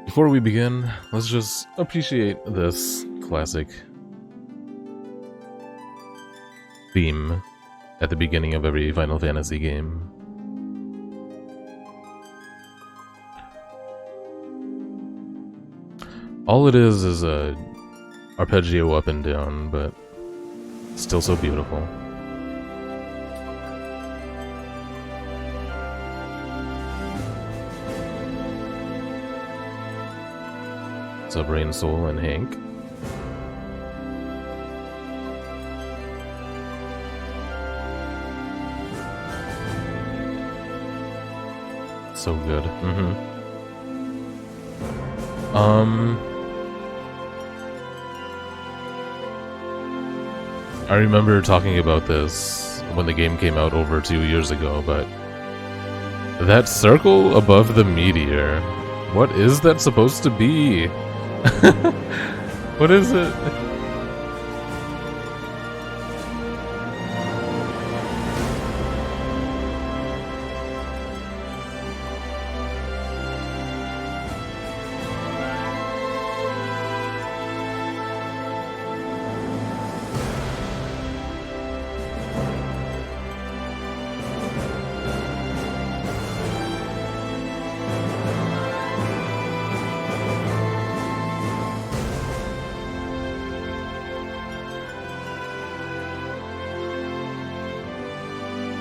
Before we begin, let's just appreciate this classic theme at the beginning of every Final Fantasy game. All it is a arpeggio up and down, but still so beautiful. What's up, Rain Soul and Hank? So good. I remember talking about this when the game came out over 2 years ago, but that circle above the meteor, what is that supposed to be? What is it?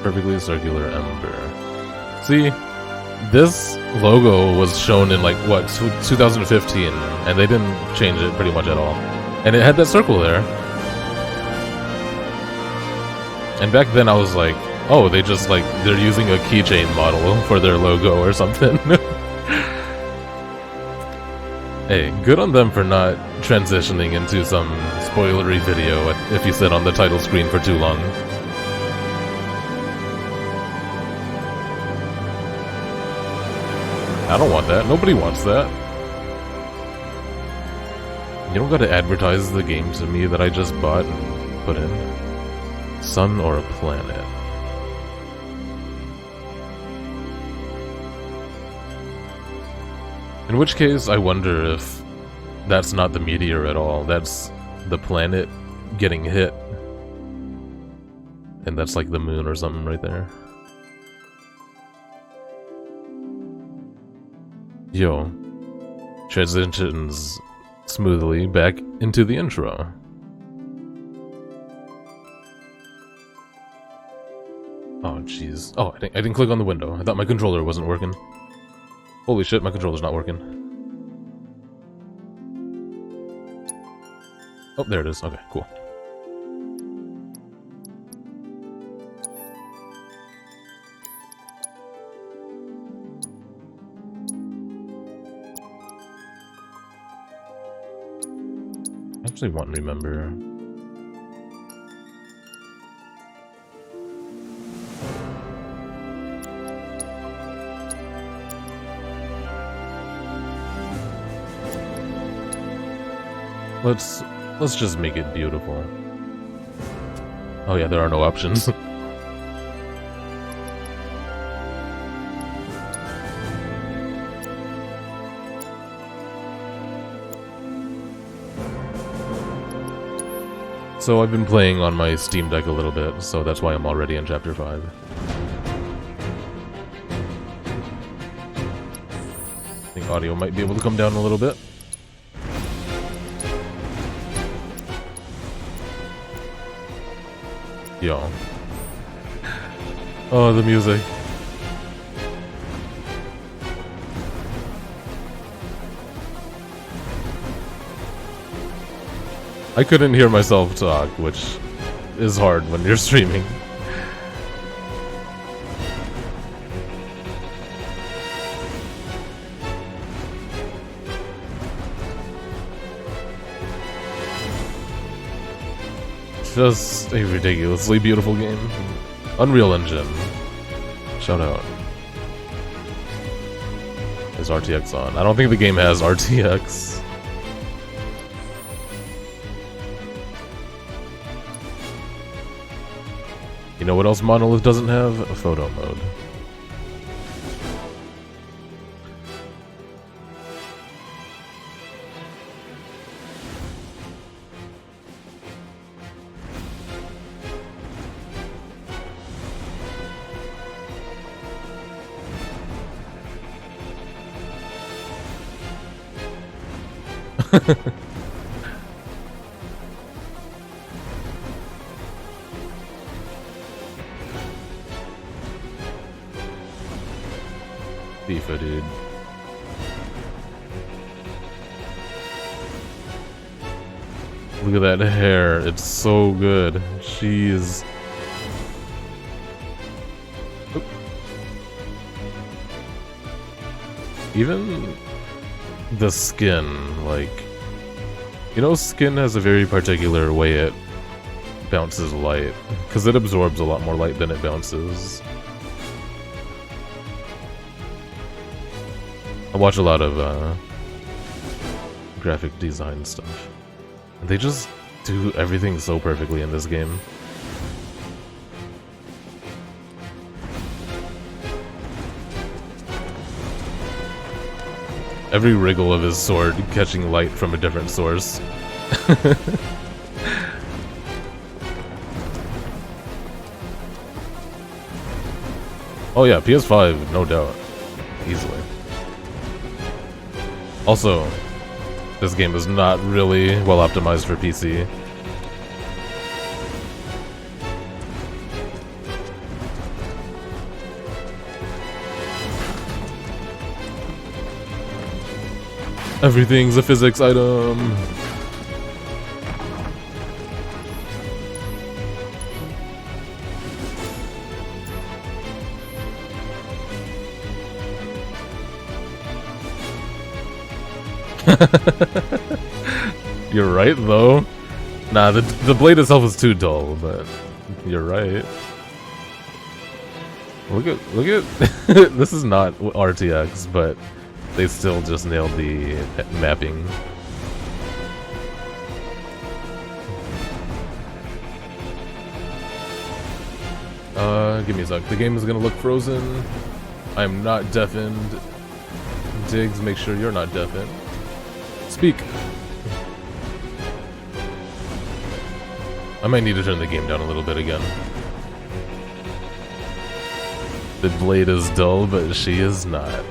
Perfectly circular ember. See, this logo was shown in like what 2015, and they didn't change it pretty much at all. And it had that circle there. And back then I was like, oh, they just like they're using a keychain model for their logo or something. Hey, good on them for not transitioning into some spoilery video if you sit on the title screen for too long. I don't want that. Nobody wants that. You don't gotta advertise the game to me that I just bought and put in. Sun or a planet? In which case, I wonder if that's not the meteor at all. That's the planet getting hit. And that's like the moon or something right there. Yo, transitions smoothly back into the intro. Oh jeez. Oh, I didn't click on the window. I thought my controller wasn't working. Holy shit, my controller's not working. Oh, there it is. Okay, cool. I actually want to remember. Let's just make it beautiful. Oh yeah, there are no options. So I've been playing on my Steam Deck a little bit, so that's why I'm already in Chapter 5. I think audio might be able to come down a little bit. Yo. Oh, the music. I couldn't hear myself talk, which is hard when you're streaming. Just a ridiculously beautiful game. Unreal Engine. Shout out. Is RTX on? I don't think the game has RTX. You know what else Monolith doesn't have? A photo mode. FIFA, dude. Look at that hair. It's so good. She's... Oop. Even the skin, like... You know, skin has a very particular way it bounces light. Because it absorbs a lot more light than it bounces. I watch a lot of graphic design stuff. They just do everything so perfectly in this game. Every wriggle of his sword catching light from a different source. Oh yeah, PS5, no doubt. Easily. Also, this game is not really well optimized for PC. Everything's a physics item. You're right, though. Nah, the blade itself is too dull, but you're right. Look at this is not RTX, but they still just nailed the mapping. Give me a sec. The game is gonna look frozen. I am not deafened. Diggs, make sure you're not deafened. Speak. I might need to turn the game down a little bit again. The blade is dull, but she is not.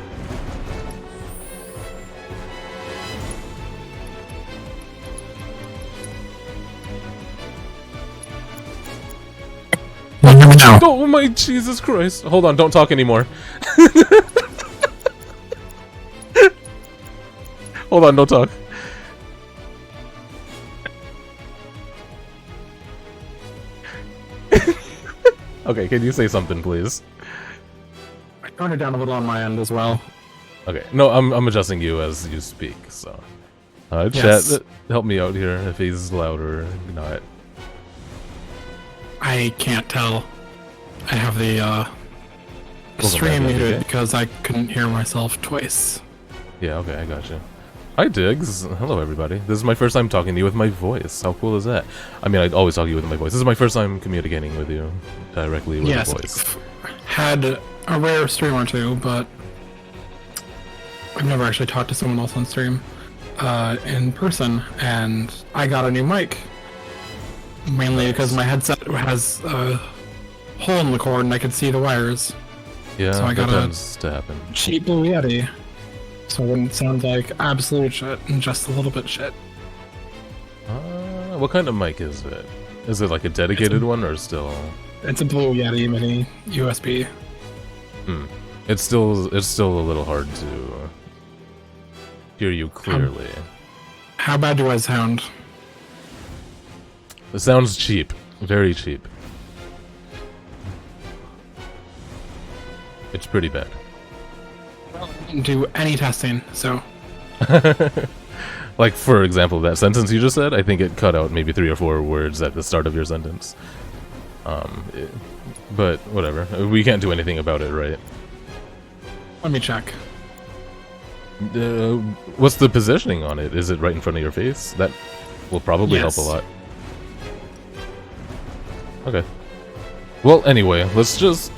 Oh my Jesus Christ! Hold on, don't talk anymore. Hold on, don't talk. Okay, can you say something, please? I turned it down a little on my end as well. Okay, no, I'm adjusting you as you speak, so... Yes. Chat, help me out here if he's loud or not. I can't tell. I have the Welcome stream back, muted NBK. because I couldn't hear myself twice. Yeah, okay, I got you. Hi, Diggs. Hello, everybody. This is my first time talking to you with my voice. How cool is that? I mean, I always talk to you with my voice. This is my first time communicating with you directly with Yes, a voice. I've had a rare stream or two, but I've never actually talked to someone else on stream in person, and I got a new mic. Mainly because my headset has a hole in the cord and I could see the wires. Yeah, So I that got a tends to happen. cheap Blue Yeti, so it wouldn't sound like absolute shit and just a little bit shit. What kind of mic is it? Is it like a dedicated one or still? It's a Blue Yeti mini USB. It's still a little hard to hear you clearly. How bad do I sound? It sounds cheap, very cheap. It's pretty bad. Well, I didn't do any testing, so Like, for example, that sentence you just said, I think it cut out maybe 3 or 4 words at the start of your sentence. But whatever. We can't do anything about it, right? let me check. What's the positioning on it? Is it right in front of your face? That will probably help a Yes. lot. Okay. Well, anyway, let's just...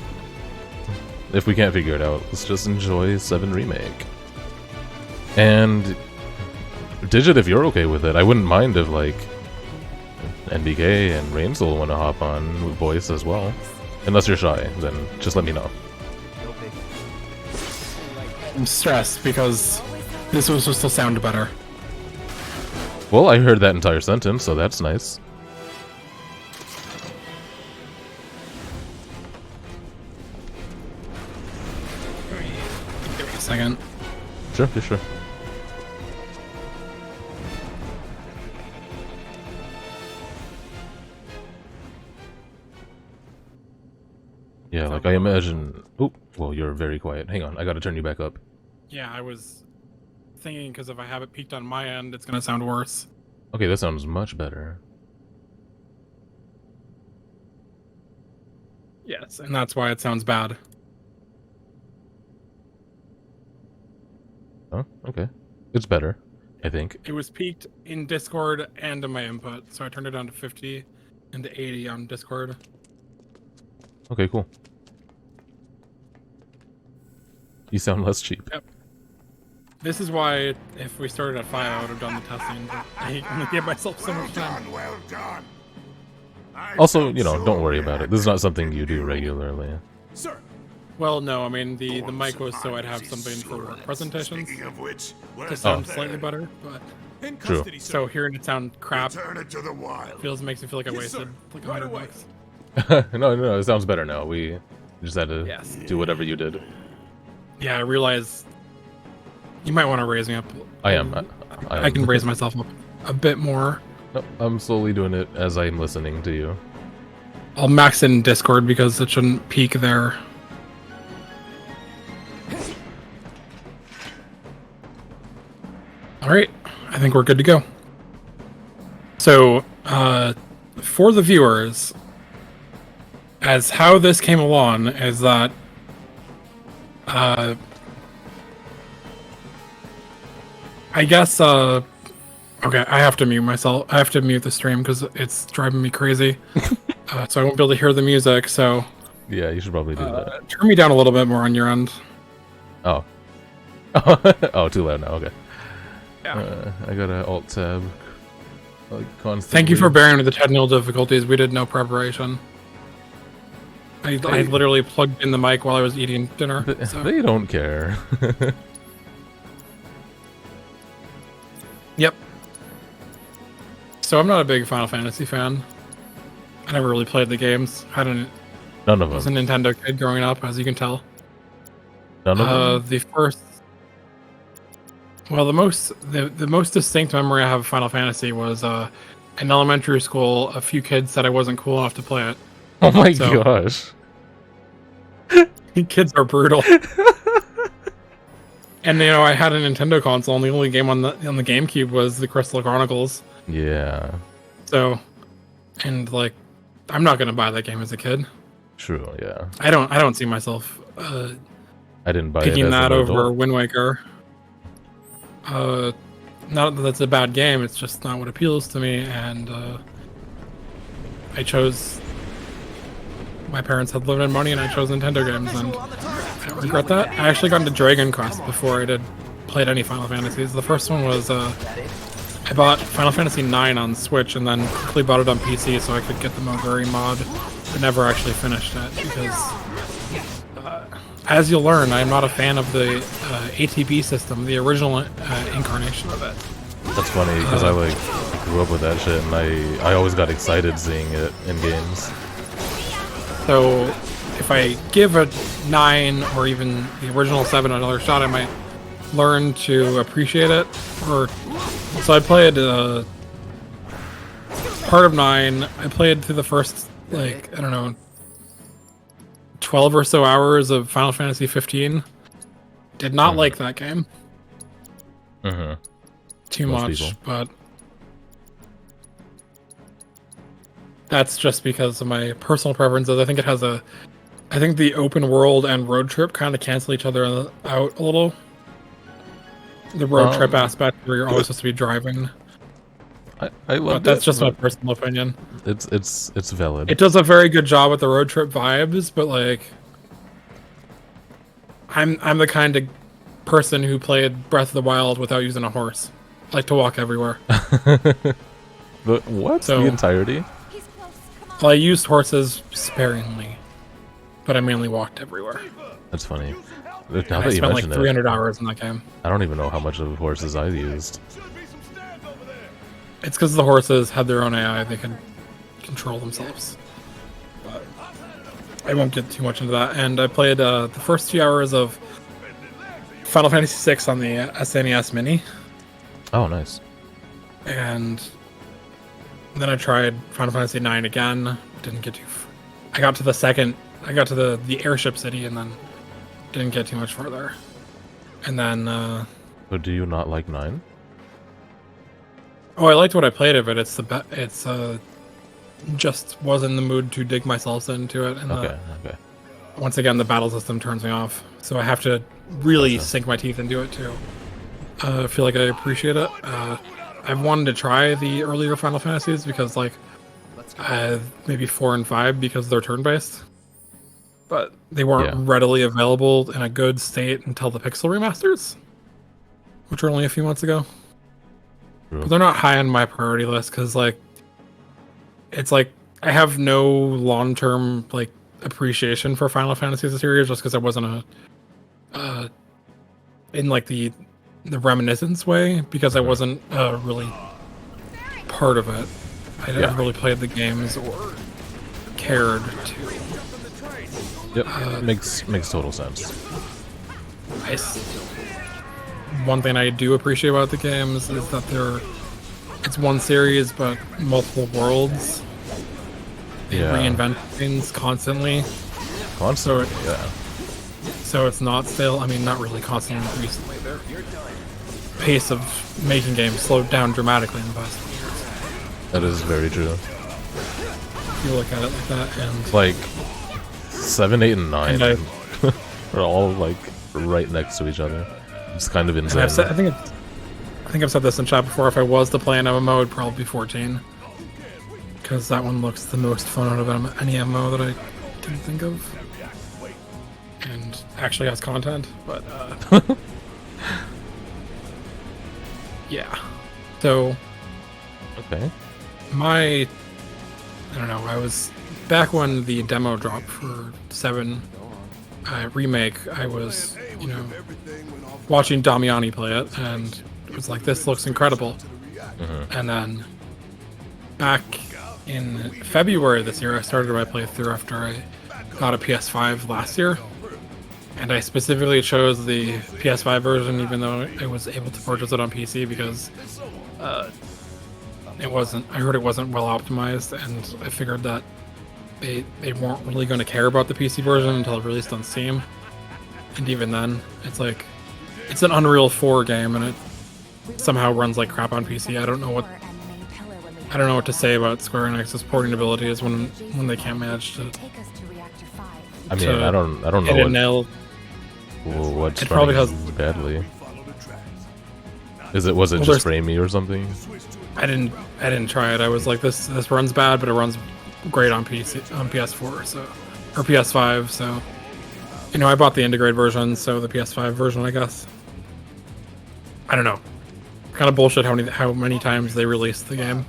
If we can't figure it out, let's just enjoy 7 Remake. And... Digit, if you're okay with it, I wouldn't mind if, like... NBK and Rainsel want to hop on with voice as well. Unless you're shy, then just let me know. I'm stressed because this was supposed to sound better. Well, I heard that entire sentence, so that's nice. Give me a second. Sure, yeah, sure. Yeah, like I imagine... Oh, well, you're very quiet. Hang on, I gotta turn you back up. Yeah, I was thinking because if I have it peaked on my end, it's gonna sound worse. Okay, that sounds much better. Yes, and that's why it sounds bad. Oh, okay. It's better, I think. It was peaked in Discord and in my input, so I turned it down to 50 and to 80 on Discord. Okay, cool. You sound less cheap. Yep. This is why, if we started at 5, I would have done the testing, but I only gave myself so much time. Well done. Also, you know, don't worry about it. This is not something you do regularly. Sir. Well, no, I mean, the mic was so I'd have something for work presentations Speaking of which, to sound slightly better, but... In True. custody, sir. So hearing it sound crap Turn it to the wild. makes me feel like I Yes, wasted sir. like Right $100 away. bucks. No, it sounds better now. We just had to Yes. do whatever you did. Yeah, I realize you might want to raise me up. I am. I can raise myself up a bit more. No, I'm slowly doing it as I'm listening to you. I'll max it in Discord because it shouldn't peak there. Alright, I think we're good to go. So, for the viewers, as how this came along is that I guess okay, I have to mute myself. I have to mute the stream because it's driving me crazy. So I won't be able to hear the music, so Yeah, you should probably do that. turn me down a little bit more on your end. Oh. Oh, too loud now. Okay. Yeah. I got to alt tab. Like constantly. Thank you for bearing with the technical difficulties. We did no preparation. I literally plugged in the mic while I was eating dinner. So. They don't care. Yep. So I'm not a big Final Fantasy fan. I never really played the games. None of I was a them. Nintendo kid growing up, as you can tell. None of them. The first, well, the most distinct memory I have of Final Fantasy was in elementary school. A few kids said I wasn't cool enough to play it. Oh my so- gosh. Kids are brutal. And you know, I had a Nintendo console, and the only game on the GameCube was the Crystal Chronicles. Yeah. So, and like, I'm not gonna buy that game as a kid. True. Yeah. I don't see myself I didn't buy it picking as that an over adult. Wind Waker. Not that that's a bad game. It's just not what appeals to me, and I chose. My parents had limited money, and I chose Nintendo games, and I don't regret that. I actually got into Dragon Quest before I played any Final Fantasies. The first one was I bought Final Fantasy IX on Switch, and then quickly bought it on PC so I could get the Moguri mod, but never actually finished it because, as you'll learn, I'm not a fan of the ATB system, the original incarnation of it. That's funny because I grew up with that shit, and I always got excited seeing it in games. So, if I give a 9 or even the original 7 another shot, I might learn to appreciate it. So I played part of 9. I played through the first, like, I don't know, 12 or so hours of Final Fantasy 15. Did not like that game Mm-hmm. too Most much, people. but that's just because of my personal preferences. I think I think the open world and road trip kind of cancel each other out a little. The road trip aspect where you're always supposed to be driving. I But love that's just my personal opinion. It's valid. It does a very good job with the road trip vibes, but like, I'm the kind of person who played Breath of the Wild without using a horse. I like to walk everywhere. But what? So- The entirety? Well, I used horses sparingly, but I mainly walked everywhere. That's funny. Now And I that you spent like mention 300 hours in that game. I don't even know how much of horses I've used. It's because the horses had their own AI; they can control themselves. But I won't get too much into that. And I played the first few hours of Final Fantasy VI on the SNES Mini. Oh, nice. And then I tried Final Fantasy IX again. Didn't get too. I got to the second. I got to the airship city, and then didn't get too much further. And then. But do you not like 9? Oh, I liked what I played of it. It's just was in the mood to dig myself into it. And Okay. once again, the battle system turns me off, so I have to really sink my teeth into it too. I feel like I appreciate it. I've wanted to try the earlier Final Fantasies because, like, maybe 4 and 5 because they're turn-based, but they weren't readily available in a good state until the Pixel remasters, which were only a few months ago. True. But they're not high on my priority list because, like, it's like I have no long-term like appreciation for Final Fantasy as a series just because I wasn't in like the reminiscence way because I wasn't really part of it. I never really played the games or cared to. Yep, makes total sense. One thing I do appreciate about the games is that it's one series but multiple worlds. They reinvent things constantly. Constantly, So it's not stale. I mean, not really constantly recently. Their pace of making games slowed down dramatically in the past few years. That is very true. If you look at it like that, and like 7, 8, and 9 and are all like right next to each other. It's kind of insane. I think I've said this in chat before. If I was to play an MMO, it'd probably be 14, because that one looks the most fun out of any MMO that I can think of, and actually has content. But yeah. So okay. I don't know. I was back when the demo dropped for 7 remake. I was watching Damiani play it, and it was like, this looks incredible. And then back in February this year, I started my playthrough after I got a PS5 last year, and I specifically chose the PS5 version even though I was able to purchase it on PC because I heard it wasn't well optimized, and I figured that they weren't really going to care about the PC version until it released on Steam. And even then, it's like, it's an Unreal 4 game, and it somehow runs like crap on PC. I don't know what to say about Square Enix's porting abilities when they can't manage to. I mean, I don't know what's it probably has badly. Was it just framey or something? I didn't try it. I was like, this runs bad, but it runs great on PC, on PS4, or PS5. So, I bought the integrated version, so the PS5 version, I guess. I don't know. Kind of bullshit how many times they released the game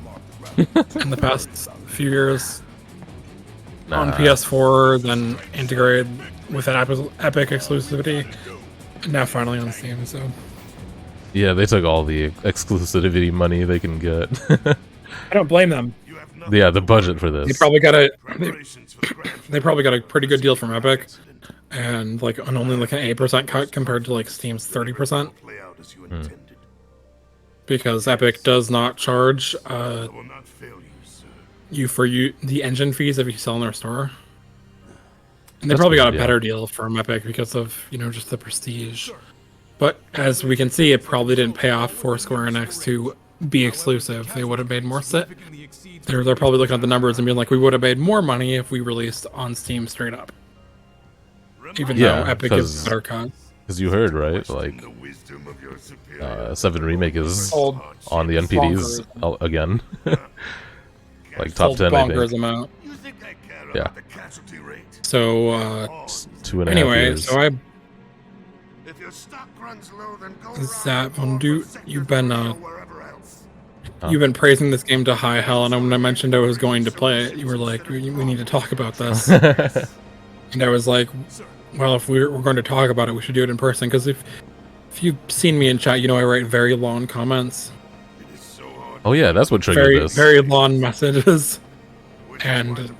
in the past few years. On PS4, then integrated with an Epic exclusivity, and now finally on Steam. So yeah, they took all the exclusivity money they can get. I don't blame them. Yeah, the budget for this. They probably got a pretty good deal from Epic, and like only like an 8% cut compared to like Steam's 30%. Because Epic does not charge the engine fees if you sell in their store. And they probably got a better deal from Epic because of, just the prestige. But as we can see, it probably didn't pay off for Square Enix to be exclusive. They would have made more They're probably looking at the numbers and being like, we would have made more money if we released on Steam straight up. Even though Epic is better cut. Because you heard, right? Like, 7 Remake is on the NPDs again. Like top 10, I think. Amount. Yeah. So, 2.5 years. So you've been praising this game to high hell, and when I mentioned I was going to play it, you were like, we need to talk about this. And I was like, well, if we're going to talk about it, we should do it in person, because if you've seen me in chat, I write very long comments. Oh yeah, that's what triggered this. Very long messages, and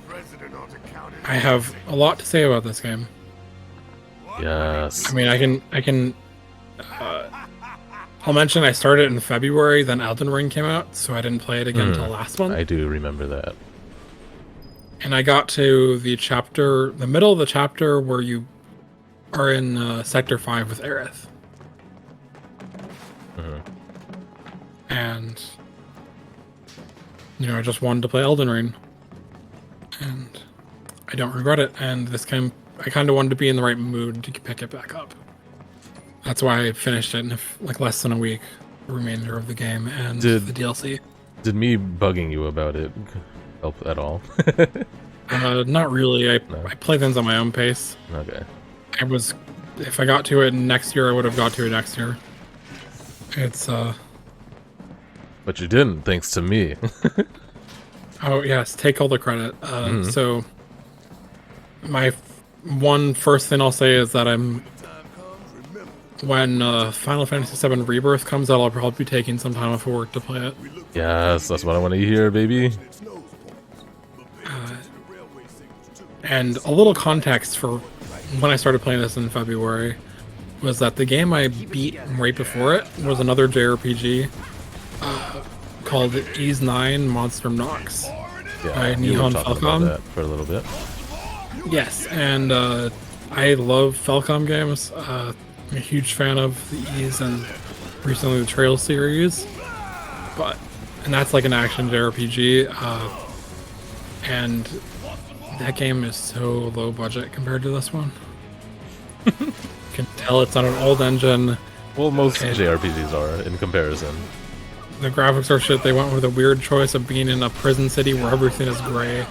I have a lot to say about this game. Yes. I mean, I can. I'll mention I started in February, then Elden Ring came out, so I didn't play it again until last month. I do remember that. And I got to the middle of the chapter where you are in Sector 5 with Aerith. And, I just wanted to play Elden Ring. And I don't regret it. And this game, I kind of wanted to be in the right mood to pick it back up. That's why I finished it in like less than a week, the remainder of the game and the DLC. Did me bugging you about it help at all? Not really. I play things on my own pace. Okay. If I got to it next year, I would have got to it next year. It's But you didn't, thanks to me. Oh yes, take all the credit. So my first thing I'll say is that when Final Fantasy VII Rebirth comes out, I'll probably be taking some time off of work to play it. Yes, that's what I want to hear, baby. And a little context for when I started playing this in February was that the game I beat right before it was another JRPG called Ys 9 Monster Nox by Nihon Falcom. That for a little bit. Yes, and I love Falcom games. I'm a huge fan of the Ys and recently the Trail series. And that's like an action JRPG. And that game is so low budget compared to this one. You can tell it's on an old engine. Well, most JRPGs are in comparison. The graphics are shit. They went with a weird choice of being in a prison city where everything is gray.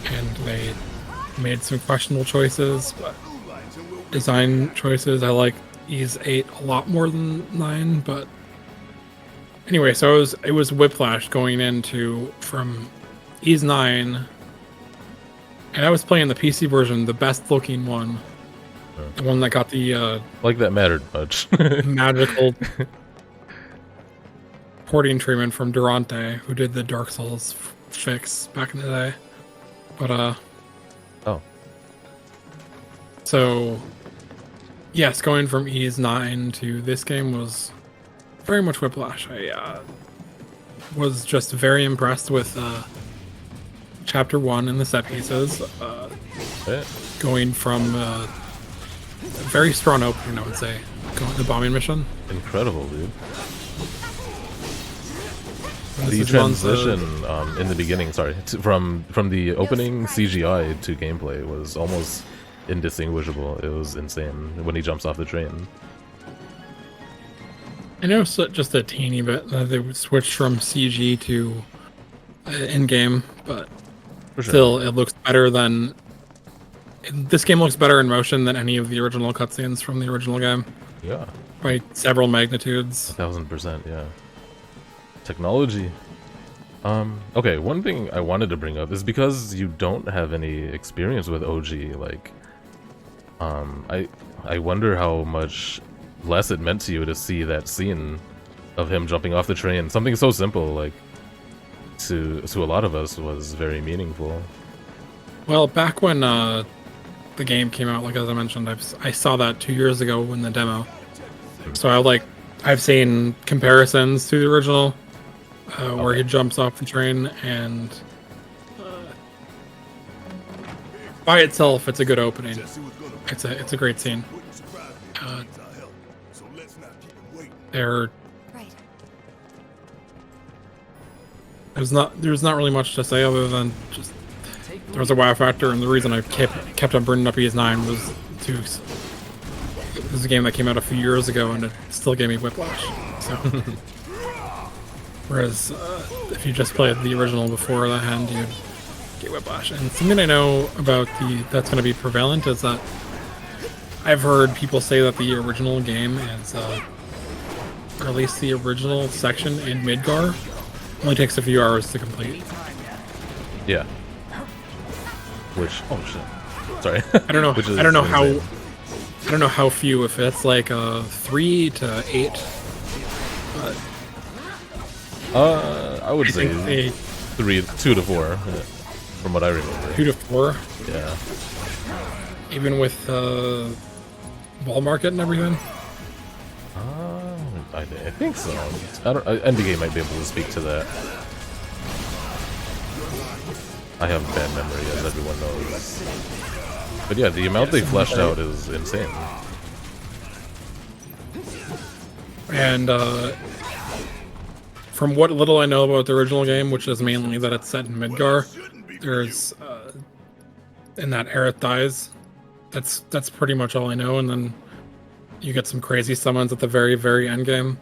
And they made some questionable choices, but design choices. I like Ys 8 a lot more than 9, but anyway, so it was whiplash going from Ys 9, and I was playing the PC version, the best looking one, the one that got the like that mattered much. magical porting treatment from Durante, who did the Dark Souls fix back in the day. But so yes, going from Ys 9 to this game was very much whiplash. I was just very impressed with Chapter 1 and the set pieces. Going from a very strong opening, I would say, going to the bombing mission. Incredible, dude. The transition in the beginning, from the opening CGI to gameplay was almost indistinguishable. It was insane when he jumps off the train. I know just a teeny bit that they switched from CG to in-game, but still, it looks better than... This game looks better in motion than any of the original cutscenes from the original game. Yeah. By several magnitudes. 1000%, yeah. Technology. Okay, one thing I wanted to bring up is because you don't have any experience with OG, like, I wonder how much less it meant to you to see that scene of him jumping off the train. Something so simple, like, to a lot of us was very meaningful. Well, back when the game came out, like as I mentioned, I saw that 2 years ago in the demo. So I've seen comparisons to the original, where he jumps off the train, and by itself, it's a good opening. It's a great scene. There's not really much to say other than just there was a wow factor, and the reason I kept on bringing up Ys 9 was this is a game that came out a few years ago, and it still gave me whiplash. So, whereas if you just played the original before that hand, you'd get whiplash. And something I know about that's going to be prevalent is that I've heard people say that the original game is, or at least the original section in Midgar, only takes a few hours to complete. Yeah. Which, oh shit, sorry. I don't know. I don't know how few. If it's like 3 to 8. But I would say think 2 to 4, from what I remember. 2 to 4, Yeah. even with ball market and everything. I think so. NBK might be able to speak to that. I have bad memory, as everyone knows. But yeah, the amount they fleshed out is insane. And from what little I know about the original game, which is mainly that it's set in Midgar, there's in that Aerith dies. That's pretty much all I know, and then you get some crazy summons at the very, very end game.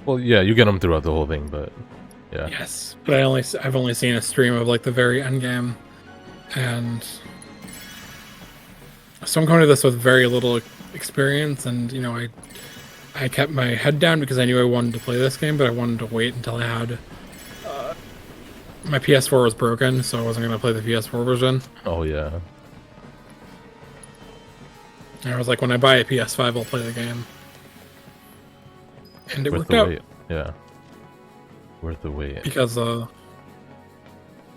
Well, yeah, you get them throughout the whole thing, but yeah. Yes, but I've only seen a stream of like the very end game, and so I'm going to this with very little experience, and you know I kept my head down because I knew I wanted to play this game, but I wanted to wait until I had my PS4 was broken, so I wasn't going to play the PS4 version. Oh yeah. And I was like, when I buy a PS5, I'll play the game. And it worked out. Wait. Yeah. Worth the wait. Because the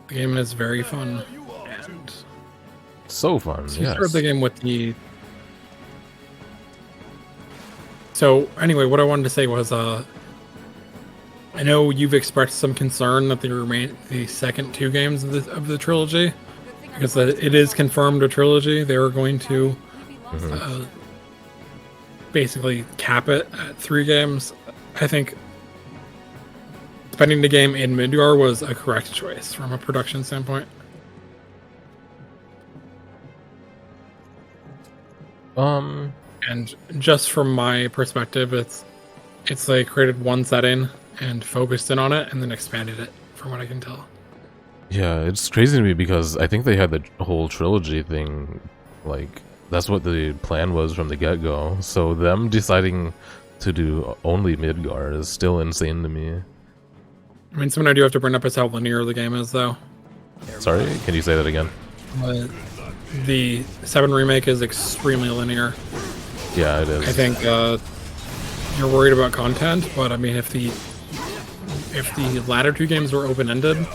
game is very fun. And so fun, so you yes. start the game with the... So, anyway, what I wanted to say was, I know you've expressed some concern that the second 2 games of the trilogy, because it is confirmed a trilogy. They were going to basically cap it at 3 games. I think spending the game in Midgar was a correct choice from a production standpoint. And just from my perspective, it's they created one setting and focused in on it and then expanded it, from what I can tell. Yeah, it's crazy to me because I think they had the whole trilogy thing, like, that's what the plan was from the get-go. So them deciding to do only Midgar is still insane to me. I mean, something I do have to bring up is how linear the game is, though. Sorry, can you say that again? The 7 remake is extremely linear. Yeah, it is. I think you're worried about content, but I mean, if the latter 2 games were open-ended,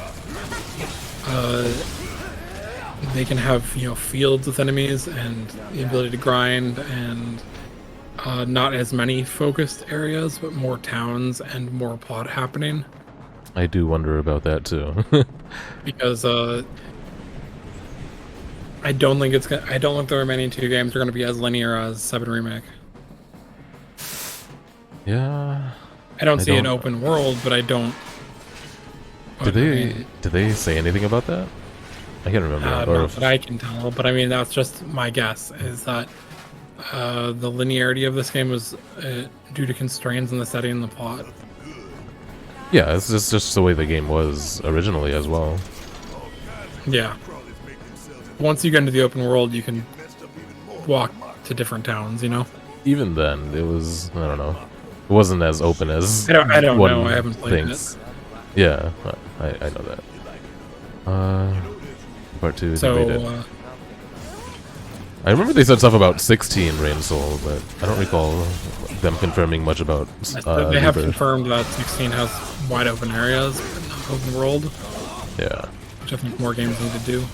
they can have, you know, fields with enemies and the ability to grind, and not as many focused areas, but more towns and more plot happening. I do wonder about that too. Because I don't think the remaining 2 games are going to be as linear as 7 remake. Yeah. I don't see an open world, but I don't. Did they say anything about that? I can't remember. Not that I can tell, but I mean, that's just my guess, is that the linearity of this game was due to constraints in the setting and the plot. Yeah, it's just the way the game was originally as well. Yeah. Once you get into the open world, you can walk to different towns, you know? Even then, it was, I don't know. It wasn't as open as I don't know. I haven't played it. Yeah, I know that. Part 2 is so, debated. I remember they said stuff about 16 Rain Soul, but I don't recall them confirming much about they have confirmed that 16 has wide open areas, but not open world. Yeah. Which I think more games need to do.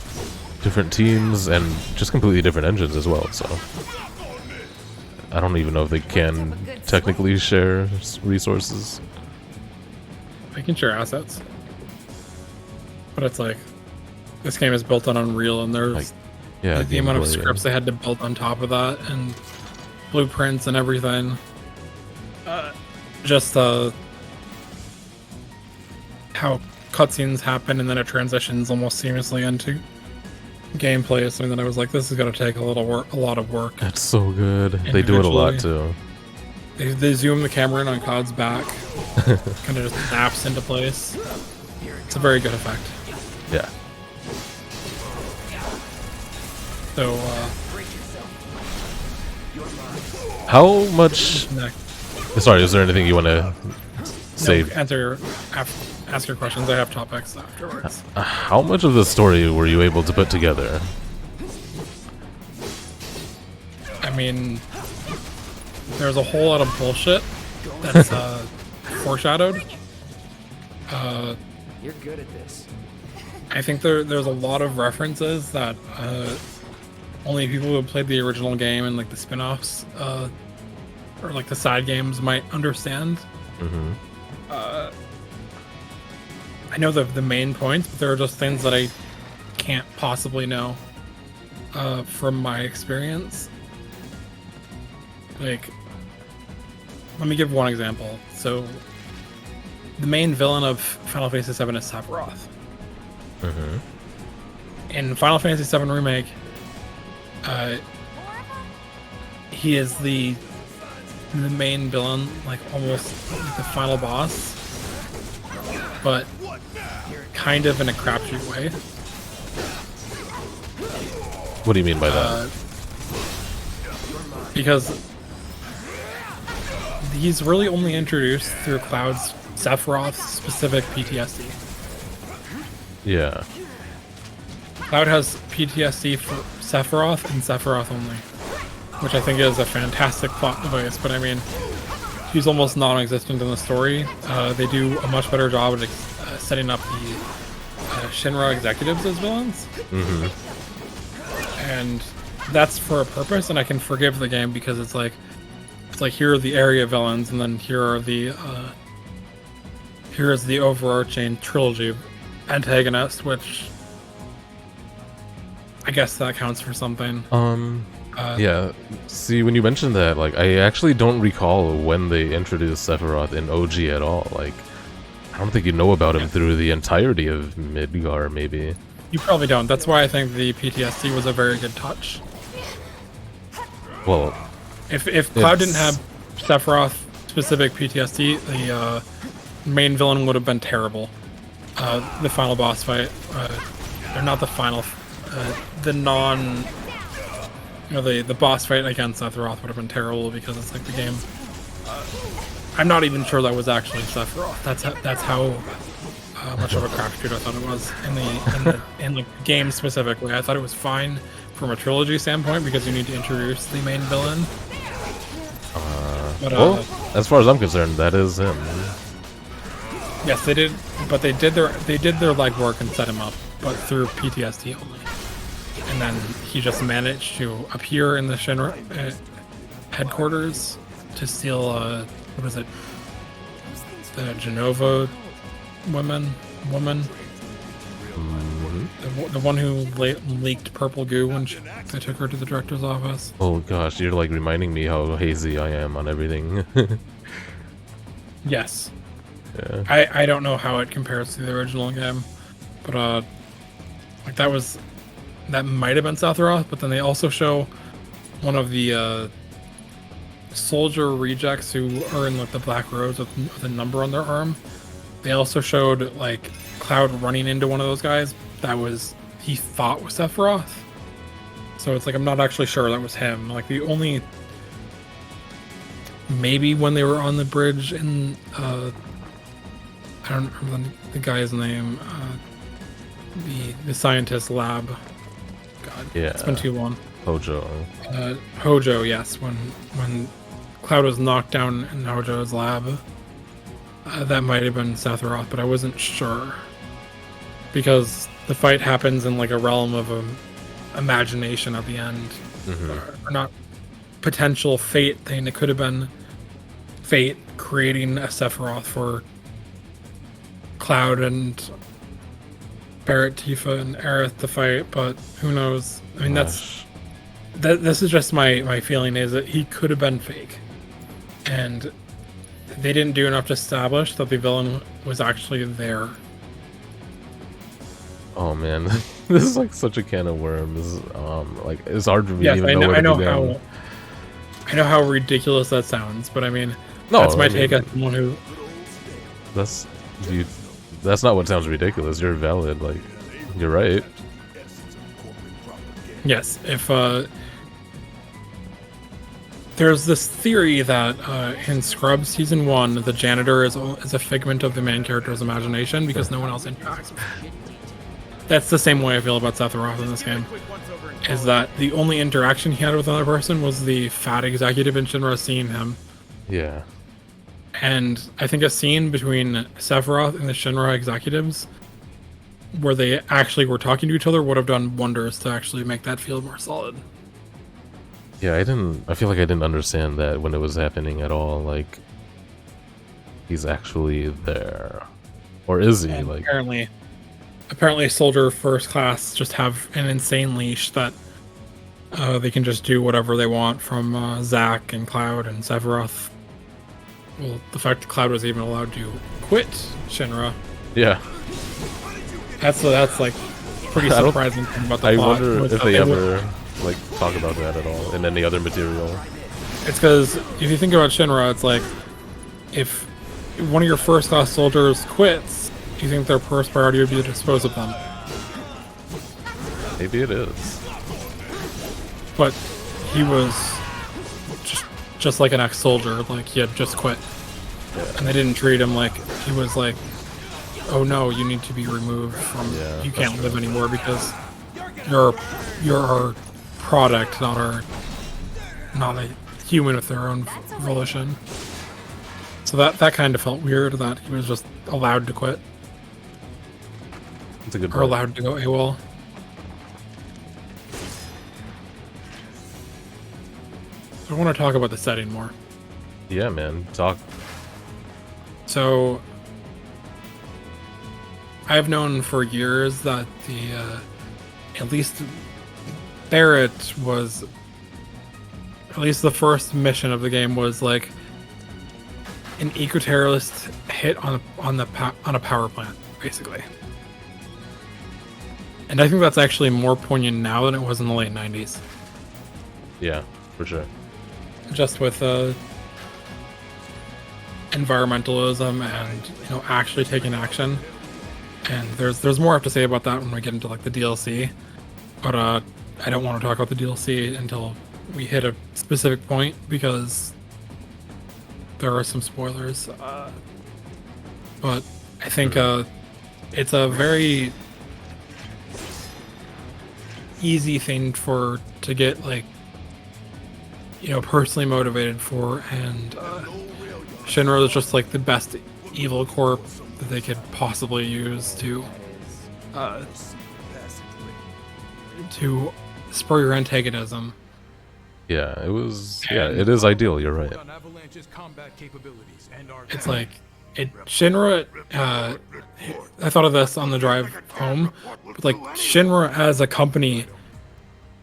Different teams and just completely different engines as well, so I don't even know if they can technically share resources. They can share assets. But it's like, this game is built on Unreal, and there's the amount of scripts they had to build on top of that, and blueprints and everything. Just how cutscenes happen and then it transitions almost seamlessly into gameplay is something that I was like, this is going to take a lot of work. That's so good. They do it a lot too. They zoom the camera in on Cod's back, kind of just snaps into place. It's a very good effect. Yeah. So, how much... Sorry, is there anything you want to say? No, ask your questions. I have topics afterwards. How much of the story were you able to put together? I mean, there's a whole lot of bullshit that's foreshadowed. You're good at this. I think there's a lot of references that only people who played the original game and like the spin-offs or like the side games might understand. I know the main points, but there are just things that I can't possibly know from my experience. Like, let me give one example. So, the main villain of Final Fantasy VII is Sephiroth. In Final Fantasy VII Remake, he is the main villain, like almost like the final boss, but kind of in a crapshoot way. What do you mean by that? Because he's really only introduced through Cloud's Sephiroth's specific PTSD. Yeah. Cloud has PTSD for Sephiroth and Sephiroth only, which I think is a fantastic plot device, but I mean, he's almost non-existent in the story. They do a much better job at setting up the Shinra executives as villains. And that's for a purpose, and I can forgive the game because it's like here are the area villains, and then here is the overarching trilogy of antagonists, which I guess that counts for something. Yeah. See, when you mentioned that, like, I actually don't recall when they introduced Sephiroth in OG at all. Like, I don't think you know about him through the entirety of Midgar, maybe. You probably don't. That's why I think the PTSD was a very good touch. Well, if Cloud didn't have Sephiroth specific PTSD, the main villain would have been terrible. The final boss fight, or not the final, the boss fight against Sephiroth would have been terrible because it's like the game. I'm not even sure that was actually Sephiroth. That's how much of a crapshoot I thought it was in the game specifically. I thought it was fine from a trilogy standpoint because you need to introduce the main villain. Well, as far as I'm concerned, that is him. Yes, they did, but they did their legwork and set him up, but through PTSD only. And then he just managed to appear in the Shinra headquarters to steal what is it? The Genova woman. The one who leaked purple goo when they took her to the director's office. Oh gosh, you're like reminding me how hazy I am on everything. Yes. Yeah. I don't know how it compares to the original game, but like that might have been Sephiroth, but then they also show one of the soldier rejects who are in like the black robes with a number on their arm. They also showed like Cloud running into one of those guys he thought was Sephiroth. So it's like I'm not actually sure that was him. Like the only maybe when they were on the bridge in I don't remember the guy's name. The scientist lab. God, Yeah. It's been too long. Hojo. Hojo, yes. When Cloud was knocked down in Hojo's lab, that might have been Sephiroth, but I wasn't sure because the fight happens in like a realm of imagination at the end, or not potential fate thing. It could have been fate creating a Sephiroth for Cloud and Barrett, Tifa, and Aerith to fight, but who knows? I mean, this is just my feeling is that he could have been fake, and they didn't do enough to establish that the villain was actually there. Oh man, this is like such a can of worms. Like it's hard for me Yes, to even know where to begin. I know how ridiculous that sounds, but I mean, No, that's my I mean, take as someone who. That's not what sounds ridiculous. You're valid. Like, you're right. Yes, if there's this theory that in Scrubs season 1, the janitor is a figment of the main character's imagination because no one else interacts with him. That's the same way I feel about Sephiroth in this game. Is that the only interaction he had with another person was the fat executive in Shinra seeing him. Yeah. And I think a scene between Sephiroth and the Shinra executives where they actually were talking to each other would have done wonders to actually make that feel more solid. Yeah, I feel like I didn't understand that when it was happening at all. Like, he's actually there. Or is he? And Like, apparently Soldier First Class just have an insane leash that they can just do whatever they want from Zack and Cloud and Sephiroth. Well, the fact that Cloud was even allowed to quit Shinra, yeah. that's like pretty I don't- surprising thing about the I plot. wonder was if that they would- ever, like, talk about that at all in any other material. It's because if you think about Shinra, it's like if one of your first class soldiers quits, you think their first priority would be to dispose of them. Maybe it is. But he was just like an ex-soldier, like he had just quit, and they didn't treat him like he was like, oh no, you need to be removed from. Yeah, You that's can't live anymore because you're our product, not a human with their own volition. So that kind of felt weird that he was just allowed to quit It's a good or point. allowed to go AWOL. I want to talk about the setting more. Yeah, man. Talk. So, I've known for years that at least Barrett was, at least the first mission of the game was like an eco-terrorist hit on a power plant, basically. And I think that's actually more poignant now than it was in the late 90s. Yeah, for sure. Just with environmentalism and actually taking action. And there's more I have to say about that when we get into like the DLC, but I don't want to talk about the DLC until we hit a specific point because there are some spoilers. But I think it's a very easy thing to get like personally motivated for, and Shinra is just like the best evil corp that they could possibly use to spur your antagonism. Yeah, it was. Yeah, it is ideal. You're right. It's like Shinra. I thought of this on the drive home, but like Shinra as a company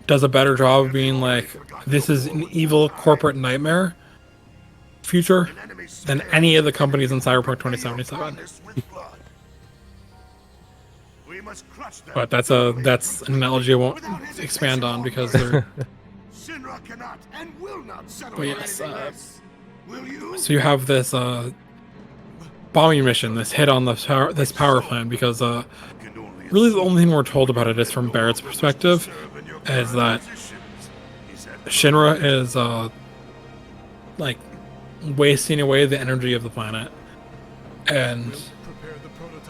does a better job of being like, this is an evil corporate nightmare future than any of the companies in Cyberpunk 2077. But that's an analogy I won't expand on because they're. But yes, so you have this bombing mission, this hit on this power plant, because really the only thing we're told about it is from Barrett's perspective, is that Shinra is like wasting away the energy of the planet, and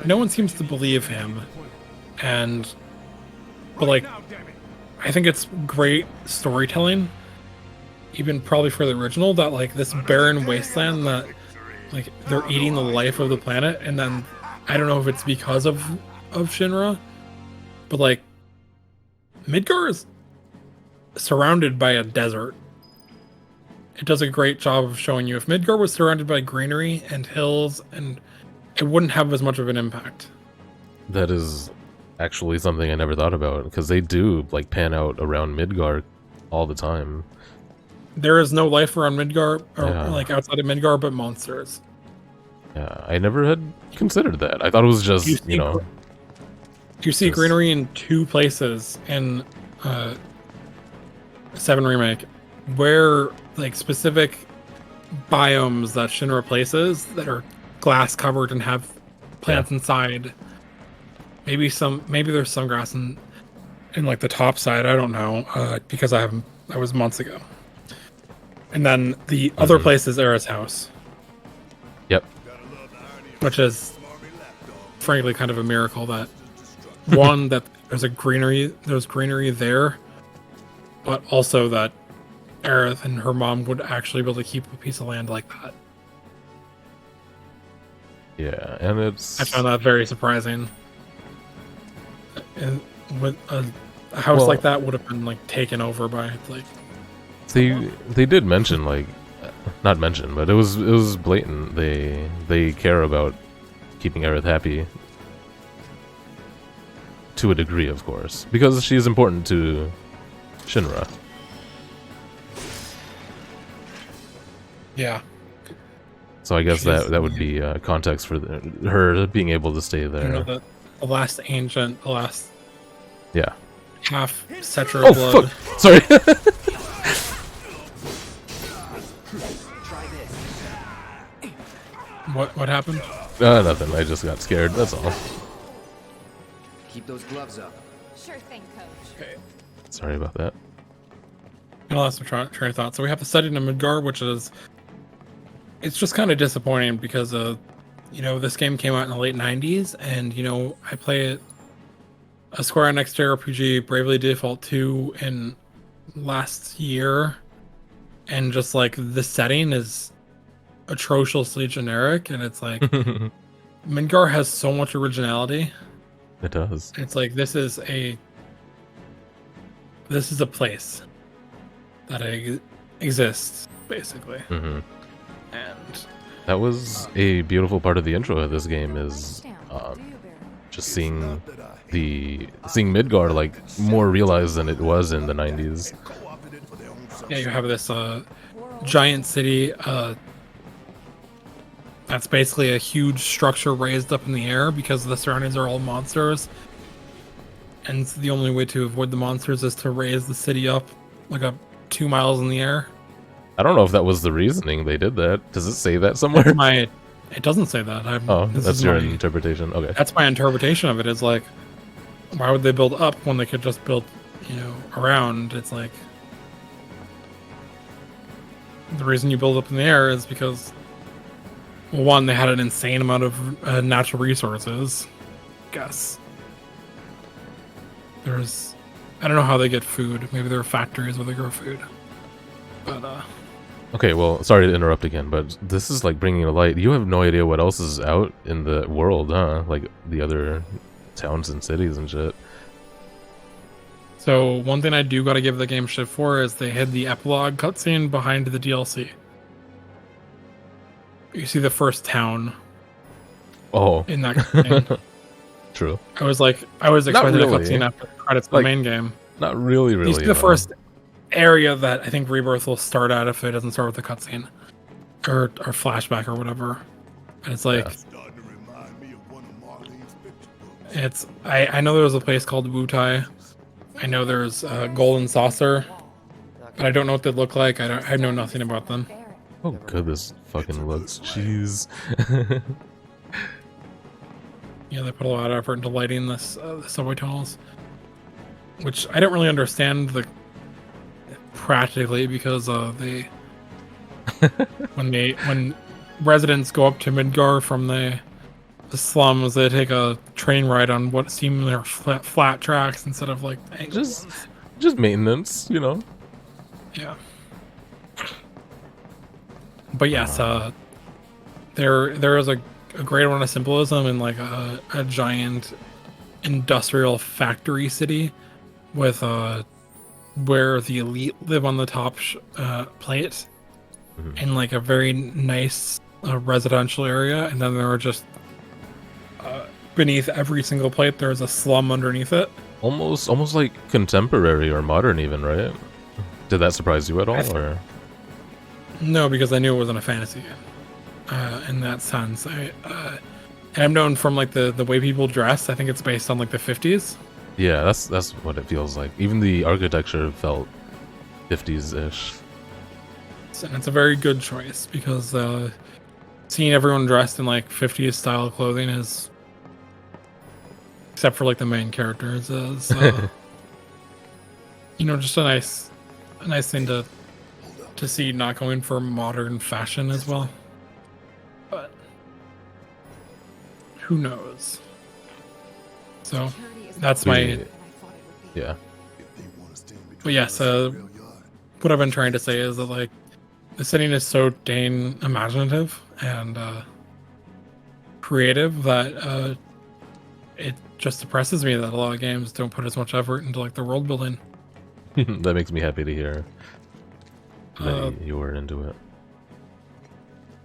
no one seems to believe him. But like, I think it's great storytelling, even probably for the original, that like this barren wasteland that like they're eating the life of the planet, and then I don't know if it's because of Shinra, but like Midgar is surrounded by a desert. It does a great job of showing you if Midgar was surrounded by greenery and hills, and it wouldn't have as much of an impact. That is actually something I never thought about, because they do like pan out around Midgar all the time. There is no life around Midgar, or Yeah. like outside of Midgar, but monsters. Yeah, I never had considered that. I thought it was just, You see Just- greenery in two places in 7 Remake, where like specific biomes that Shinra places that are glass covered and have plants inside. Maybe there's some grass in like the top side. I don't know because that was months ago. And then the other place is Era's house, Yep. which is frankly kind of a miracle that one that there's greenery there, but also that Aerith and her mom would actually be able to keep a piece of land like that. Yeah, and I it's found that very surprising. And with a house like that would have been like taken over by like they did mention like not mention, but it was blatant. They care about keeping Aerith happy to a degree, of course, because she's important to Shinra. yeah. So I guess She's- that would be context for her being able to stay there. You know, the last ancient, the last Yeah. half Cetra Oh blood. fuck! Sorry. Try this. What happened? Nothing. I just got scared. That's all. Keep those gloves up. Sure thing, coach. Okay. Sorry about that. I lost my train of thought. So we have the setting of Midgar, which is it's just kind of disappointing because you know, this game came out in the late 90s, and you know, I play a Square Enix JRPG, Bravely Default 2, in last year, and just like the setting is atrociously generic, and it's like Midgar has so much originality. It does. It's like this is a place that exists basically, Hmm. and That was a beautiful part of the intro of this game is just seeing Midgar like more realized than it was in the 90s. yeah, you have this giant city that's basically a huge structure raised up in the air because the surroundings are all monsters, and the only way to avoid the monsters is to raise the city up like 2 miles in the air. I don't know if that was the reasoning they did that. Does it say that somewhere? It doesn't say that. Oh, this that's is your my- interpretation. Okay. That's my interpretation of it. Is like, why would they build up when they could just build, you know, around? It's like the reason you build up in the air is because, well, one, they had an insane amount of natural resources. Guess there's, I don't know how they get food. Maybe there are factories where they grow food, but Okay, well, sorry to interrupt again, but this is like bringing to light. You have no idea what else is out in the world, huh? Like the other towns and cities and shit. So one thing I do got to give the game shit for is they hid the epilogue cutscene behind the DLC. You see the first town Oh, in that cutscene. true. I was expecting really. a cutscene after the credits of Like, the main game. Not really, You see the first area that I think Rebirth will start at if it doesn't start with the cutscene or flashback or whatever. And it's like it's I know there was a place called Wutai. I know there's Golden Saucer, but I don't know what they look like. I know nothing about them. Oh, good, this fucking looks. Jeez. Yeah, they put a lot of effort into lighting this the subway tunnels, which I don't really understand practically because they when residents go up to Midgar from the slums, they take a train ride on what seem like flat tracks instead of like angles. just maintenance, you know. Yeah. But yes, there is a great amount of symbolism in like a giant industrial factory city with where the elite live on the top plate in like a very nice residential area, and then there are just beneath every single plate there's a slum underneath it. Almost like contemporary or modern even, right? Did that surprise you at all, or? No, because I knew it wasn't a fantasy game. In that sense, and I'm known from like the way people dress. I think it's based on like the 50s. Yeah, that's what it feels like. Even the architecture felt 50s-ish. And it's a very good choice because seeing everyone dressed in like 50s style clothing is, except for like the main characters, is you know, just a nice thing to see, not going for modern fashion as well. But who knows? So that's my Yeah. But yes, what I've been trying to say is that like the setting is so dang imaginative, and creative that it just depresses me that a lot of games don't put as much effort into like the world building. That makes me happy to hear that Uh, you were into it.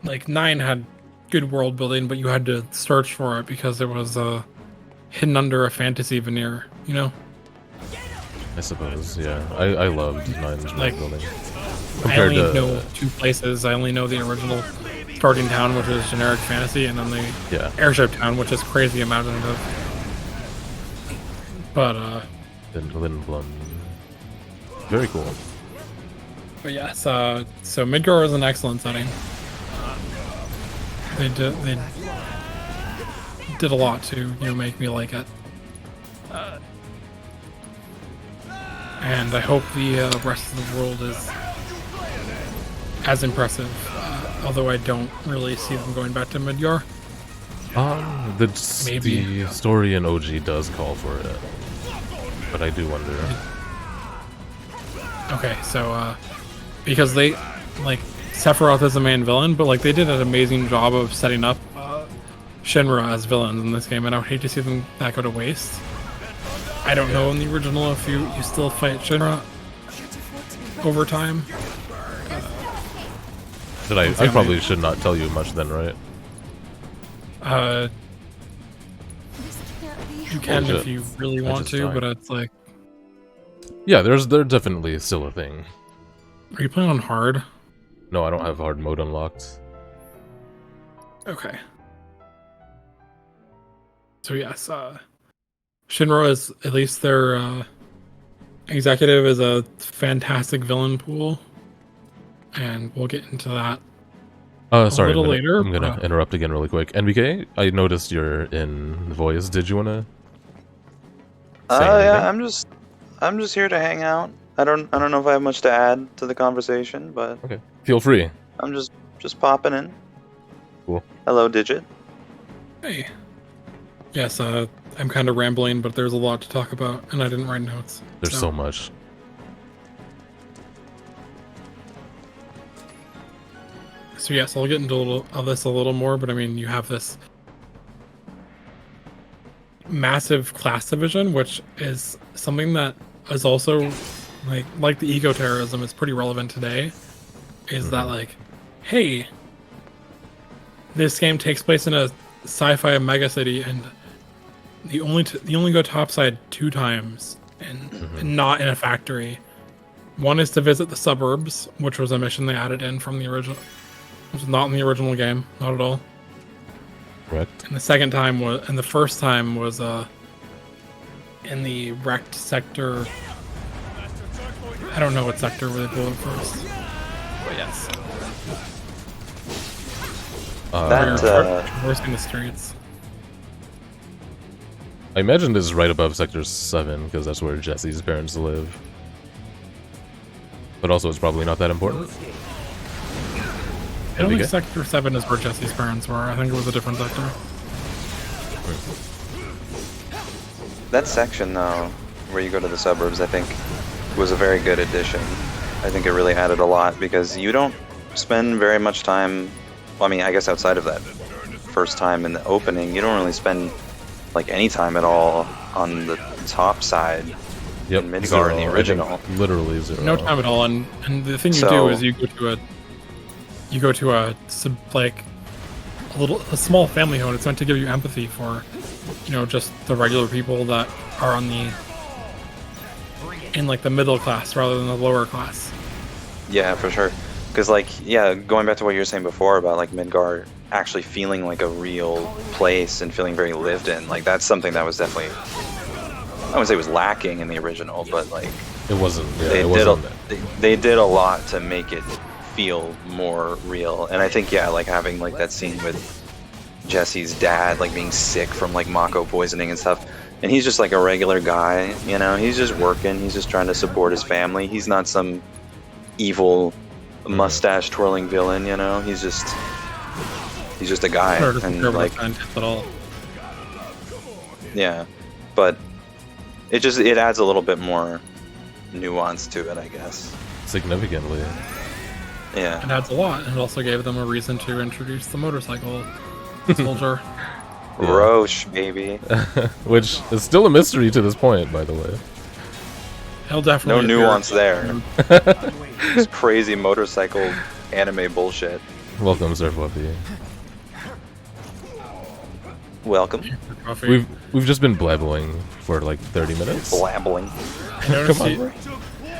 Like 9 had good world building, but you had to search for it because it was hidden under a fantasy veneer, you know? I suppose, yeah. I loved 9's world Like, building. I Compared only to know 2 places. I only know the original starting town, which is generic fantasy, and then the yeah, airship town, which is crazy imaginative. But Lindblom. Very cool. but yes, so Midgar is an excellent setting. They did a lot to make me like it, and I hope the rest of the world is as impressive. Although I don't really see them going back to Midgar. Maybe. The story in OG does call for it, but I do wonder. Okay, so because they like Sephiroth is the main villain, but like they did an amazing job of setting up Shinra as villains in this game, and I would hate to see that go to waste. I don't know in the original if you still fight Shinra over time. I probably should not tell you much then, right? You can Oh, if shit. you really I want just to, died. but it's like, Yeah, they're definitely still a thing. are you playing on hard? No, I don't have hard mode unlocked. Okay. So yes, Shinra is, at least their executive is a fantastic villain pool, and we'll get into that Sorry, little later, I'm gonna interrupt again really quick. NBK, I noticed you're in voice. Did you wanna say Yeah, anything? I'm just here to hang out. I don't know if I have much to add to the conversation, but Okay, feel free. I'm just popping in. Cool. Hello, Digit. Hey. Yes, I'm kind of rambling, but there's a lot to talk about, and I didn't write notes. There's so much. So yes, I'll get into this a little more, but I mean, you have this massive class division, which is something that is also like the eco-terrorism is pretty relevant today. Is that like, hey, this game takes place in a sci-fi megacity, and you only go topside 2 times, and not in a factory. One is to visit the suburbs, which was a mission they added in from the original. Which was not in the original game, not at all. Correct. And the first time was in the wrecked sector. I don't know what sector where they blew up first. But yes. Traversing the streets. I imagine this is right above Sector 7, because that's where Jesse's parents live. But also, it's probably not that important. I don't think NBK? Sector 7 is where Jesse's parents were. I think it was a different sector. That section, though, where you go to the suburbs, I think, was a very good addition. I think it really added a lot, because you don't spend very much time, well, I mean, I guess outside of that first time in the opening, you don't really spend, like, any time at all on the top side Yep, in Midgar zero. in the I original. think literally 0. No time at all, and the thing you do So- is you go to a small family home. It's meant to give you empathy for, just the regular people that are in like the middle class rather than the lower class. Yeah, for sure. Because, like, yeah, going back to what you were saying before about, like, Midgar actually feeling like a real place and feeling very lived in, like, that's something that was definitely, I wouldn't say it was lacking in the original, but, like, It wasn't. Yeah, they it did wasn't. they did a lot to make it feel more real. And I think, yeah, like, having, like, that scene with Jesse's dad, like, being sick from, like, Mako poisoning and stuff, and he's just, like, a regular guy, he's just working, he's just trying to support his family. He's not some evil mustache twirling villain, he's just a guy. Or doesn't And, care about like, scientists at all. yeah, but it adds a little bit more nuance to it, I guess. Significantly. Yeah. It adds a lot, and it also gave them a reason to introduce the motorcycle soldier. Yeah. Roche, baby. Which is still a mystery to this point, by the way. He'll No definitely appear. nuance there. This crazy motorcycle anime bullshit. Welcome, Sir Fluffy. Welcome. Coffee. We've just been blabbling for like 30 minutes. Blabbling. I noticed Come on,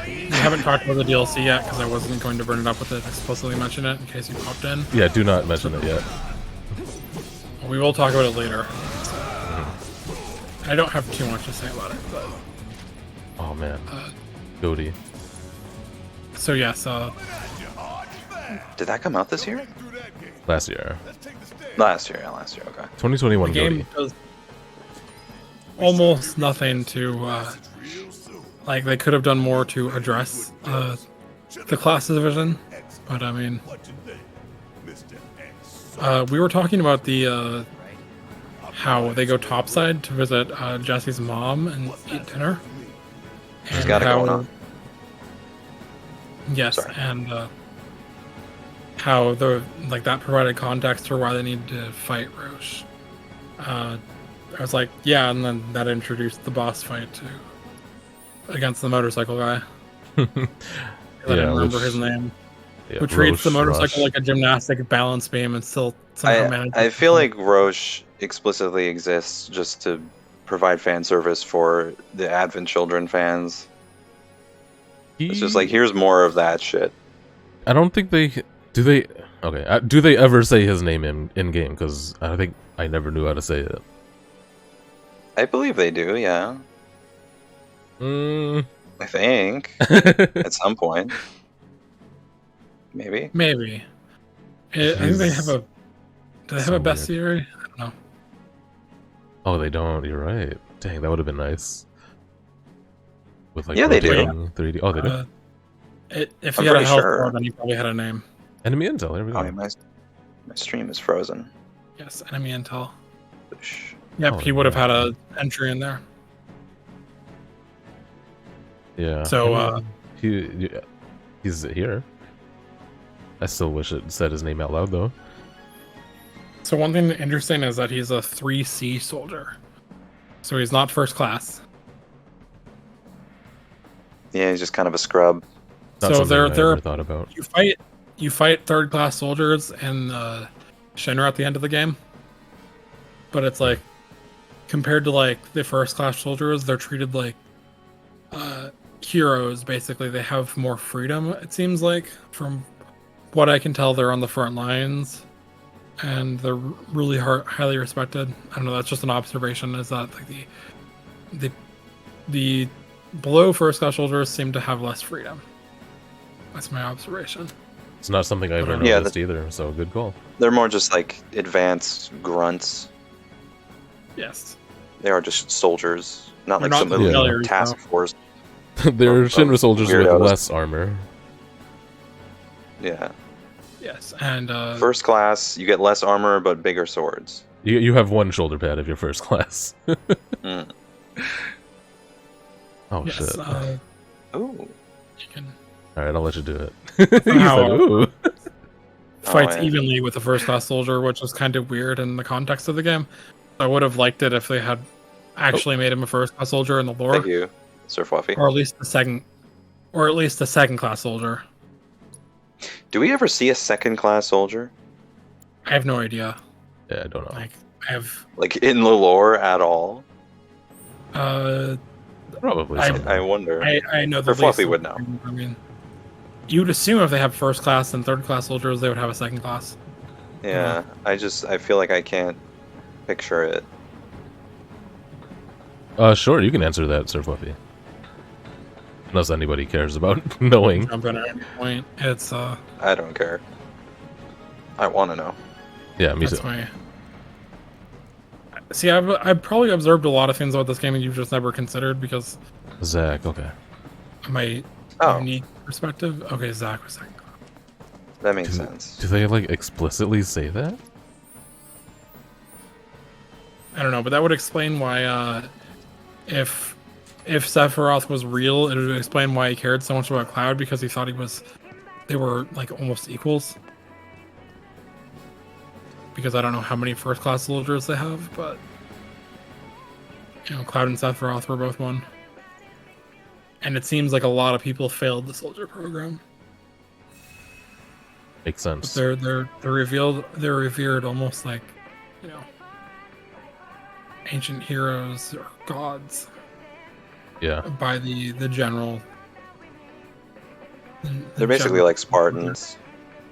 you haven't talked about the DLC yet because I wasn't going to burn it up with it. Explicitly mention it in case you popped in. Yeah, do not mention it yet. We will talk about it later. I don't have too much to say about it, but Oh man, goatee. so yes, Did that come out this year? Last year, Last year, yeah, last year, okay. 2021 the game goatee. does almost nothing to like they could have done more to address the class division, but I mean, we were talking about the how they go topside to visit Jesse's mom and eat dinner. She's and got it how- going on. Yes, Sorry. and how the like that provided context for why they needed to fight Roche. I was like, yeah, and then that introduced the boss fight against the motorcycle guy. I didn't remember his name. Yeah, Who treats the Roche, motorcycle Rush. like a gymnastic balance beam and still somehow manages. I feel like Roche explicitly exists just to provide fan service for the Advent Children fans. It's just like, here's more of that shit. I don't think they do. They okay? Do they ever say his name in game? Because I think I never knew how to say it. I believe they do, yeah. Mm. I think. At some point. Maybe. Maybe. I think they have a. Do they have So a bestiary? I don't know. Oh, they don't. You're right. Dang, that would have been nice. With like Yeah, they do. rotating 3D. Oh, they do. If I'm he had a pretty health sure. bar, then he probably had a name. Enemy intel. There we go. Oh, my stream is frozen. Yes, enemy intel. Shh. Yep, Oh, he would have yeah. had a entry in there. Yeah. So, he's here. I still wish it said his name out loud though. So one thing interesting is that he's a 3C soldier. So he's not first class. Yeah, he's just kind of a scrub. Not So something they're I ever thought about. you fight third class soldiers in Shinra at the end of the game. But it's like compared to like the first class soldiers, they're treated like heroes basically. They have more freedom, it seems like, from what I can tell. They're on the front lines and they're really highly respected. I don't know, that's just an observation, is that like the below first class soldiers seem to have less freedom. That's my observation. It's not something I ever Yeah, noticed either. So good call. They're more just like advanced grunts. Yes. They are just soldiers, not They're like not some elite failures, task force. They're Oh, Shinra soldiers with weirdos. less armor. Yeah. Yes. And First class, you get less armor but bigger swords. You have one shoulder pad if you're first class. Mm. Oh yes, shit! Ooh. you can All right, I'll let you do it. You Somehow, said, "Ooh." fights yeah. evenly with the first class soldier, which is kind of weird in the context of the game. I would have liked it if they had actually made him a first class soldier in the lore, Thank you, Sir Fluffy. or at least the second class soldier. Do we ever see a second class soldier? I have no idea. Yeah, I don't know. Like I have Like in the lore at all? Probably. I- something. I wonder. I know the Or Fluffy least- would know. I mean, you'd assume if they have first class and third class soldiers, they would have a second class. Yeah, I feel like I can't picture it. Sure, you can answer that, Sir Fluffy. Unless anybody cares about knowing. Jump in at any point. It's I don't care. I want to know. Yeah, me that's too. my. See, I've probably observed a lot of things about this game that you've just never considered because Zach, okay. of my Oh, unique perspective. Okay, Zach was second class. that makes sense. Do they like explicitly say that? I don't know, but that would explain why if Sephiroth was real, it would explain why he cared so much about Cloud, because he thought they were like almost equals. because I don't know how many first class soldiers they have, but Cloud and Sephiroth were both one. And it seems like a lot of people failed the soldier program. Makes sense. But they're revered almost like, ancient heroes or gods. Yeah. By the general. They're basically like Spartans,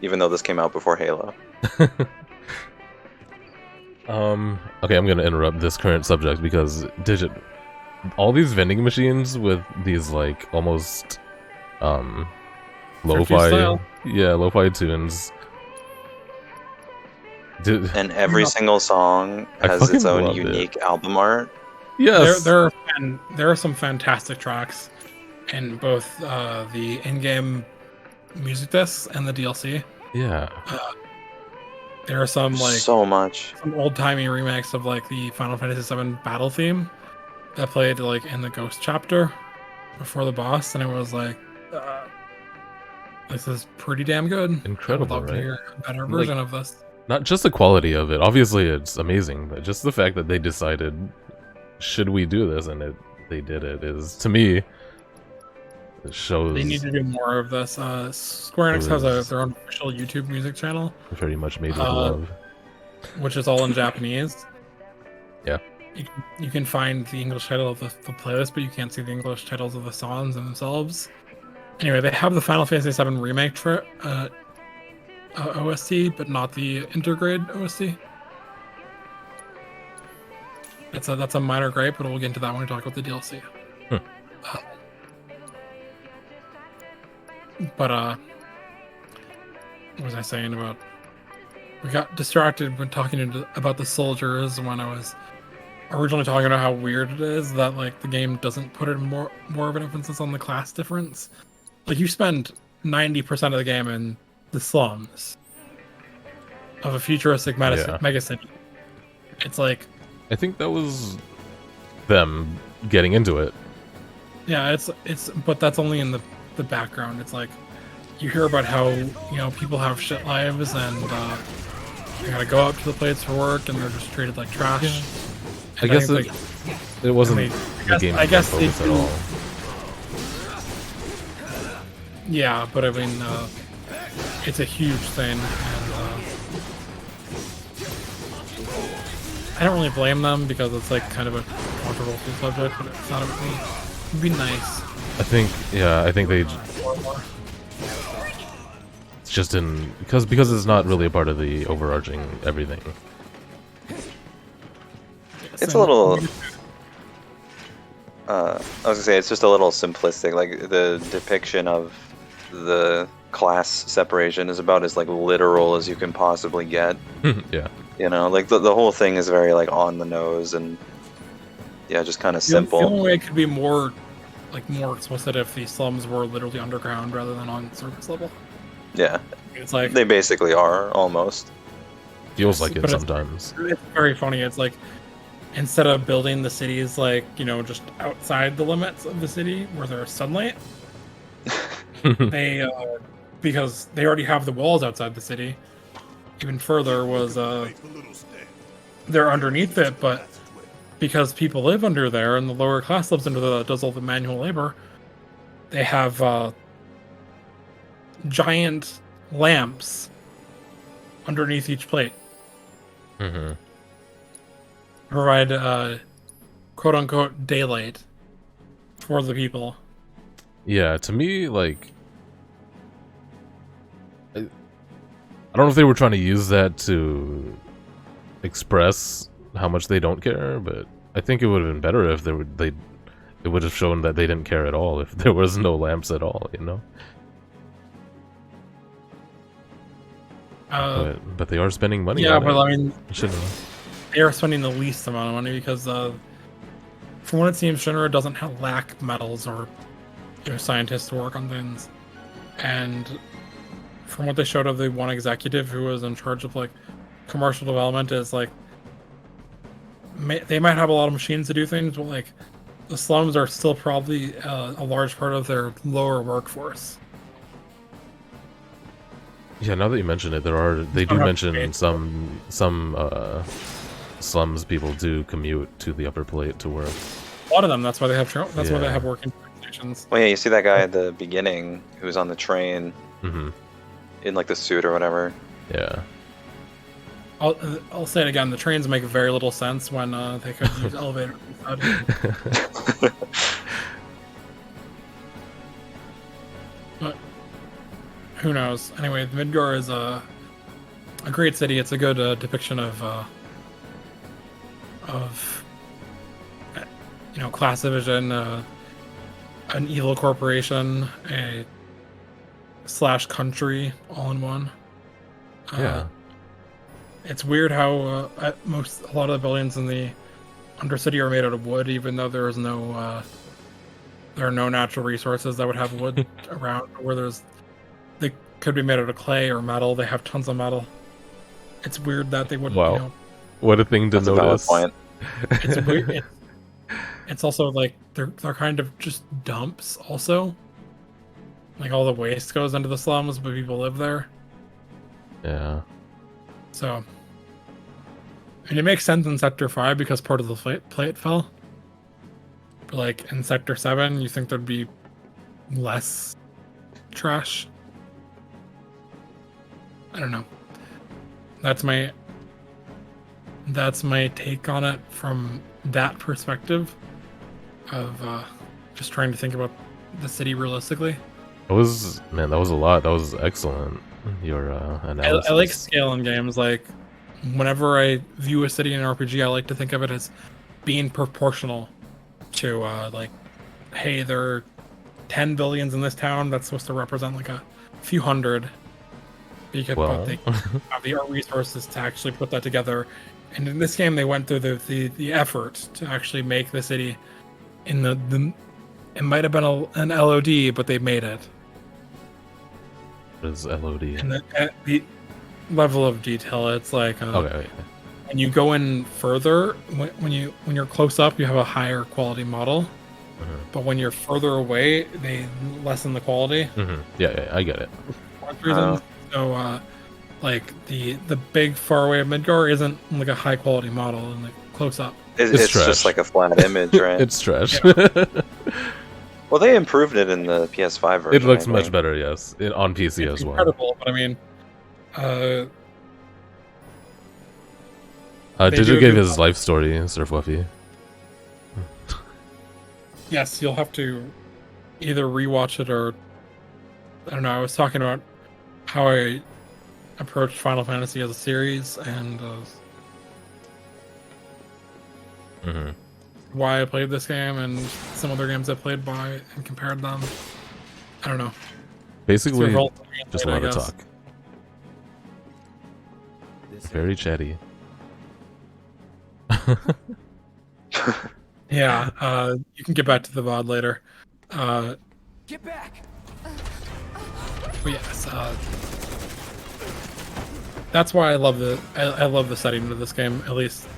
even though this came out before Halo. Okay, I'm gonna interrupt this current subject because all these vending machines with these like almost lo-fi, lo-fi tunes. And every single song has its own unique album art. Yes, there are some fantastic tracks in both the in-game music discs and the DLC. Yeah. There are some some old-timey remakes of like the Final Fantasy VII battle theme that played like in the Ghost chapter before the boss, and it was like, this is pretty damn good. Incredible, I would love to hear a better version of this. Not just the quality of it, obviously it's amazing, but just the fact that they decided, should we do this, and they did it, is, to me, it shows... They need to do more of this. Square Enix has their own official YouTube music channel. Very much made with love. Which is all in Japanese. Yeah. You can find the English title of the playlist, but you can't see the English titles of the songs themselves. Anyway, they have the Final Fantasy VII Remake OST, but not the Intergrade OST. That's a minor gripe, but we'll get into that when we talk about the DLC. But what was I saying about? We got distracted when talking about the soldiers when I was originally talking about how weird it is that like the game doesn't put it more of an emphasis on the class difference. Like you spend 90% of the game in the slums of a futuristic mega city. It's like, I think that was them getting into it. Yeah, but that's only in the background. It's like you hear about how people have shit lives and they gotta go up to the place for work and they're just treated like trash. Yeah. I guess it wasn't the game focus at all. Yeah, but I mean, it's a huge thing, and I don't really blame them because it's like kind of a controversial subject, but it's not it'd be nice. I think they. It's just because it's not really a part of the overarching everything. It's a little. I was gonna say it's just a little simplistic. Like the depiction of the class separation is about as like literal as you can possibly get. Yeah. Like the whole thing is very like on the nose and just kind of simple. The only way it could be more explicit if the slums were literally underground rather than on surface level. Yeah. It's like they basically are almost. Feels like it sometimes. It's very funny. It's like instead of building the cities like, just outside the limits of the city where there's sunlight, they because they already have the walls outside the city. Even further was they're underneath it, but because people live under there and the lower class lives under there that does all the manual labor, they have giant lamps underneath each plate. Mm-hmm. Provide quote unquote daylight for the people. Yeah, to me, like, I don't know if they were trying to use that to express how much they don't care, but I think it would have been better if it would have shown that they didn't care at all if there was no lamps at all, But they are spending money. Yeah, on but it. I mean, Shouldn't. They are spending the least amount of money because, from what it seems, Shinra doesn't lack metals or scientists to work on things. And from what they showed of the one executive who was in charge of like commercial development, is like they might have a lot of machines to do things, but like the slums are still probably a large part of their lower workforce. Yeah, now that you mention it, they do mention some slums people do commute to the upper plate to work. A lot of them. That's why they have why they have working stations. Well, yeah, you see that guy at the beginning who was on the train in like the suit or whatever. Yeah. I'll say it again. The trains make very little sense when they could use elevators instead. But who knows? Anyway, Midgar is a great city. It's a good depiction of class division, an evil corporation, a / country, all in one. Yeah. It's weird how a lot of the buildings in the Undercity are made out of wood, even though there are no natural resources that would have wood around. Where they could be made out of clay or metal. They have tons of metal. It's weird that they wouldn't. Wow. What a thing to That's notice. a valid point. It's weird. It's also like they're kind of just dumps. Also, like all the waste goes into the slums, but people live there. Yeah. So, and it makes sense in Sector 5 because part of the plate fell. But like in Sector 7, you think there'd be less trash. I don't know. That's my take on it from that perspective of just trying to think about the city realistically. That was a lot. That was excellent. Your analysis. I like scale in games. Like whenever I view a city in an RPG, I like to think of it as being proportional to like, hey, there are 10 billions in this town. That's supposed to represent like a few hundred. But they have the resources to actually put that together. And in this game, they went through the effort to actually make the city in the it might have been an LOD, but they made it. What is LOD? And the level of detail, it's like Okay. when you go in further, when you're close up, you have a higher quality model. But when you're further away, they lessen the quality. Yeah, I get it. So, like the big far away of Midgar isn't like a high quality model in the close up. It's just like a flat image, right? It's trash. Yeah. Well, they improved it in the PS5 version. It looks much better, yes, on PC as well. Incredible, but I mean, Digit gave his life story, Sir Fluffy. Yes, you'll have to either rewatch it or I don't know. I was talking about how I approached Final Fantasy as a series and why I played this game and some other games I played by and compared them. I don't know. Basically, just a lot of talk. Very chatty. Yeah, you can get back to the VOD later. Get back! But yes, that's why I love the setting of this game, at least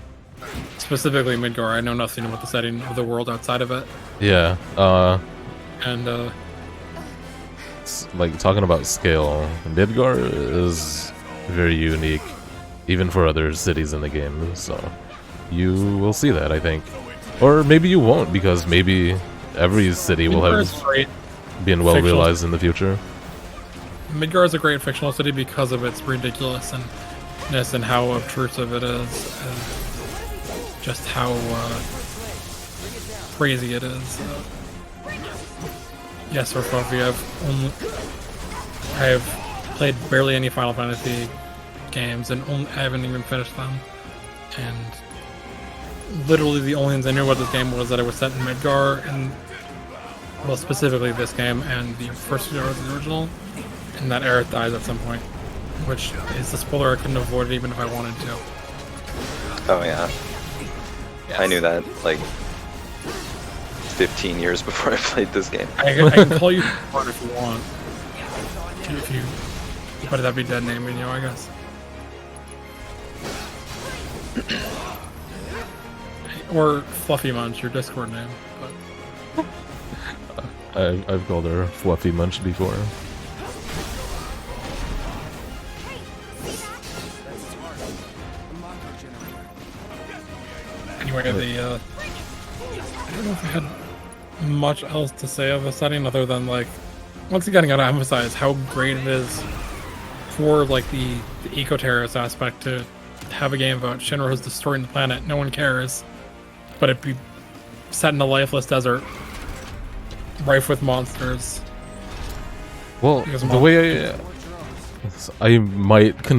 specifically Midgar. I know nothing about the setting of the world outside of it. Yeah, and like talking about scale, Midgar is very unique, even for other cities in the game. So you will see that, I think, or maybe you won't, because maybe every city will have been well realized in the future. Midgar is a great fictional city because of its ridiculousness and how obtrusive it is, and just how crazy it is. Yes, or Fluffy, I have played barely any Final Fantasy games, and I haven't even finished them. And literally the only things I knew about this game was that it was set in Midgar, and well, specifically this game and the first two hours of the original, and that Aerith dies at some point, which is a spoiler I couldn't avoid even if I wanted to. Oh yeah. Yes. I knew that like 15 years before I played this game. I can call you Fart if you want. But that'd be dead naming you, I guess. Or Fluffy Munch, your Discord name. But I've called her Fluffy Munch before. Anyway, I don't know if I had much else to say of the setting other than, like, once again, I gotta emphasize how great it is for, like, the eco-terrorist aspect to have a game about Shinra's destroying the planet. No one cares. But it be set in a lifeless desert, rife with monsters. Well, the way I might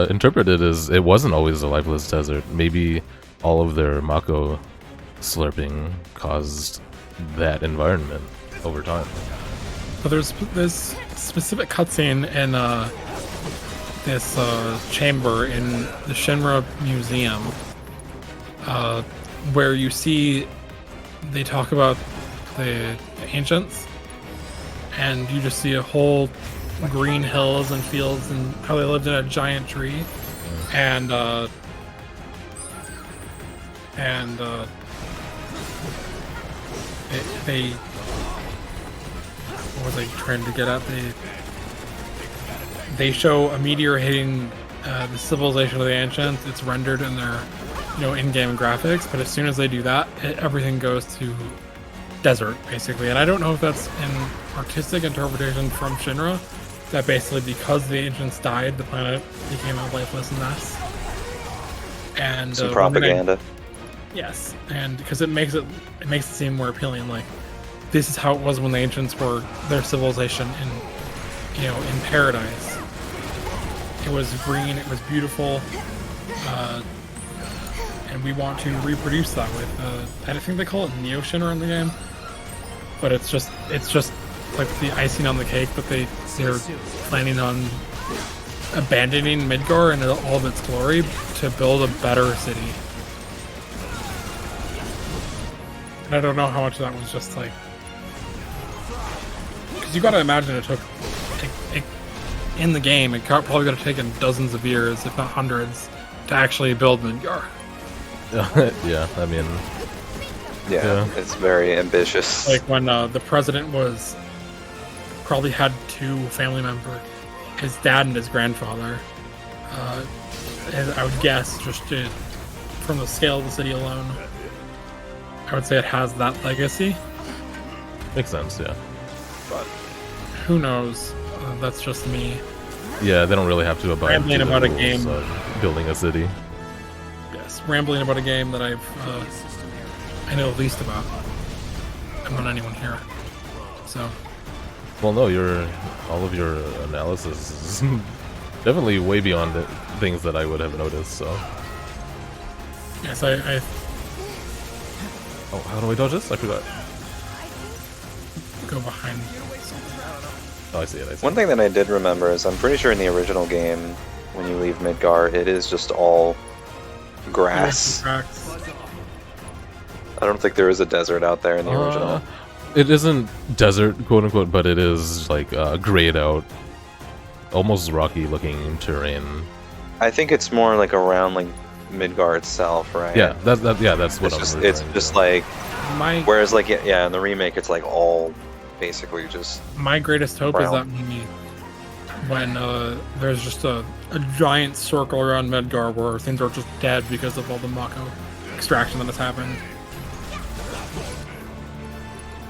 interpret it is it wasn't always a lifeless desert. Maybe all of their Mako slurping caused that environment over time. But there's this specific cutscene in this chamber in the Shinra Museum where you see they talk about the ancients, and you just see a whole green hills and fields and how they lived in a giant tree, and they what was I trying to get at? They show a meteor hitting the civilization of the ancients. It's rendered in their in-game graphics, but as soon as they do that, everything goes to desert basically. And I don't know if that's an artistic interpretation from Shinra, that basically because the ancients died, the planet became a lifeless mess. And some propaganda. Yes, and because it makes it seem more appealing. Like, this is how it was when the ancients were their civilization in paradise. It was green, it was beautiful, and we want to reproduce that with. I think they call it Neo Shinra in the game, but it's just like the icing on the cake. But they're planning on abandoning Midgar and all of its glory to build a better city. And I don't know how much of that was just like, because you got to imagine it took. In the game, it probably could have taken dozens of years, if not hundreds, to actually build Midgar. Yeah, I mean... Yeah, it's very ambitious. Like when the president probably had two family members, his dad and his grandfather. I would guess, just from the scale of the city alone, I would say it has that legacy. Makes sense, yeah. But who knows? That's just me. Yeah, they don't really have to abide rambling to about the a rules game. of building a city. Yes, rambling about a game that I know the least about. I'm not anyone here. So. Well, no, all of your analysis is definitely way beyond the things that I would have noticed. So. Yes, I. Oh, how do I dodge this? I forgot. Go behind. Oh, I see it. One thing that I did remember is I'm pretty sure in the original game, when you leave Midgar, it is just all grass. I don't think there is a desert out there in the original. It isn't desert, quote unquote, but it is like grayed out, almost rocky looking terrain. I think it's more like around like Midgar itself, right? Yeah, that's what It's just like, whereas like yeah, in the remake it's like all basically just. My greatest hope brown. is that when there's just a giant circle around Midgar where things are just dead because of all the Mako extraction that has happened.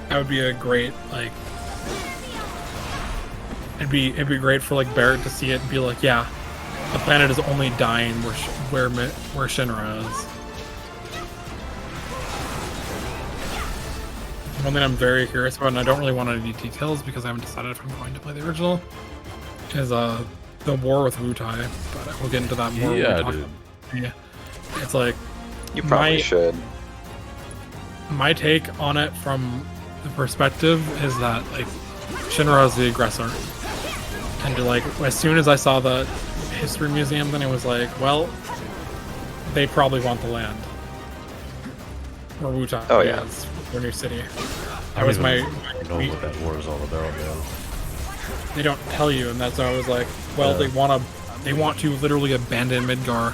That would be a great, like, it'd be great for like Barrett to see it and be like, yeah, the planet is only dying where Shinra is. One thing I'm very curious about, and I don't really want any details because I haven't decided if I'm going to play the original, is the war with Wutai, but we'll get into that more. Yeah, dude. Yeah, it's like You probably should. My take on it from the perspective is that like Shinra is the aggressor, and like as soon as I saw the history museum, then it was like, well, they probably want the land. Or Wutai. Oh yeah. Is their new city. That was my know what that war is all about, man. They don't tell you, and that's why I was like, well, they want to literally abandon Midgar.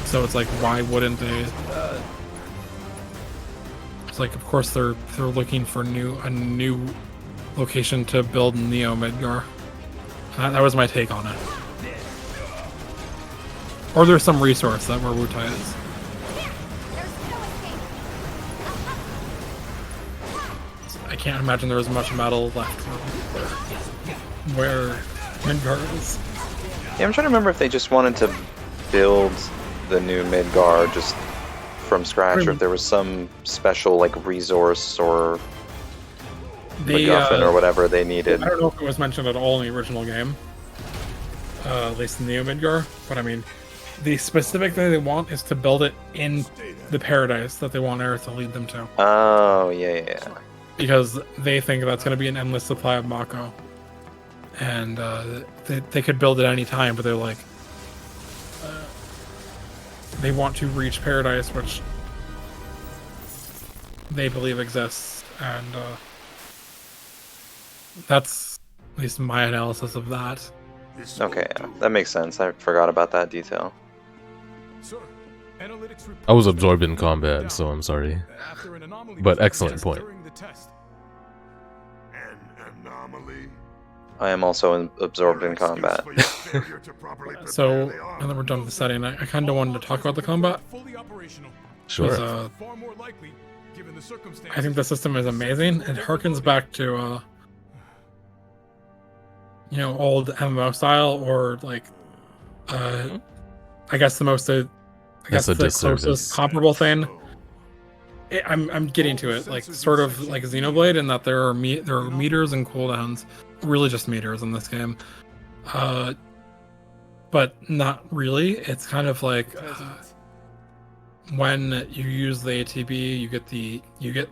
So it's like, why wouldn't they? It's like, of course they're looking for a new location to build Neo Midgar. That was my take on it. Or there's some resource that where Wutai is. I can't imagine there was much metal left where Midgar is. Yeah, I'm trying to remember if they just wanted to build the new Midgar just from scratch, or if there was some special like resource or MacGuffin or whatever they needed. I don't know if it was mentioned at all in the original game, at least in Neo Midgar, but I mean, the specific thing they want is to build it in the paradise that they want Aerith to lead them to. Oh, yeah. Because they think that's going to be an endless supply of Mako. And they could build it any time, but they're like, they want to reach paradise, which they believe exists, and that's at least my analysis of that. Okay, yeah, that makes sense. I forgot about that detail. I was absorbed in combat, so I'm sorry. But excellent point. I am also absorbed in combat. So, now that we're done with the setting, I kind of wanted to talk about the combat. Sure. I think the system is amazing. It harkens back to, old MMO style, or like, I guess the most, I guess the closest comparable thing. I'm getting to it, like sort of like Xenoblade, in that there are meters and cooldowns, really just meters in this game, but not really. It's kind of like when you use the ATB, you get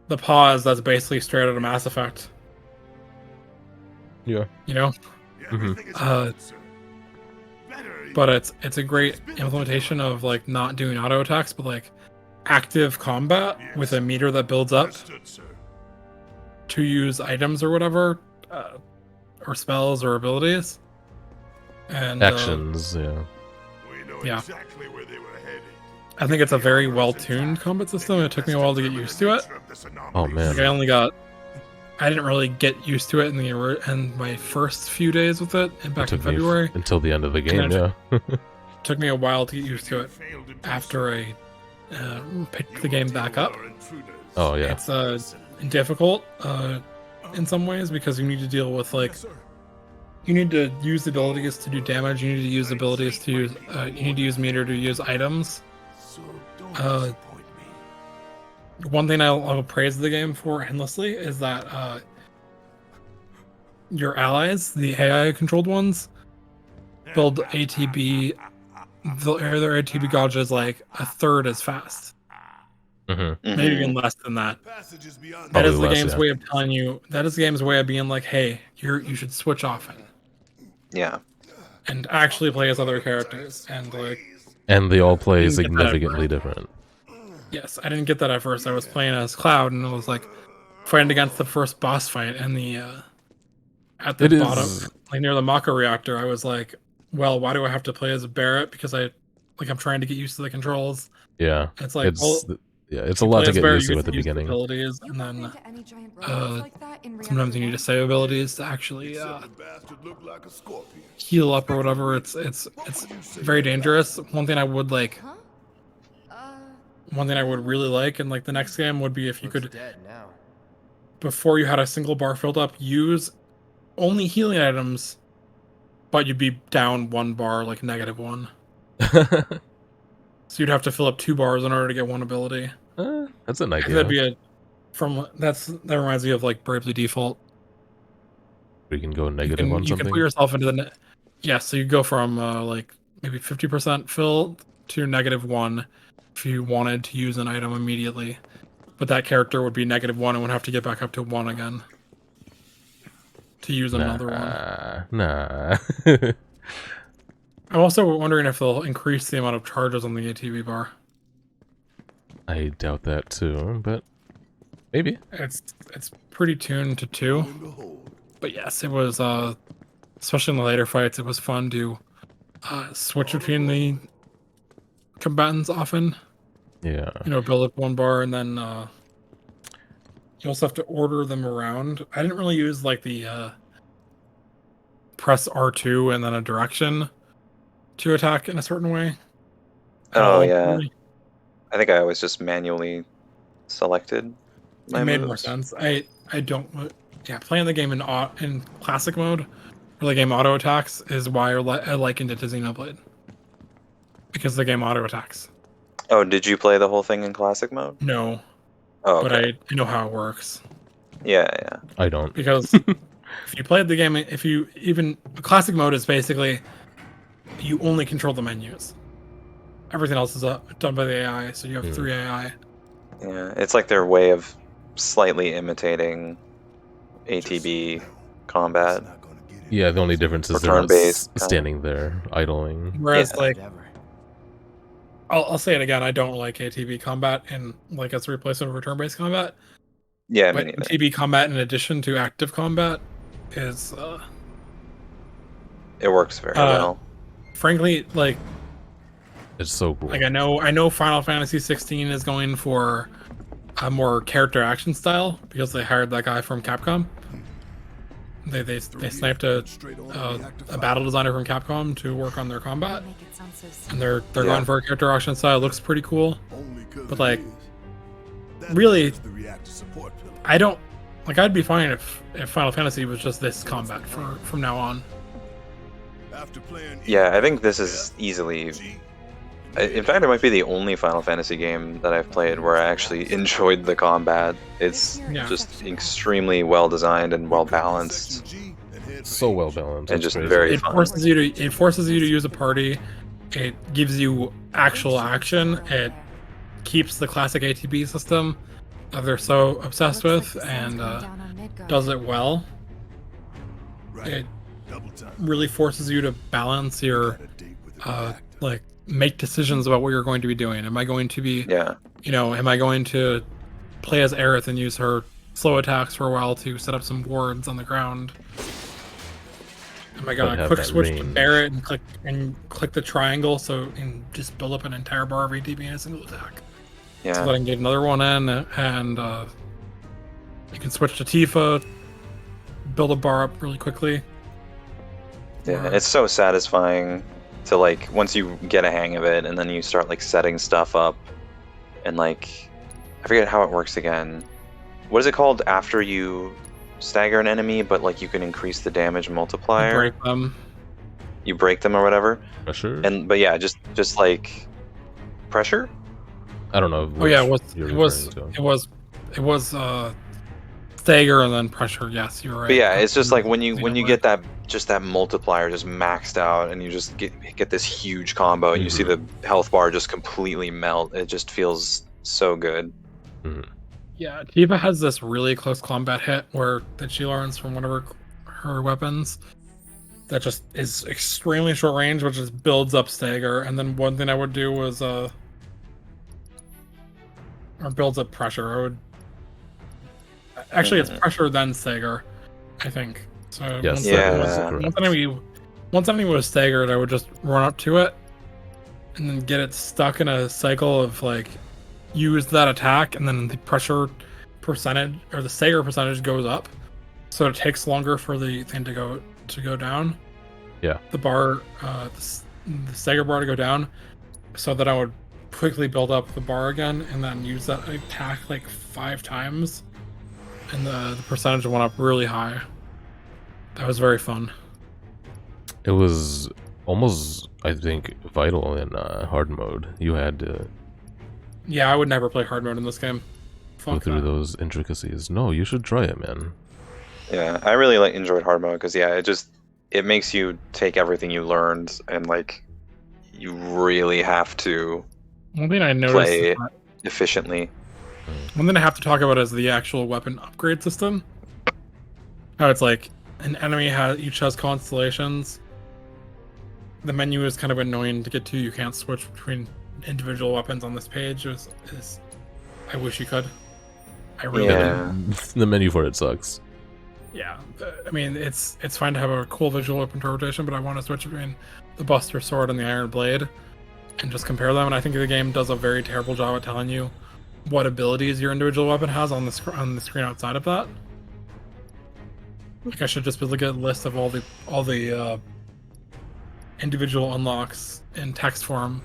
the pause that's basically straight out of Mass Effect. Yeah. But it's a great implementation of like not doing auto attacks, but like active combat with a meter that builds up to use items or whatever, or spells or abilities, and actions. Yeah. I think it's a very well-tuned combat system. It took me a while to get used to it. Oh man. Like, I didn't really get used to it in my first few days with it, and back in February. Until the end of the game, yeah. Took me a while to get used to it after I picked the game back up. Oh yeah. It's difficult in some ways, because you need to deal with you need to use abilities to do damage. You need to use abilities to use. You need to use meter to use items. One thing I'll praise the game for endlessly is that your allies, the AI controlled ones, build ATB. Their ATB gauge is like a third as fast. Maybe even less than that. That is the game's way of telling you. That is the game's way of being like, hey, you should switch often. Yeah. And actually play as other characters, and they all play significantly different. Yes, I didn't get that at first. I was playing as Cloud, and it was like fighting against the first boss fight, and at the bottom, like near the Mako reactor. I was like, well, why do I have to play as Barrett? Because I'm trying to get used to the controls. Yeah, it's like it's a lot to get used to at the beginning. Abilities, and then sometimes you need to save abilities to actually heal up or whatever. It's very dangerous. One thing I would really like in the next game would be if you could, before you had a single bar filled up, use only healing items, but you'd be down one bar, like -1. So you'd have to fill up 2 bars in order to get one ability. That's an idea. That reminds me of Bravely Default. You can go negative on something. You can put yourself into the so you go from maybe 50% filled to -1 if you wanted to use an item immediately, but that character would be -1 and would have to get back up to 1 again to use another one. Nah. I'm also wondering if they'll increase the amount of charges on the ATB bar. I doubt that too, but maybe. It's pretty tuned to 2. But yes, it was especially in the later fights, it was fun to switch between the combatants often. Yeah. Build up 1 bar, and then you also have to order them around. I didn't really use the press R2 and then a direction to attack in a certain way. Oh yeah. I think I always just manually selected. my It made more moves. sense. I don't. Yeah, playing the game in classic mode, where the game auto attacks, is why I likened it to Xenoblade. Because the game auto attacks. Oh, did you play the whole thing in classic mode? No, Oh, but okay. I know how it works. Yeah. I don't. Because if you played the game, if you even classic mode is basically you only control the menus. Everything else is done by the AI, so you have 3 AI. Yeah, it's like their way of slightly imitating ATB combat. Yeah, the only difference is they're not Return-based, standing there idling. Whereas, Yeah. like, I'll say it again, I don't like ATB combat and like as a replacement of return-based combat. Yeah, me But neither. ATB combat in addition to active combat is, It works very well. frankly, like It's so cool. I know Final Fantasy 16 is going for a more character action style because they hired that guy from Capcom. They sniped a battle designer from Capcom to work on their combat, and they're going for a character action style. It looks pretty cool, but like really, I don't like. I'd be fine if Final Fantasy was just this combat from now on. Yeah, I think this is easily. In fact, it might be the only Final Fantasy game that I've played where I actually enjoyed the combat. It's just extremely well designed and well balanced. So well balanced. And It's just crazy. very It fun. forces you to use a party. It gives you actual action. It keeps the classic ATB system that they're so obsessed with, and does it well. It really forces you to balance your like make decisions about what you're going to be doing. Am I going to be am I going to play as Aerith and use her slow attacks for a while to set up some wards on the ground? Am I gonna quick switch to Barret and click the triangle and just build up an entire bar of ATB in a single attack? Yeah. So that I can get another one in, and you can switch to Tifa, build a bar up really quickly. Yeah, it's so satisfying to like once you get a hang of it, and then you start like setting stuff up, and like I forget how it works again. What is it called after you stagger an enemy, but like you can increase the damage multiplier? Break them. You break them or whatever. Pressure? But yeah, just like pressure. I don't know. Oh yeah, it was stagger and then pressure. Yes, you're right. But yeah, it's just like when you get that multiplier just maxed out, and you just get this huge combo, and you see the health bar just completely melt. It just feels so good. Yeah, Tifa has this really close combat hit that she learns from one of her weapons that just is extremely short range, which just builds up stagger. And then one thing I would do was or builds up pressure. I would actually it's pressure then stagger, I think. So yes, once enemy was staggered, I would just run up to it and then get it stuck in a cycle of like use that attack, and then the pressure percentage or the stagger percentage goes up, so it takes longer for the thing to go down. Yeah. The bar, the stagger bar to go down, so that I would quickly build up the bar again, and then use that attack like 5 times, and the percentage went up really high. That was very fun. It was almost, I think, vital in hard mode. You had to. Yeah, I would never play hard mode in this game. Go through those intricacies. No, you should try it, man. Yeah, I really enjoyed hard mode because it makes you take everything you learned, and like you really have to One thing I noticed play efficiently. One thing I have to talk about is the actual weapon upgrade system. How it's like an enemy each has constellations. The menu is kind of annoying to get to. You can't switch between individual weapons on this page. I wish you could. I really The menu for it sucks. Yeah, I mean it's fine to have a cool visual weapon rotation, but I want to switch between the Buster Sword and the Iron Blade and just compare them. And I think the game does a very terrible job at telling you what abilities your individual weapon has on the screen outside of that. Like I should just be able to get a list of all the individual unlocks in text form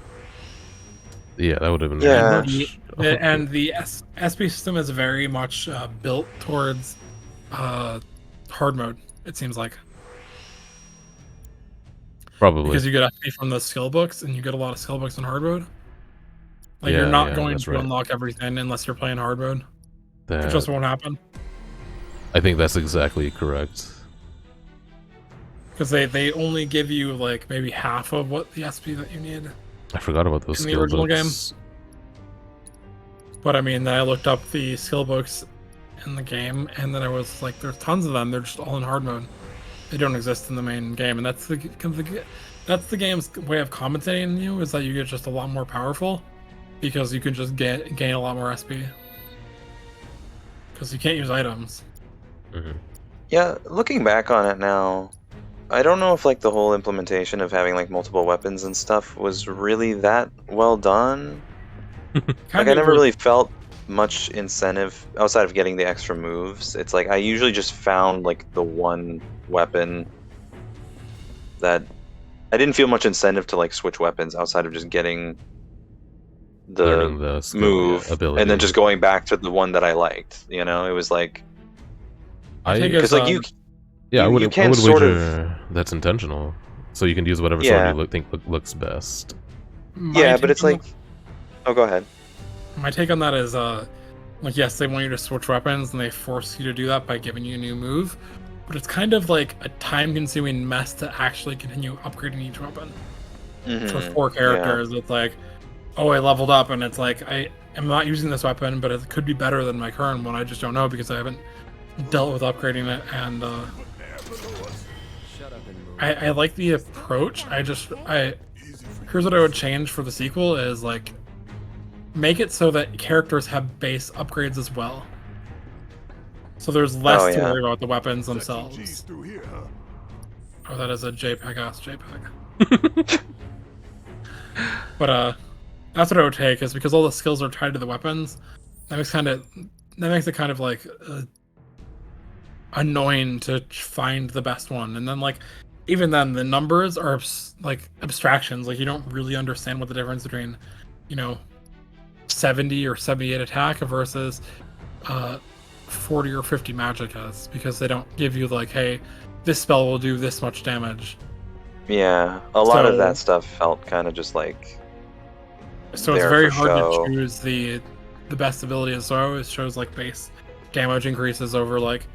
Yeah, that would have been Yeah. much. And the SP system is very much built towards hard mode, it seems like. Probably. Because you get SP from the skill books, and you get a lot of skill books in hard mode. Like, Yeah, you're not yeah, going that's to right. unlock everything unless you're playing hard mode. It That, just won't happen. I think that's exactly correct. Because they only give you, like, maybe half of what the SP that you need. I forgot about those In the skill original books. But I mean, I looked up the skill books in the game, and then I was like, there's tons of them. They're just all in hard mode. They don't exist in the main game, and that's the game's way of compensating you, is that you get just a lot more powerful because you can just gain a lot more SP. Because you can't use items. Mhm. Yeah, looking back on it now, I don't know if like the whole implementation of having like multiple weapons and stuff was really that well done. Like I never really felt much incentive outside of getting the extra moves. It's like I usually just found like the one weapon that I didn't feel much incentive to like switch weapons outside of just getting Learning the the skill, move ability. and then just going back to the one that I liked. You know, it was like I think because like you Yeah, you I can would sort wager that's intentional. So you can use whatever Yeah. sword you think looks best. yeah, but it's like oh, go ahead. My take on that is, like, yes, they want you to switch weapons, and they force you to do that by giving you a new move, but it's kind of like a time-consuming mess to actually continue upgrading each weapon. For 4 characters, it's like, oh, I leveled up, and it's like, I am not using this weapon, but it could be better than my current one, I just don't know, because I haven't dealt with upgrading it, and, I like the approach. Here's what I would change for the sequel is, like, make it so that characters have base upgrades as well. So there's less to worry about the weapons themselves. Oh, that is a JPEG ass JPEG. But that's what I would take, is because all the skills are tied to the weapons. That makes it kind of like annoying to find the best one. And then like even then the numbers are like abstractions. Like you don't really understand what the difference between, 70 or 78 attack versus 40 or 50 magic is, because they don't give you like, hey, this spell will do this much damage. Yeah, a lot of that stuff felt kind of just like so it's very hard to choose the best ability. So I always chose like base damage increases over like,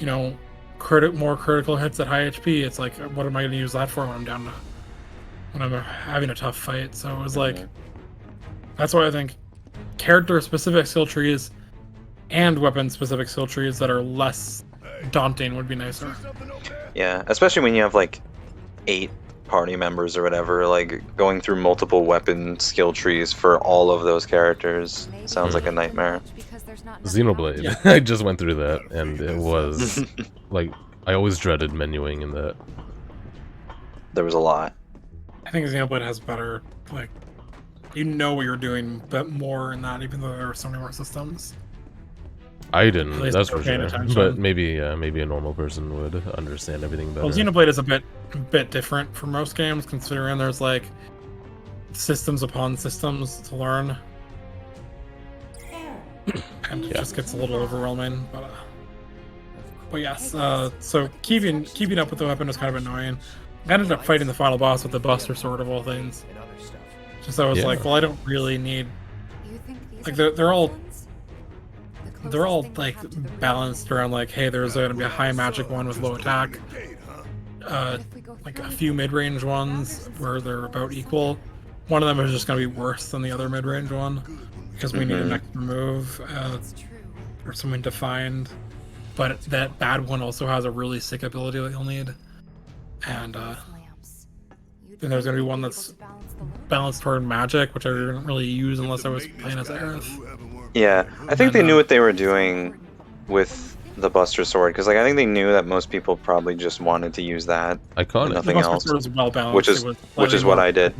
more critical hits at high HP. It's like, what am I going to use that for when I'm having a tough fight? So it was like, that's why I think character-specific skill trees and weapon-specific skill trees that are less daunting would be nicer. Yeah, especially when you have like 8 party members or whatever, like going through multiple weapon skill trees for all of those characters sounds like a nightmare. Xenoblade. Yeah. I just went through that, and it was like I always dreaded menuing in that. There was a lot. I think Xenoblade has better, like, you know what you're doing, but more in that, even though there are so many more systems. I didn't, At least that's they're for paying sure. attention. But maybe a normal person would understand everything better. Well, Xenoblade is a bit different from most games, considering there's like systems upon systems to learn, and it just gets a little overwhelming. But yes, so keeping up with the weapon was kind of annoying. I ended up fighting the final boss with the Buster Sword of all things. Just I was like, well, I don't really need, like, they're all like balanced around like, hey, there's going to be a high magic one with low attack, like a few mid-range ones where they're about equal. One of them is just going to be worse than the other mid-range one because we need an extra move or something to find. But that bad one also has a really sick ability that you'll need, and then there's going to be one that's balanced toward magic, which I didn't really use unless I was playing as Aerith. Yeah, I think they knew what they were doing with the Buster Sword, because like I think they knew that most people probably just wanted to use that. Iconic. Nothing The Buster else. Sword is well balanced. Which is what I did.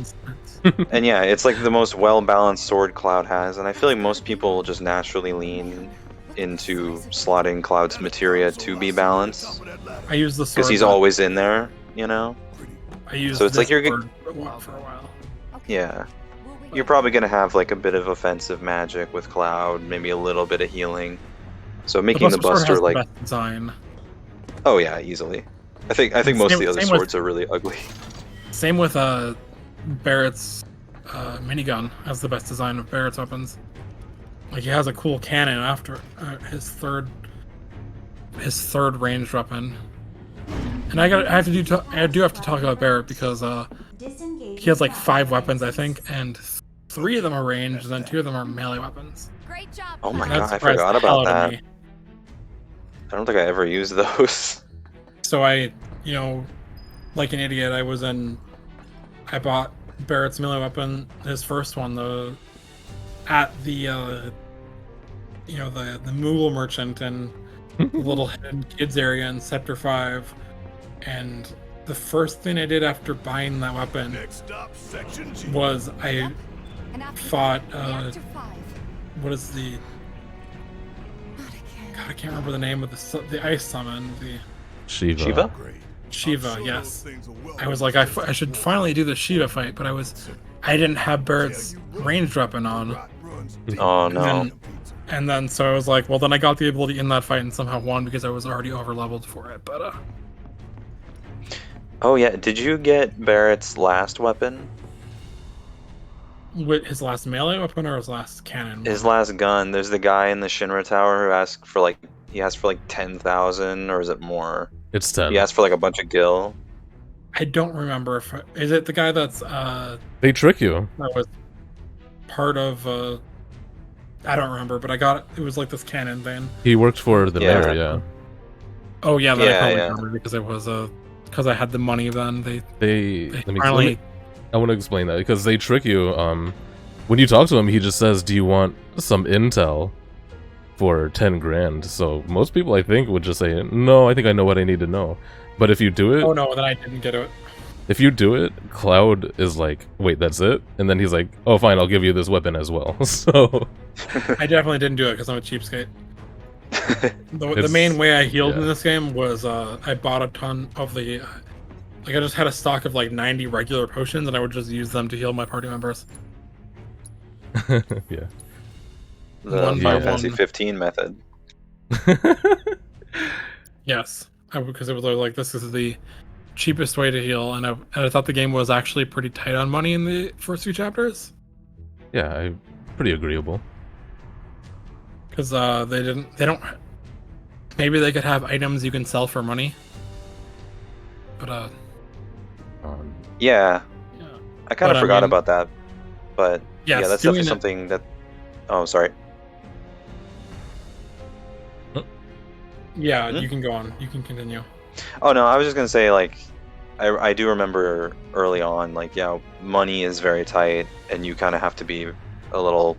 And yeah, it's like the most well-balanced sword Cloud has, and I feel like most people just naturally lean into slotting Cloud's materia to be balanced. I use the sword because he's always in there, you know? I used so it's like you're for a while. Yeah. You're probably gonna have like a bit of offensive magic with Cloud, maybe a little bit of healing. So making the Sword Buster has like, the best design. oh yeah, easily. I think most of the other same with- swords are really ugly. Same with Barrett's minigun has the best design of Barrett's weapons. Like he has a cool cannon after his third ranged weapon. And I do have to talk about Barrett because he has like 5 weapons, I think, and 3 of them are ranged, and then 2 of them are melee weapons. Great job. Oh my That god, I surprised forgot the hell about out of that. me. I don't think I ever used those. So I, like an idiot, I bought Barrett's melee weapon, his first one, at the Moogle merchant and the little hidden kids area in Sector 5, and the first thing I did after buying that weapon was I fought what is the God, I can't remember the name of the ice summon, the Shiva. Shiva, yes. I was like, I should finally do the Shiva fight, but I didn't have Barrett's ranged weapon on. Oh no. And then so I was like, well, then I got the ability in that fight and somehow won because I was already over leveled for it. But Oh yeah, did you get Barrett's last weapon? with his last melee weapon or his last cannon? His last gun. There's the guy in the Shinra Tower who asked for like 10,000, or is it more? It's 10. He asked for like a bunch of gil. I don't remember if is it the guy that's They trick you. that was part of I don't remember, but it was like this cannon thing. He worked for the Yeah. mayor, yeah. Oh yeah, that I Yeah, probably yeah. remember because it was because I had the money then. They Let me I want to explain that because they trick you. When you talk to him, he just says, "Do you want some intel for 10 grand?" So most people, I think, would just say, "No, I think I know what I need to know." But if you do it, Oh no, then I didn't get it. if you do it, Cloud is like, "Wait, that's it?" And then he's like, "Oh, fine, I'll give you this weapon as well." So I definitely didn't do it because I'm a cheapskate. The It's- main way I healed in yeah. this game was I bought a ton of the like I just had a stock of like 90 regular potions and I would just use them to heal my party members. yeah. The One Final by Fantasy one. 15 method. Yes, because it was like this is the cheapest way to heal, and I thought the game was actually pretty tight on money in the first 2 chapters Yeah, pretty agreeable. because they don't. Maybe they could have items you can sell for money, but Yeah, yeah. I kind But, of I forgot mean- about that. But Yes, yeah, that's doing definitely it- something that. Oh, sorry. Yeah, Hmm? you can go on. You can continue. Oh no, I was just gonna say like, I do remember early on like yeah, money is very tight, and you kind of have to be a little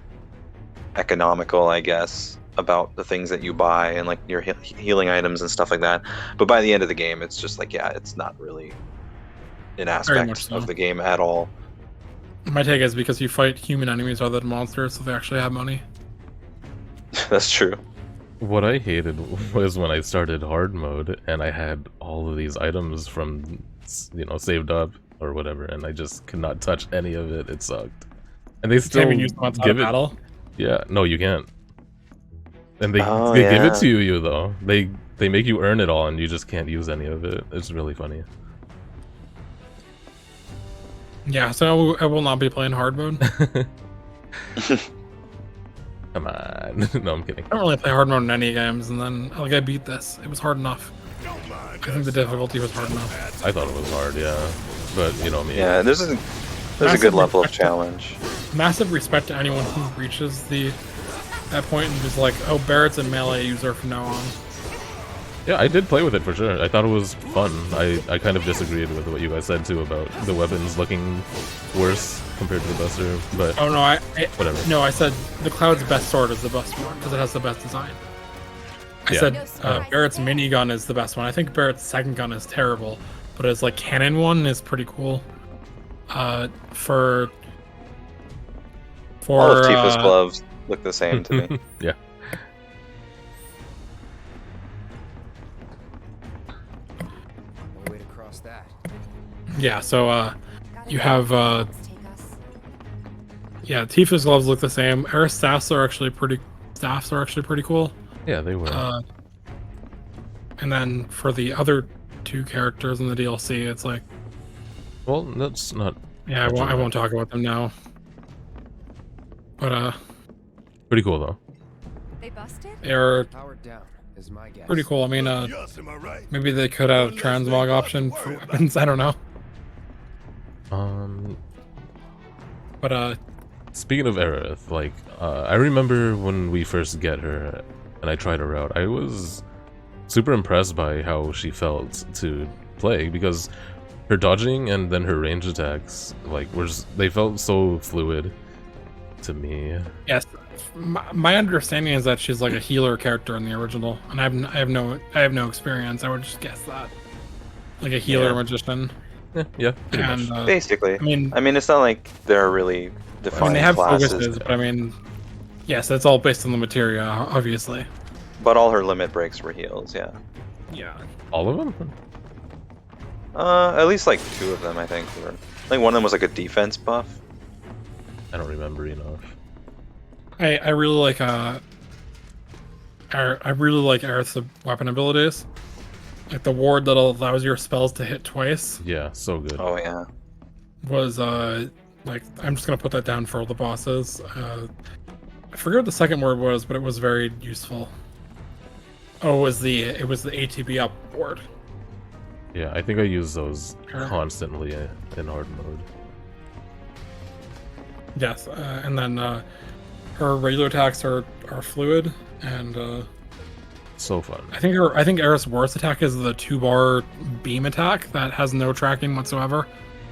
economical, I guess, about the things that you buy and like your healing items and stuff like that. But by the end of the game, it's just like yeah, it's not really an much aspect so. of the game at all. My take is because you fight human enemies rather than monsters, so they actually have money. That's true. What I hated was when I started hard mode and I had all of these items from, saved up or whatever, and I just could not touch any of it. It sucked. And they You still can't even use them outside give of it. battle. Yeah, no, you can't. And they Oh, give yeah. it to you though. They make you earn it all, and you just can't use any of it. It's really funny. Yeah, so I will not be playing hard mode. Come on. No, I'm kidding. I don't really play hard mode in any games, and then I beat this. It was hard enough. I think the difficulty was hard enough. I thought it was hard, yeah. But you know me. Yeah, there's a Massive good level of respect- challenge. Massive respect to anyone who reaches that point and is like, oh, Barrett's a melee user from now on. Yeah, I did play with it for sure. I thought it was fun. I kind of disagreed with what you guys said too about the weapons looking worse compared to the Buster, but Oh no, whatever. No, I said the Cloud's best sword is the best one because it has the best design. I Yeah. said Barrett's minigun is the best one. I think Barrett's second gun is terrible, but his like cannon one is pretty cool. For All of Tifa's gloves look the same to me. Yeah. No way to cross that. yeah, so you have Yeah, Tifa's gloves look the same. Aerith's staffs are actually pretty cool. Yeah, they were. And then for the other two characters in the DLC, it's like, Well, that's not. yeah, I won't talk about them now. But Pretty cool though. They busted? they're Powered down is my guess. pretty cool. I mean, maybe they could have a transmog option for weapons. I don't know. But Speaking of Aerith, like, I remember when we first get her and I tried her out, I was super impressed by how she felt to play, because her dodging and then her range attacks, like, they felt so fluid to me. yes, my understanding is that she's like a healer character in the original, and I have no experience. I would just guess that, like a healer magician. Yeah, pretty And much. Basically. I mean, it's not like they're really defined they have classes, focuses, but I mean, yes, it's all based on the materia, obviously. but all her limit breaks were heals, yeah. Yeah. All of them? At least like 2 of them, I think. Were, like one of them was like a defense buff. I don't remember enough. I really like Aerith's weapon abilities. Like the ward that allows your spells to hit twice Yeah, so good. Oh yeah. was like, I'm just gonna put that down for all the bosses. I forget what the second word was, but it was very useful. Oh, it was the ATB up ward. Yeah, I think I use those Sure. constantly in hard mode. Yes, and then her regular attacks are fluid, and So fun. I think Aerith's worst attack is the 2-bar beam attack that has no tracking whatsoever.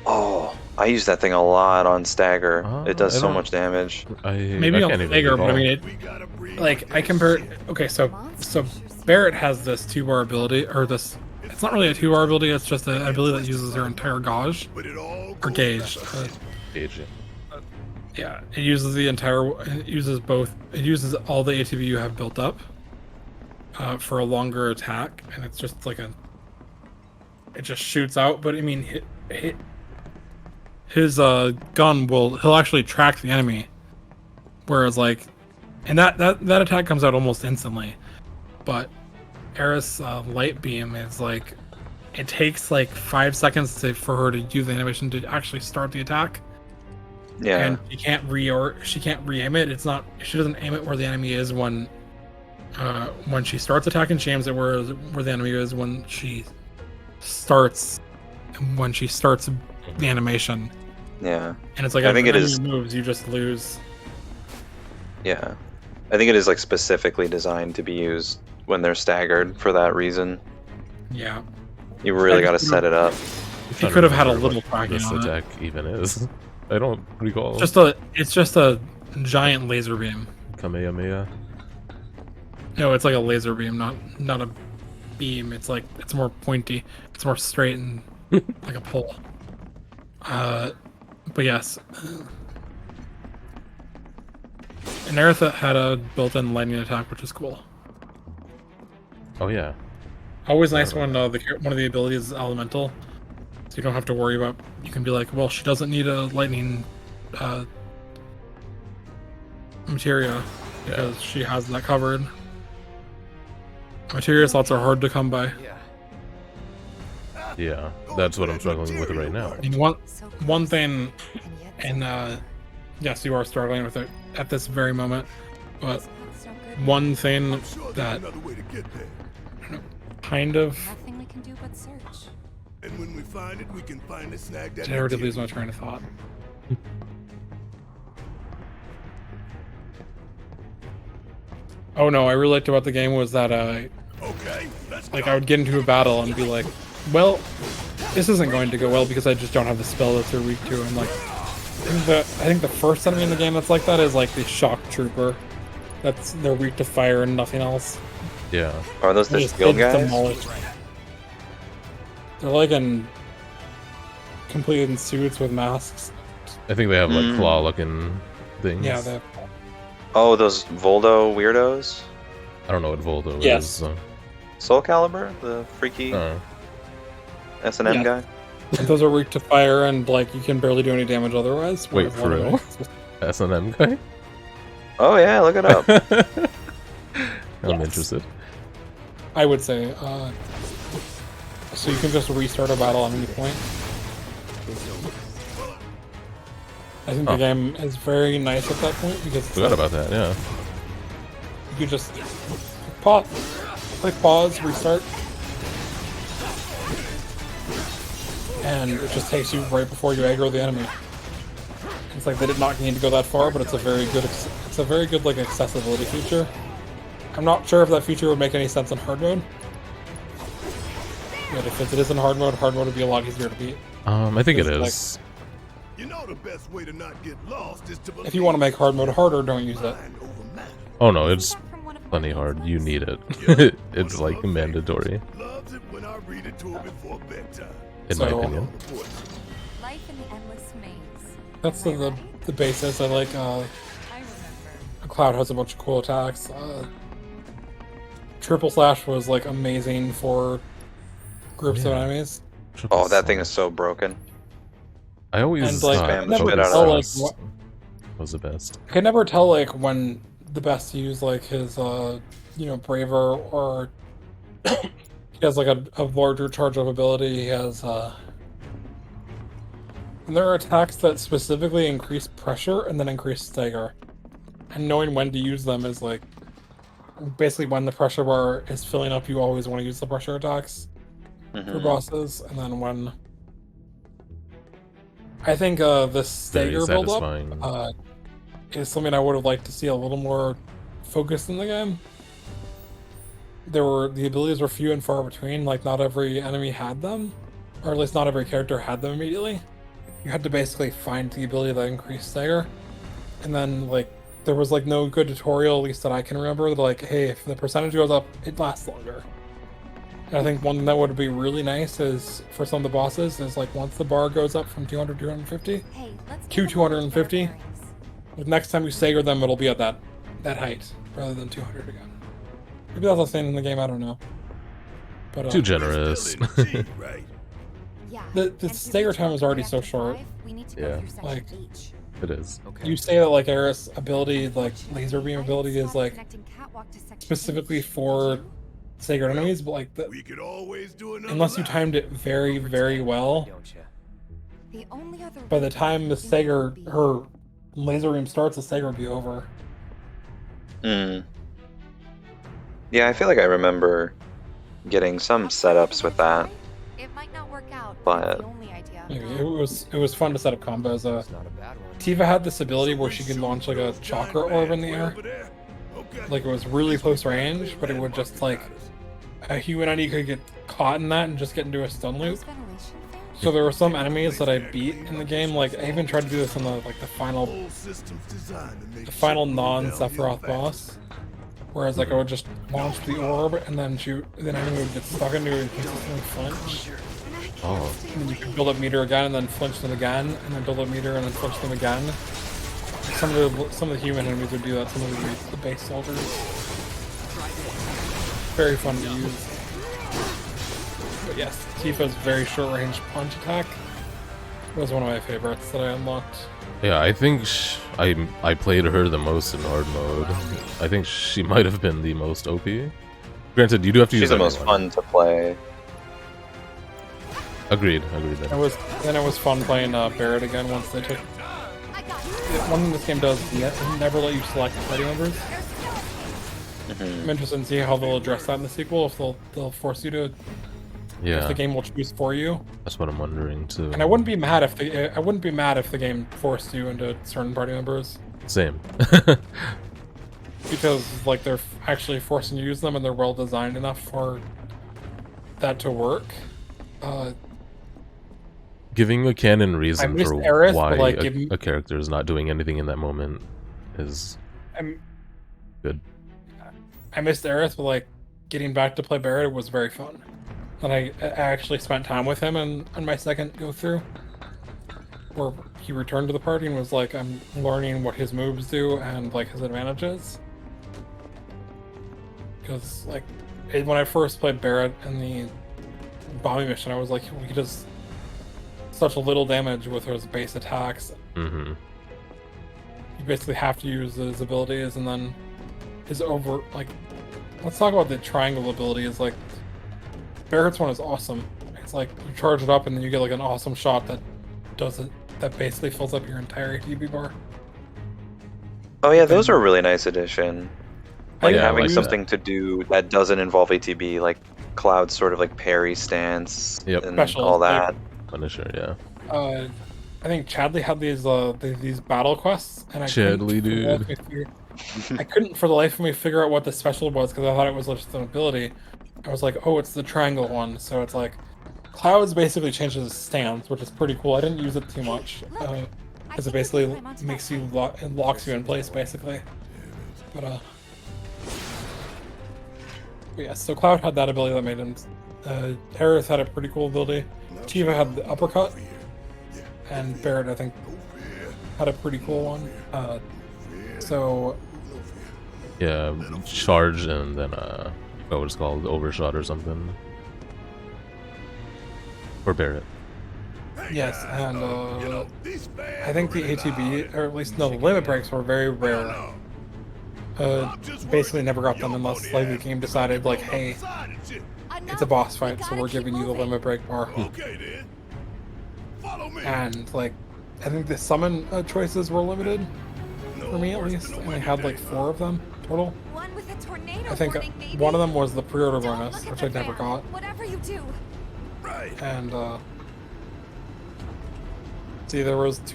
Oh, I use that thing a lot on Stagger. It does I so don't- much damage. Maybe I on can't even Stagger, but I recall. mean, I compare. Okay, so Barrett has this 2-bar ability, or this. It's not really a 2-bar ability. It's just an ability that uses her entire gauge or gauge. Gauge. Yeah, it uses the entire. It uses both. It uses all the ATB you have built up for a longer attack, and it's just like it just shoots out. But I mean, his gun he'll actually track the enemy, whereas like, and that attack comes out almost instantly. But Aerith's light beam is like, it takes like 5 seconds for her to use the animation to actually start the attack. Yeah. And she can't re-aim it. It's not. She doesn't aim it where the enemy is when she starts attacking. She aims it where the enemy is when she starts the animation. Yeah. And it's like, I think if it the is- enemy moves, you just lose. Yeah. I think it is like specifically designed to be used when they're staggered for that reason. Yeah. You really got to set it up. He could have had a little tracking This on it. attack even is. I don't recall. It's just a giant laser beam. Kamehameha. No, it's like a laser beam, not a beam. It's like, it's more pointy. It's more straight and like a pole. But yes. And Aerith had a built-in lightning attack, which is cool. Oh yeah. Always nice when one of the abilities is elemental, so you don't have to worry about. You can be like, well, she doesn't need a lightning materia because she has that covered. Materia slots are hard to come by. Yeah, that's what I'm struggling with right now. I mean, one thing, and yes, you are struggling with it at this very moment, but one thing that kind of. Nothing we can do but search. And when we find it, we can finally snag that. I already lose my train of thought. Oh no, I really liked about the game was that Okay, let's like go. I would get into a battle and be like, well, this isn't going to go well because I just don't have the spell that they're weak to. And like, I think the first enemy in the game that's like that is like the shock trooper. They're weak to fire and nothing else. Yeah. Are those They the just skill guys? demolish. They're like completely in suits with masks. I think they have like claw-looking things. Yeah, they Oh, those Voldo weirdos? I don't know what Voldo Yes. is. Soul Calibur? The freaky S&M Yeah. guy? those are weak to fire and like you can barely do any damage otherwise. Wait, whereas for one of real? them- S&M guy? Oh yeah, look it up. I'm Yes. interested. I would say. So you can just restart a battle at any point. I think the Oh. game is very nice at that point because it's Forgot like, about that, yeah. you just pause, click pause, restart, and it just takes you right before you aggro the enemy. It's like they did not need to go that far, but it's a very good like accessibility feature. I'm not sure if that feature would make any sense in hard mode. But if it is in hard mode would be a lot easier to beat. I think it It's like- is. You know the best way to not get lost is to If you want to make hard mode harder, don't use it. mind over matter. Oh no, it's From one of plenty my hard. You need it. Yeah. It's One of like my mandatory, favorites. Loves it when I read it to her before bedtime. in my So- opinion. Life in the endless maze. That's Am I the right? basis. I like. I remember. Cloud has a bunch of cool attacks. Triple Slash was like amazing for groups of Yeah. enemies. Oh, that thing is so broken. I always And like, thought Spam the never shit out of tell, it. like, Focus was the best. I can never tell like when the best to use like his braver or he has like a larger charge of ability. He has and there are attacks that specifically increase pressure and then increase stagger. And knowing when to use them is like basically when the pressure bar is filling up, you always want to use the pressure attacks for Mhm. bosses, and then when I think the Very stagger build-up satisfying. is something I would have liked to see a little more focused in the game. The abilities were few and far between, like not every enemy had them, or at least not every character had them immediately. You had to basically find the ability that increased stagger, and then like there was like no good tutorial, at least that I can remember, that like, hey, if the percentage goes up, it lasts longer. And I think one that would be really nice is for some of the bosses is like once the bar goes up from 200 to 250, Hey, let's To take a look at 250? their bearings. the next time you stagger them, it'll be at that height rather than 200 again. Maybe that's a thing in the game, I don't know. But Too generous. We're still in G, right? Yeah. The and since stagger it's time is already so reactor short. 5, we need to Yeah. go through section Like- H. It is. Okay. you say that like Aerith's ability, like laser beam I ability, is spotted like connecting catwalk to section specifically H. for Did you? staggered enemies, but like We could always do another unless you lap. timed it very, very well, Don't you? The only other by the way time the you stagger, would be- her laser beam starts, the stagger will be over. Mm. Yeah, I feel like I remember getting some setups with that. It might not work out, But- it's the only idea. Maybe it was fun to set up combos. It's not a bad one. Tifa had this ability where she could launch like a chakra orb in the air. Like it was really close range, but it would just like a human enemy could get caught in that and just get into a stun loop. Those ventilation fans? So there were some enemies that I beat in the game. Like I even tried to do this in the final non-Sephiroth boss. Whereas like I would just launch the orb and then shoot, then enemy would get stuck into it and consistently flinch. Oh, And then you can build up meter again and then flinch them again, and then build up meter and then flinch them again. Some of the human enemies would do that. Some of the base soldiers. Very fun to use. But yes, Tifa's very short range punch attack was one of my favorites that I unlocked. yeah. I think I played her the most in hard mode. I think she might have been the most OP. Granted, you do have to use She's the most everyone. fun to play. Agreed. It Then. was fun playing Barrett again once they took. I got you. One thing this game does is it never let you select party members. Mhm. I'm interested in seeing how they'll address that in the sequel. If they'll force you to, if Yeah, the game will choose for you. that's what I'm wondering too. And I wouldn't be mad if the game forced you into certain party members, Same. because like they're actually forcing you to use them and they're well designed enough for that to work. Giving a canon reason missed for Aerith, why but, like, a, giving- a character is not doing anything in that moment is I'm, good. I missed Aerith, but like getting back to play Barrett was very fun. And I actually spent time with him on my second go through, where he returned to the party and was like, I'm learning what his moves do and like his advantages. Because like when I first played Barrett in the bombing mission, I was like, he does such little damage with his base attacks. Mm-hmm. you basically have to use his abilities, and then his let's talk about the triangle ability. Is like Barrett's one is awesome. It's like you charge it up, and then you get like an awesome shot that does it. That basically fills up your entire ATB bar. Oh yeah, those are a really nice addition. Like Yeah, I having like something to do that doesn't involve ATB, like Cloud's sort of like parry stance Yep. and Special, all that. Punisher, yeah. I think Chadley had these battle quests, and Chadley, dude. I couldn't for the life of me figure out what the special was because I thought it was just an ability. I was like, oh, it's the triangle one, so it's like Cloud's basically changes his stance, which is pretty cool. I didn't use it too much because it basically makes you it locks you in place basically. But yeah, so Cloud had that ability that made him. Aerith had a pretty cool ability. Chiva had the uppercut, and Barrett I think had a pretty cool one. So Yeah, charge and then what it's called, overshot or something. Or Barrett. yes, and I think the ATB, or at least no, the limit breaks were very rare. Basically never got them unless like the game decided like, hey, it's a boss fight, so we're giving you the limit break bar. Okay then. Follow me. And like, I think the summon choices were limited for me at least, and I had like 4 of them total. One with a tornado I think warning, maybe. one of them was the pre-order Don't bonus, look at which I the never fan. got, Whatever you do. Right. and see, there was the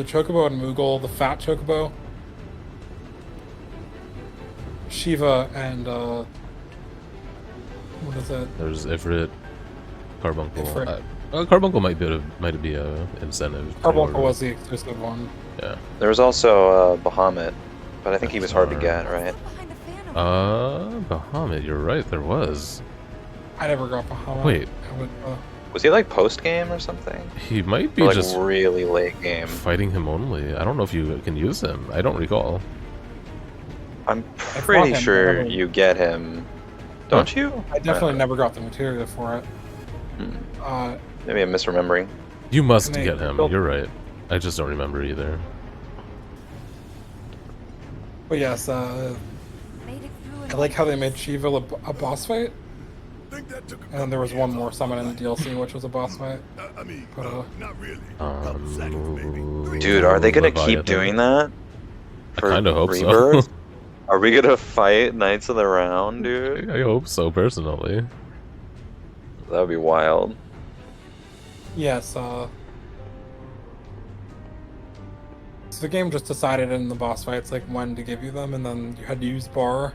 Chocobo and Moogle, the fat Chocobo, Shiva, and what is it? There's Ifrit, Carbuncle. Ifrit. Carbuncle might be a incentive. Carbuncle was the exclusive one. Yeah. There was also Bahamut, but I think he was hard to get, right? Behind the fan over Bahamut, you're right, there was. I never got Bahamut. Wait. I would, Was he like post game or something? He might be Or like just really late game. fighting him only. I don't know if you can use him. I don't recall. I'm fought pretty him, sure never- you get him. Don't you? I definitely never got the material for it. Hmm. Maybe I'm misremembering. You must And they get him. built- You're right. I just don't remember either. But yes, made it through I like how they made Shiva a boss fight, Think that took a and then there was couple one more years. summon in the DLC, which was a boss fight. I mean, But, not really. Couple seconds, maybe. Dude, are they gonna keep Leviathan. doing that? I kind of hope Rebirth? so. Are we gonna fight Knights of the Round, dude? I hope so, personally. That would be wild. Yes, so the game just decided in the boss fights like when to give you them, and then you had to use bar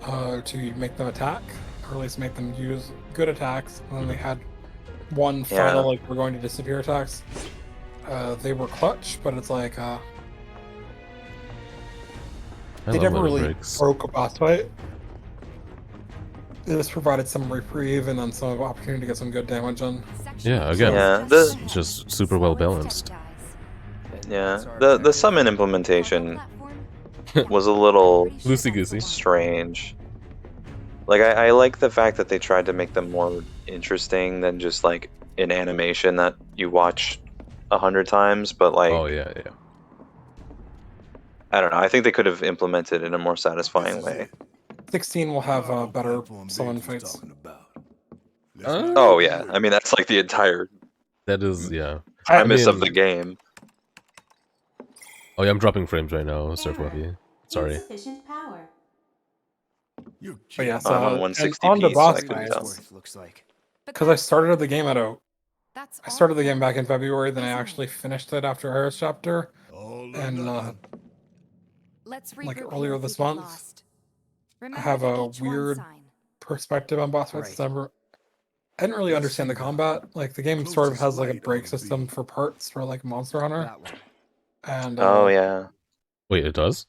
to make them attack, or at least make them use good attacks. And then they had one Yeah. final like we're going to disappear attacks. They were clutch, but it's like I they love never limit really breaks. broke a boss fight. It just provided some reprieve and then some opportunity to get some good damage in. Yeah, again, Yeah, it's just super well balanced. Yeah. The summon implementation was a little Loosey goosey. strange. Like I like the fact that they tried to make them more interesting than just like an animation that you watch 100 times, but like Oh yeah, yeah. I don't know. I think they could have implemented it in a more satisfying way. 16 will have better summon fights. Oh yeah, I mean that's like the entire That is, yeah. premise of mean- the game. Oh yeah, I'm dropping frames right now, Surf Webby. Sorry. Insufficient power. But yeah, I'm on and 160 on the so boss I couldn't fights, tell. Looks like. because I started the game That's I started the all. game back in February, then I actually finished it after Harris chapter, and Let's like, regroup earlier here if this we get month, lost. I Remember have the a H1 weird sign. perspective on boss fights. Right. I didn't really understand the combat. Like the game sort of has like a break system for parts for like Monster Hunter, That one. and Oh yeah. Wait, it does?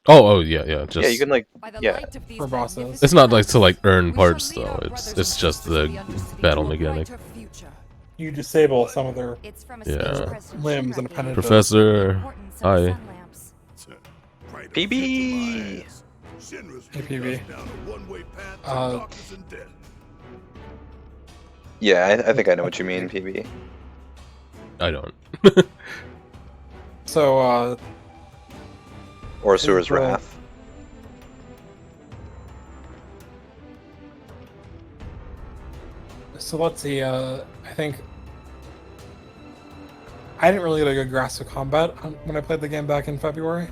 Oh yeah, yeah. Just Yeah, you can like By the yeah. light of these For bosses. magnificent It's not like to like eyes, earn we parts shall lead though. our It's brothers just and the sisters beyond battle to a mechanic. brighter future. you disable some of their It's from a Yeah. speech President limbs Shinra independent gave. of Professor. Importance of the Hi. sun lamps. PB. APB. Yeah, I think I know what you mean, PB. I don't. So Or Asura's the- Wrath. So let's see. I think I didn't really get a good grasp of combat when I played the game back in February,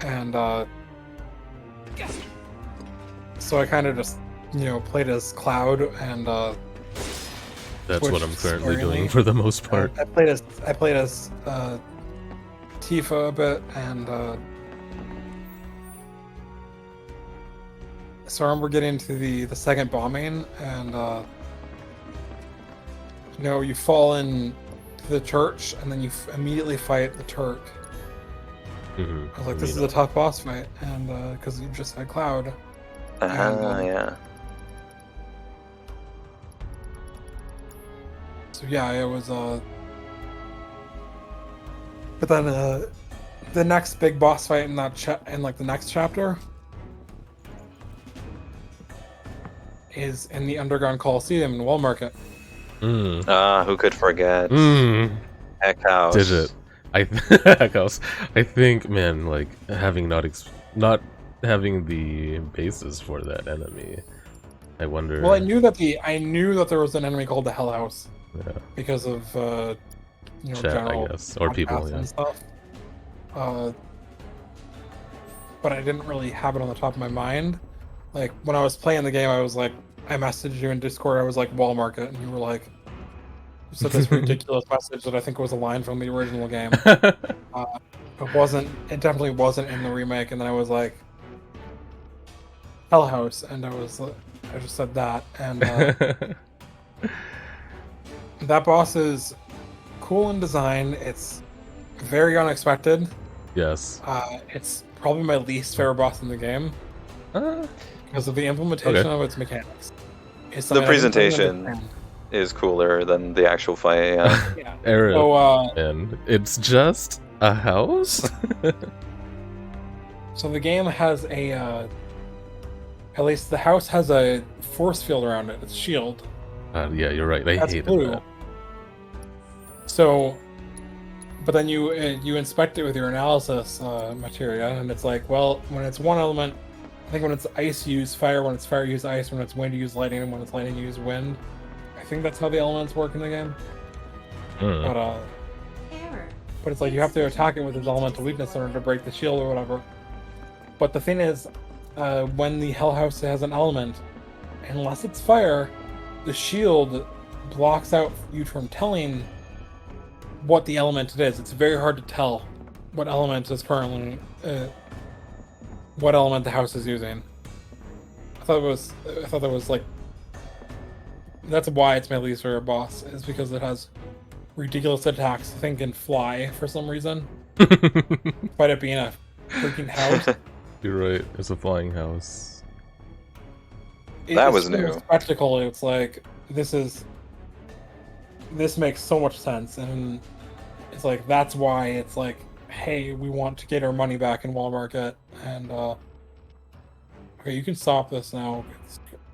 and so I kind of just played as Cloud and That's what Twitch I'm currently sparingly. doing for the most part. I played as Tifa a bit, and so I remember getting to the second bombing, and you fall in to the church, and then you immediately fight the Turk. Mhm. I was like, this is a tough boss fight, and because you just had Cloud. Yeah. So yeah, it was but then the next big boss fight in that in like the next chapter is in the Underground Coliseum in Wall Market. Who could forget? Heck House. Digit. I think, man, like having not having the basis for that enemy. I wonder. Well, I knew that there was an enemy called the Hell House Yeah. because of Chat, general I guess, or people, podcasts yeah. and stuff. But I didn't really have it on the top of my mind. Like when I was playing the game, I was like, I messaged you in Discord. I was like, Wall Market, and you were like, you said this ridiculous message that I think was a line from the original game. It definitely wasn't in the remake. And then I was like, Hell House, and I just said that, and that boss is cool in design. It's very unexpected. Yes. It's probably my least favorite boss in the game because of the implementation of its mechanics. It's The something I didn't really presentation understand. is cooler than the actual fight. Yeah. Yeah. Aerith, So, and it's just a house. so the game has at least the house has a force field around it. It's shield. Yeah, you're right. I That's hated blue. that. So, but then you inspect it with your analysis materia, and it's like, well, when it's one element, I think when it's ice, you use fire. When it's fire, you use ice. When it's wind, you use lightning. And when it's lightning, you use wind. I think that's how the elements work in the game. Mm. But it's like you have to attack it with its elemental weakness in order to break the shield or whatever. But the thing is, when the Hell House has an element, unless it's fire, the shield blocks out you from telling what the element it is. It's very hard to tell what element is currently what element the house is using. I thought that was like, that's why it's my least favorite boss, is because it has ridiculous attacks. I think can fly for some reason, despite it being a freaking house. You're right. It's a flying house. That was It's new. Spectacle. It's like this makes so much sense, and it's like that's why it's like, hey, we want to get our money back in Wall Market, and okay, you can stop this now.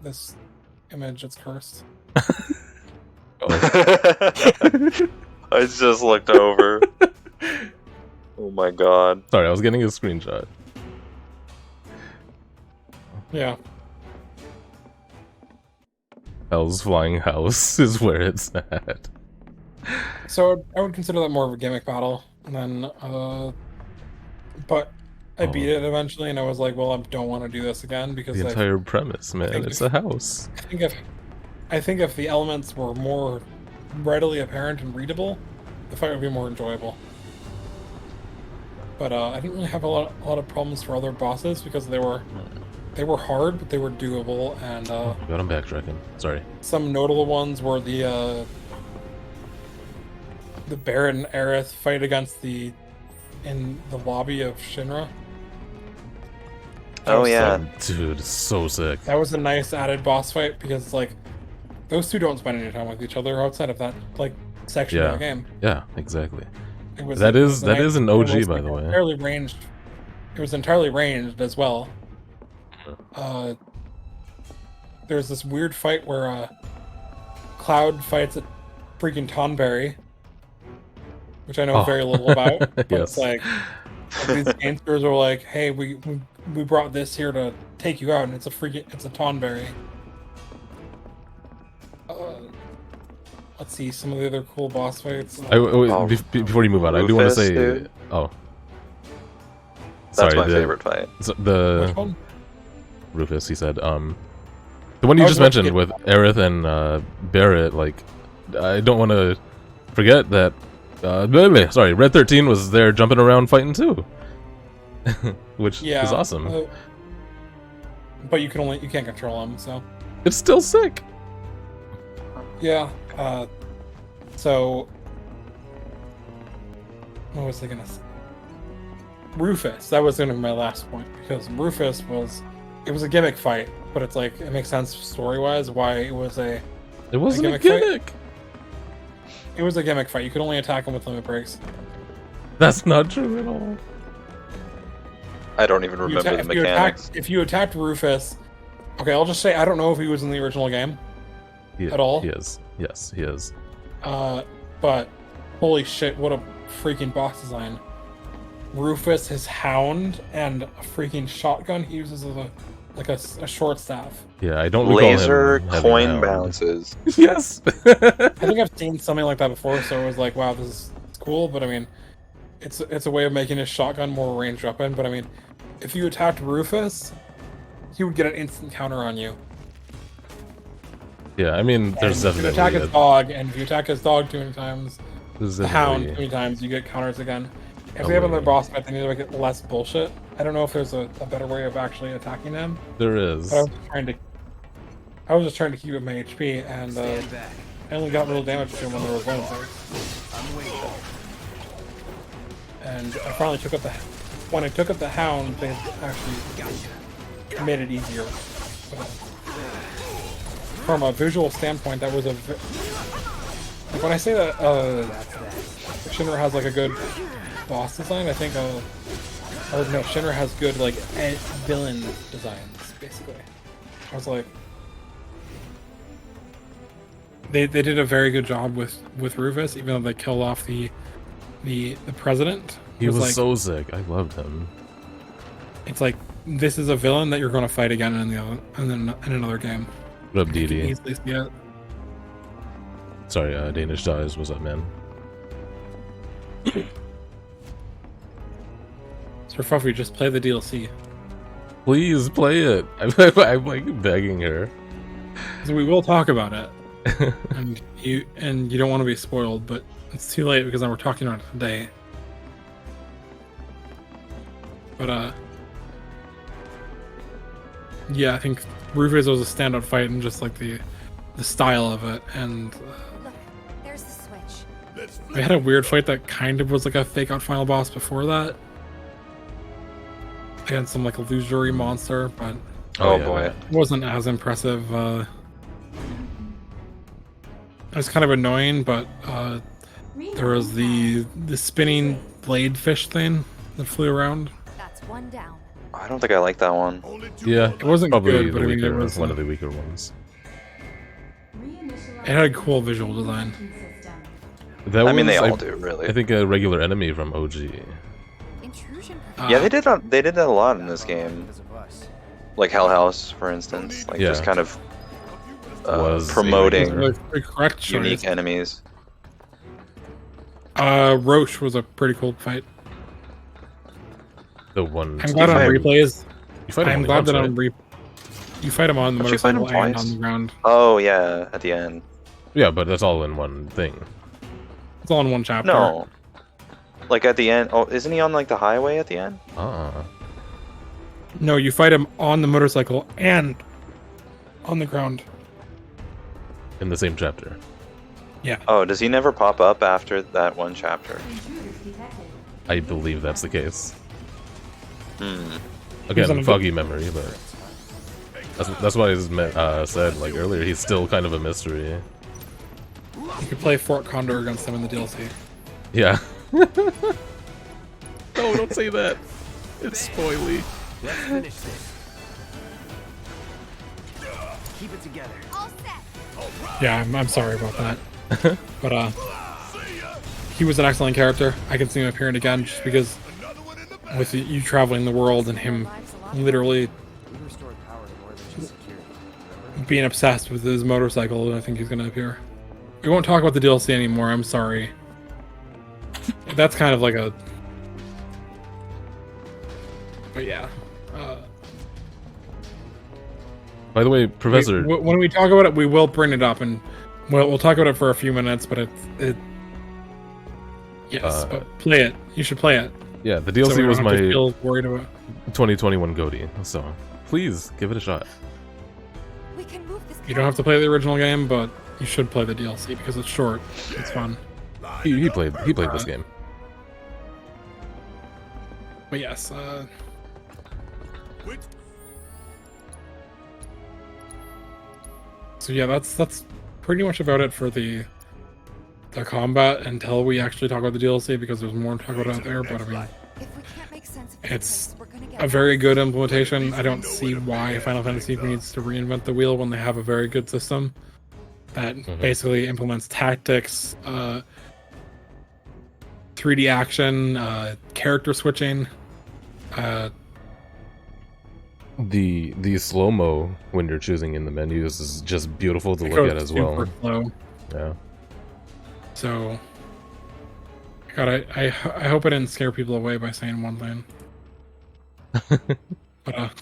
This image, it's cursed. Oh. I just looked over. Oh my god. Sorry, I was getting a screenshot. Yeah. Hell's flying house is where it's at. So I would consider that more of a gimmick battle, and then but I beat it eventually, and I was like, well, I don't want to do this again because The entire premise, man. think It's a house. I think if the elements were more readily apparent and readable, the fight would be more enjoyable. But I didn't really have a lot of problems for other bosses because they were hard, but they were doable, and God, I'm backtracking. Sorry. some notable ones were the Barret and Aerith fight against in the lobby of Shinra. Oh yeah. Dude, so sick. That was a nice added boss fight because like those two don't spend any time with each other outside of that like section of the game. Yeah, exactly. That is an OG, by the way. Entirely ranged. It was entirely ranged as well. There's this weird fight where Cloud fights a freaking Tonberry, which I know very little about. But Yes. it's like these gangsters are like, hey, we brought this here to take you out, and it's a Tonberry. Let's see some of the other cool boss fights. Before you move on, I do want to Rufus, say, dude. oh, That's sorry, my favorite fight. Which The one? Rufus, he said, the one you I just was about to mentioned with Aerith and Barrett. Like, I don't want to forget that. Sorry, Red 13 was there jumping around fighting too, which is awesome. But you can't control them, so. It's still sick. Yeah. So, what was I gonna say? Rufus. That was gonna be my last point, because Rufus was a gimmick fight, but it's like it makes sense story-wise why it was a. It wasn't a gimmick gimmick. It was a gimmick fight. You could only attack him with limit breaks. That's not true at all. I don't even remember the mechanics. If you attacked Rufus, okay, I'll just say I don't know if he was in the original game at all. He is. Yes, he is. But holy shit, what a freaking boss design! Rufus, his hound, and a freaking shotgun he uses as a short staff. Yeah, I don't recall Laser him having coin a- bounces. Yes. I think I've seen something like that before, so it was like, wow, this is cool. But I mean, it's a way of making his shotgun more ranged weapon. But I mean, if you attacked Rufus, he would get an instant counter on you. Yeah, I mean, there's And if you definitely attack his dog, and if you attack his dog too many times, there's the hound too definitely- many times, you get counters again. If Oh, we have another wait. boss fight, they need to make it less bullshit. I don't know if there's a better way of actually attacking him. There is. But I was just trying to keep up my HP, and I only got little damage to him when there was one there. And I finally took up when I took up the hound, they actually made it easier. But from a visual standpoint, that was like when I say that Shinra has like a good boss design, I think Shinra has good like villain designs, basically. I was like, they did a very good job with Rufus, even though they killed off the president. He was like, so sick. I loved him. It's like this is a villain that you're going to fight again in another game. What up, You can DD? easily see it. Sorry, Danish Dies. What's up, man? So Fuffy, just play the DLC. Please play it. I'm like begging her. So we will talk about it, and you don't want to be spoiled, but it's too late because we're talking about it today. But yeah, I think Rufus was a standout fight, and just like the style of it, and Look, there's the switch. Let's they had a weird fight that kind of was like a fake out final boss before that. Against some like illusory monster, but Oh yeah, boy. man. it wasn't as impressive. It was kind of annoying, but there was the spinning blade fish thing that flew around. That's one down. I don't think I like that one. only two. Yeah, It wasn't probably good, but the I mean, it weaker, was one of the weaker ones. it had a cool visual design. That I mean, they was, all do, really. I think a regular enemy from OG. Intrusion. Yeah, they did that a lot in this game. Because of us. Like Hell House, for instance. Like just Yeah. kind of Was a promoting regular- The correct choice. unique enemies. Roche was a pretty cool fight. The one. I'm glad on fight- replays. You fight him I'm only glad once, that right? on you fight him on the Don't you fight him motorcycle and twice? on the ground. Oh yeah, at the end. Yeah, but that's all in one thing. It's all in one chapter. No. Like at the end. Oh, isn't he on like the highway at the end? No, you fight him on the motorcycle and on the ground. In the same chapter. Yeah. Oh, does he never pop up after that one chapter? I believe that's the case. Hmm. He's on Again, a foggy memory, but that's why I said like earlier. He's still kind of a mystery. You could play Fort Condor against him in the DLC. Yeah. No, don't say that. It's spoily. Let's finish this. Keep it together. All set. Yeah, I'm sorry about that. But he was an excellent character. I can see him appearing again just because with you traveling the world and him literally We restored power to more than just security. Remember? being obsessed with his motorcycle, I think he's gonna appear. We won't talk about the DLC anymore, I'm sorry. That's kind of like a... But yeah. By the way, Professor. When we talk about it, we will bring it up, and we'll talk about it for a few minutes, but yes, but play it. You should play it. Yeah, the So we DLC don't was have my to feel worried about... 2021 goatee, so please give it a shot. We can move this. You don't have to play the original game, but you should play the DLC because it's short. It's fun. He played this game. But yes, Which so yeah, that's pretty much about it for the combat until we actually talk about the DLC, because there's more to talk about out there. But I mean, If we can't make sense of it's this, we're gonna get a very good implementation. I don't see why Final Fantasy needs to reinvent the wheel when they have a very good system that basically implements tactics, 3D action, character switching. The slow-mo when you're choosing in the menus is just beautiful to It look goes at as well. super slow. Yeah. So, God, I hope I didn't scare people away by saying one thing. But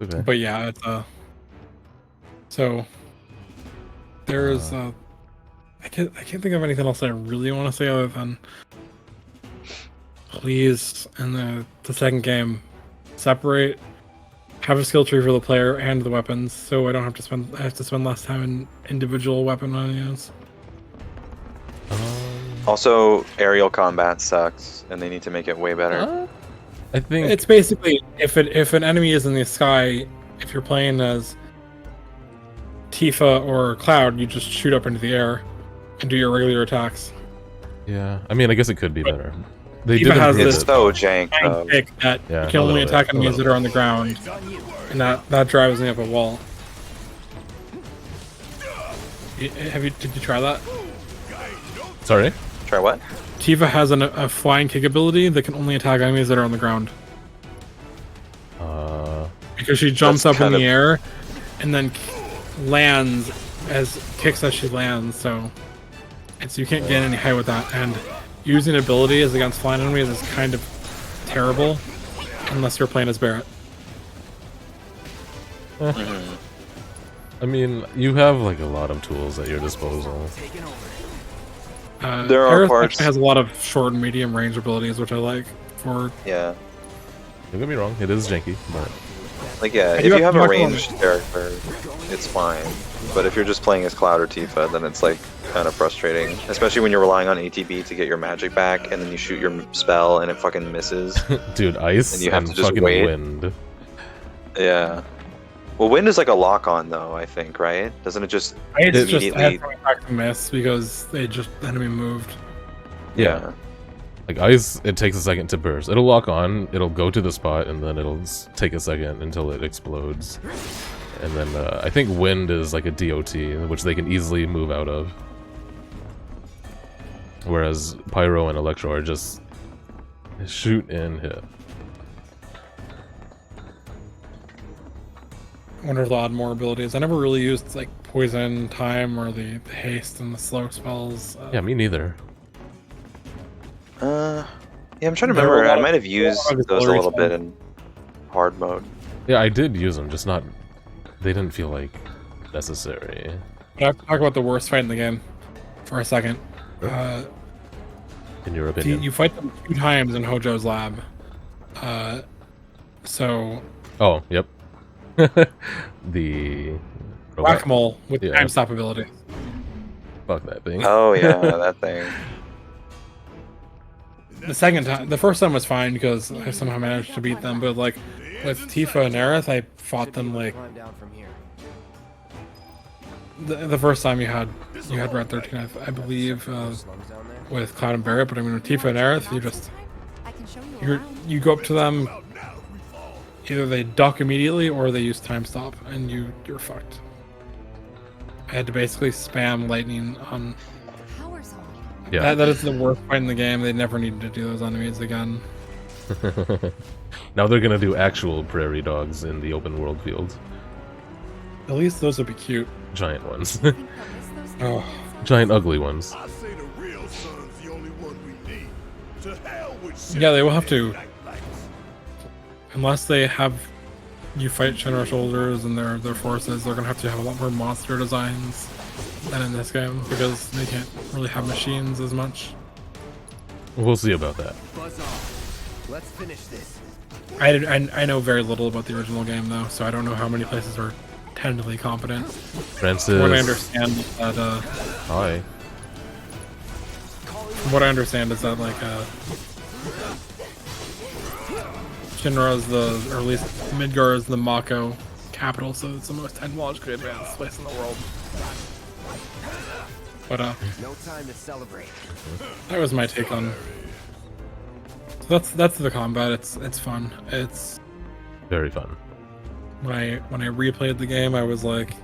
Okay. but yeah, it's so there's I can't think of anything else I really want to say other than please in the second game have a skill tree for the player and the weapons, so I don't have to spend less time in individual weapon menus. Also, aerial combat sucks, and they need to make it way better. I think It's basically if an enemy is in the sky, if you're playing as Tifa or Cloud, you just shoot up into the air and do your regular attacks. yeah. I mean, I guess it could be better. They Tifa did has improve It's it. so jank. Giant kick that Yeah, you can a only little attack bit, a enemies little that are on the ground, and that drives me up a wall. Did you try that? Sorry. Try what? Tifa has a flying kick ability that can only attack enemies that are on the ground. Because she jumps That's up in kind the of- air and then lands kicks as she lands, so you can't get any height with that. And using abilities against flying enemies is kind of terrible unless you're playing as Barrett. I mean, you have like a lot of tools at your disposal. Taking over. There are Aerith parts- actually has a lot of short and medium range abilities, which I like for... Yeah. Don't get me wrong, it is janky, but Like, yeah, if do you have have to a mark on ranged character, it's fine. But if you're just playing as Cloud or Tifa, then it's like kind of frustrating. Especially when you're relying on ATB to get your magic back, and then you shoot your spell and it fucking misses. dude, ice And you have and to just fucking wait. wind. Yeah. Well, wind is like a lock-on though, I think, right? Doesn't it just It's just I immediately? had to attack to miss because the enemy moved. Yeah. Like ice, it takes a second to burst. It'll lock on, it'll go to the spot, and then it'll take a second until it explodes. And then I think wind is like a DOT, which they can easily move out of. Whereas pyro and electro are just shoot and hit. I wonder if they'll add more abilities. I never really used like poison, time, or the haste and the slow spells. Yeah, me neither. Yeah, I'm trying to There were remember. a lot I of- might have used a lot of those a little auxiliary bit in hard mode. Yeah, I did use them, just not. They didn't feel like necessary. But I have to talk about the worst fight in the game for a second. In your opinion. You fight them 2 times in Hojo's lab. So Oh, yep. The robot? whack-a-mole with Yeah. time stop ability. Fuck that thing. Oh yeah, that thing. The second time, the first time was fine because I somehow managed to beat them. But like with Tifa and Aerith, I fought them like Climb down from here. the first time you had Red 13, I believe, Slums down there. with Cloud and Barrett. But I mean, with Tifa and Aerith, you just I can show you around. you go up to them. Either they duck immediately or they use time stop, and you're fucked. I had to basically spam lightning on Power's on. Yeah. That is the worst fight in the game. They never needed to do those enemies again. Now they're gonna do actual prairie dogs in the open world field. At least those would be cute. Giant ones. I think they'll miss those Oh. kids. Giant ugly ones. I say the real son's the only one we need. To hell with Yeah, they will have to. night lights. Unless they have you fight General Soldiers and their forces, they're gonna have to have a lot more monster designs than in this game because they can't really have machines as much. We'll see about that. Buzz off. Let's finish this. I know very little about the original game though, so I don't know how many places are technically competent. Francis. What I understand is that Hi. what I understand is that like Shinra is or at least Midgar is the Mako capital, so it's the most technologically advanced place in the world. But No time to celebrate. that was my take on. So that's the combat. It's fun. It's Very fun. when I replayed the game, I was like,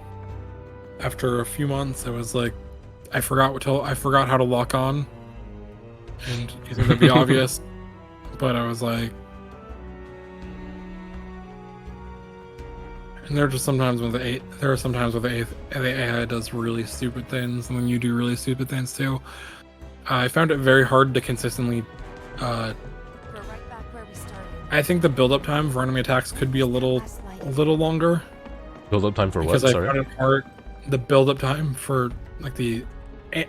after a few months, I was like, I forgot how to lock on, and you think that'd be obvious, but I was like, and there are sometimes when the AI does really stupid things, and then you do really stupid things too. I found it very hard to consistently. We're right back where we started. I think the build-up time for enemy attacks could be a little longer. Build up time for what? Because I Sorry. found it hard, the build-up time for like the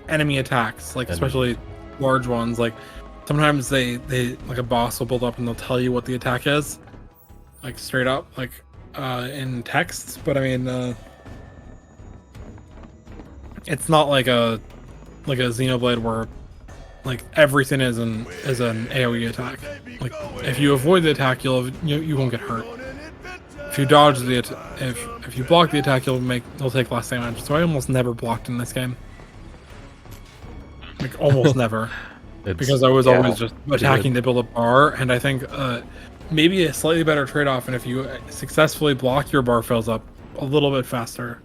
enemy attacks, like especially large ones. Like sometimes they like a boss will build up and they'll tell you what the attack is, like straight up, like in text. But I mean, it's not like a Xenoblade where like everything is an AOE attack. Like if you avoid the attack, you won't get hurt. If you dodge the if you block the attack, you'll take less damage. So I almost never blocked in this game. Like almost never, because I was always just attacking to build a bar. And I think maybe a slightly better trade-off, and if you successfully block, your bar fills up a little bit faster.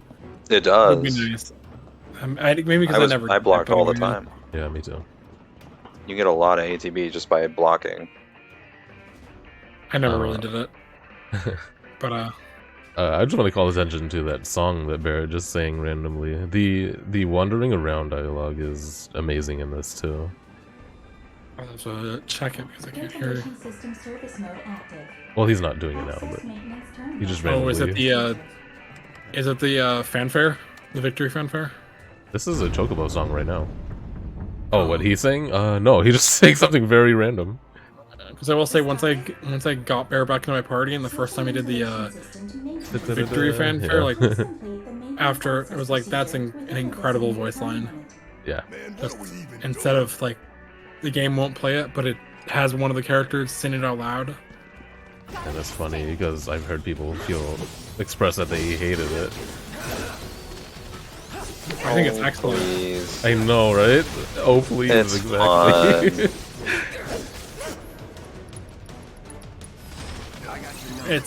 It Would be does. nice. Maybe because I blocked all the time. Yeah, me too. You get a lot of ATB just by blocking. I never really did it. But I just want to call attention to that song that Barrett just sang randomly. The wandering around dialogue is amazing in this too. I'll have to check it because I can't hear it. System service mode active. Well, he's not doing it now, Access but maintenance terminal. he just Oh, randomly. is it the fanfare? The victory fanfare? This is a Chocobo song right now. Oh, what he sang? No, he just sang something very random. Because I will say, once I got Bear back into my party, and the first time he did the victory fanfare, Yeah. like after it was like that's an incredible voice line. Yeah. Just, instead of like the game won't play it, but it has one of the characters sing it out loud. And that's funny because I've heard people express that they hated it. I think it's excellent. Please. I know, right? Oh, please, It's exactly. It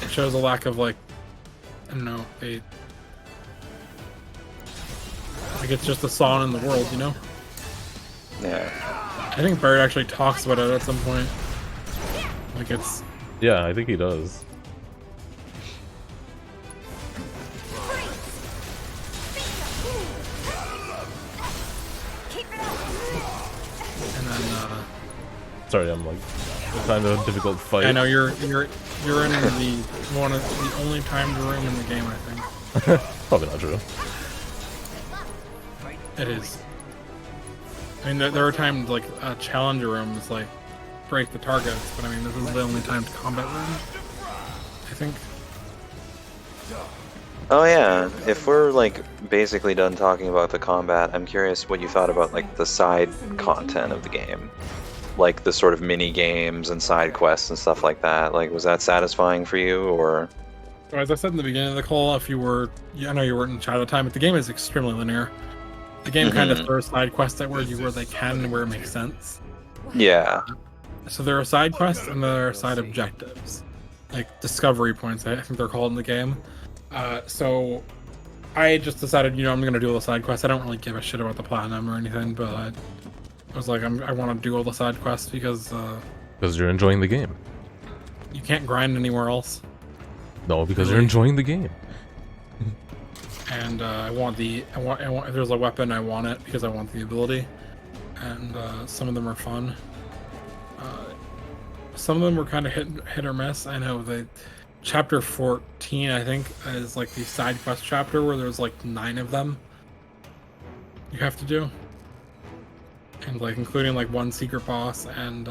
shows a lack of like, I don't know, like it's just a song in the world, you know? Yeah. I think Barrett actually talks about it at some point. Like it's Yeah, I think he does. and then Sorry, I'm like kind of a difficult fight. I know you're in the one of the only timed room in the game, I think. Probably not true. It is. I mean, there are times like challenger rooms like break the targets, but I mean this is the only timed combat room, I think. Oh yeah. If we're like basically done talking about the combat, I'm curious what you thought about like the side content of the game. Like the sort of mini games and side quests and stuff like that. Like, was that satisfying for you, or? So as I said in the beginning of the call, I know you weren't in chat at the time, but the game is extremely linear. The game kind of throws side quests at where they can and where it makes sense. Yeah. So there are side quests and there are side objectives, like discovery points. I think they're called in the game. So I just decided, I'm gonna do all the side quests. I don't really give a shit about the platinum or anything, but I was like, I want to do all the side quests because you're enjoying the game. you can't grind anywhere else. No, because you're enjoying the game. And I want if there's a weapon, I want it because I want the ability. And some of them are fun. Some of them were kind of hit or miss. I know chapter 14, I think, is like the side quest chapter where there's like 9 of them you have to do, and like including like one secret boss and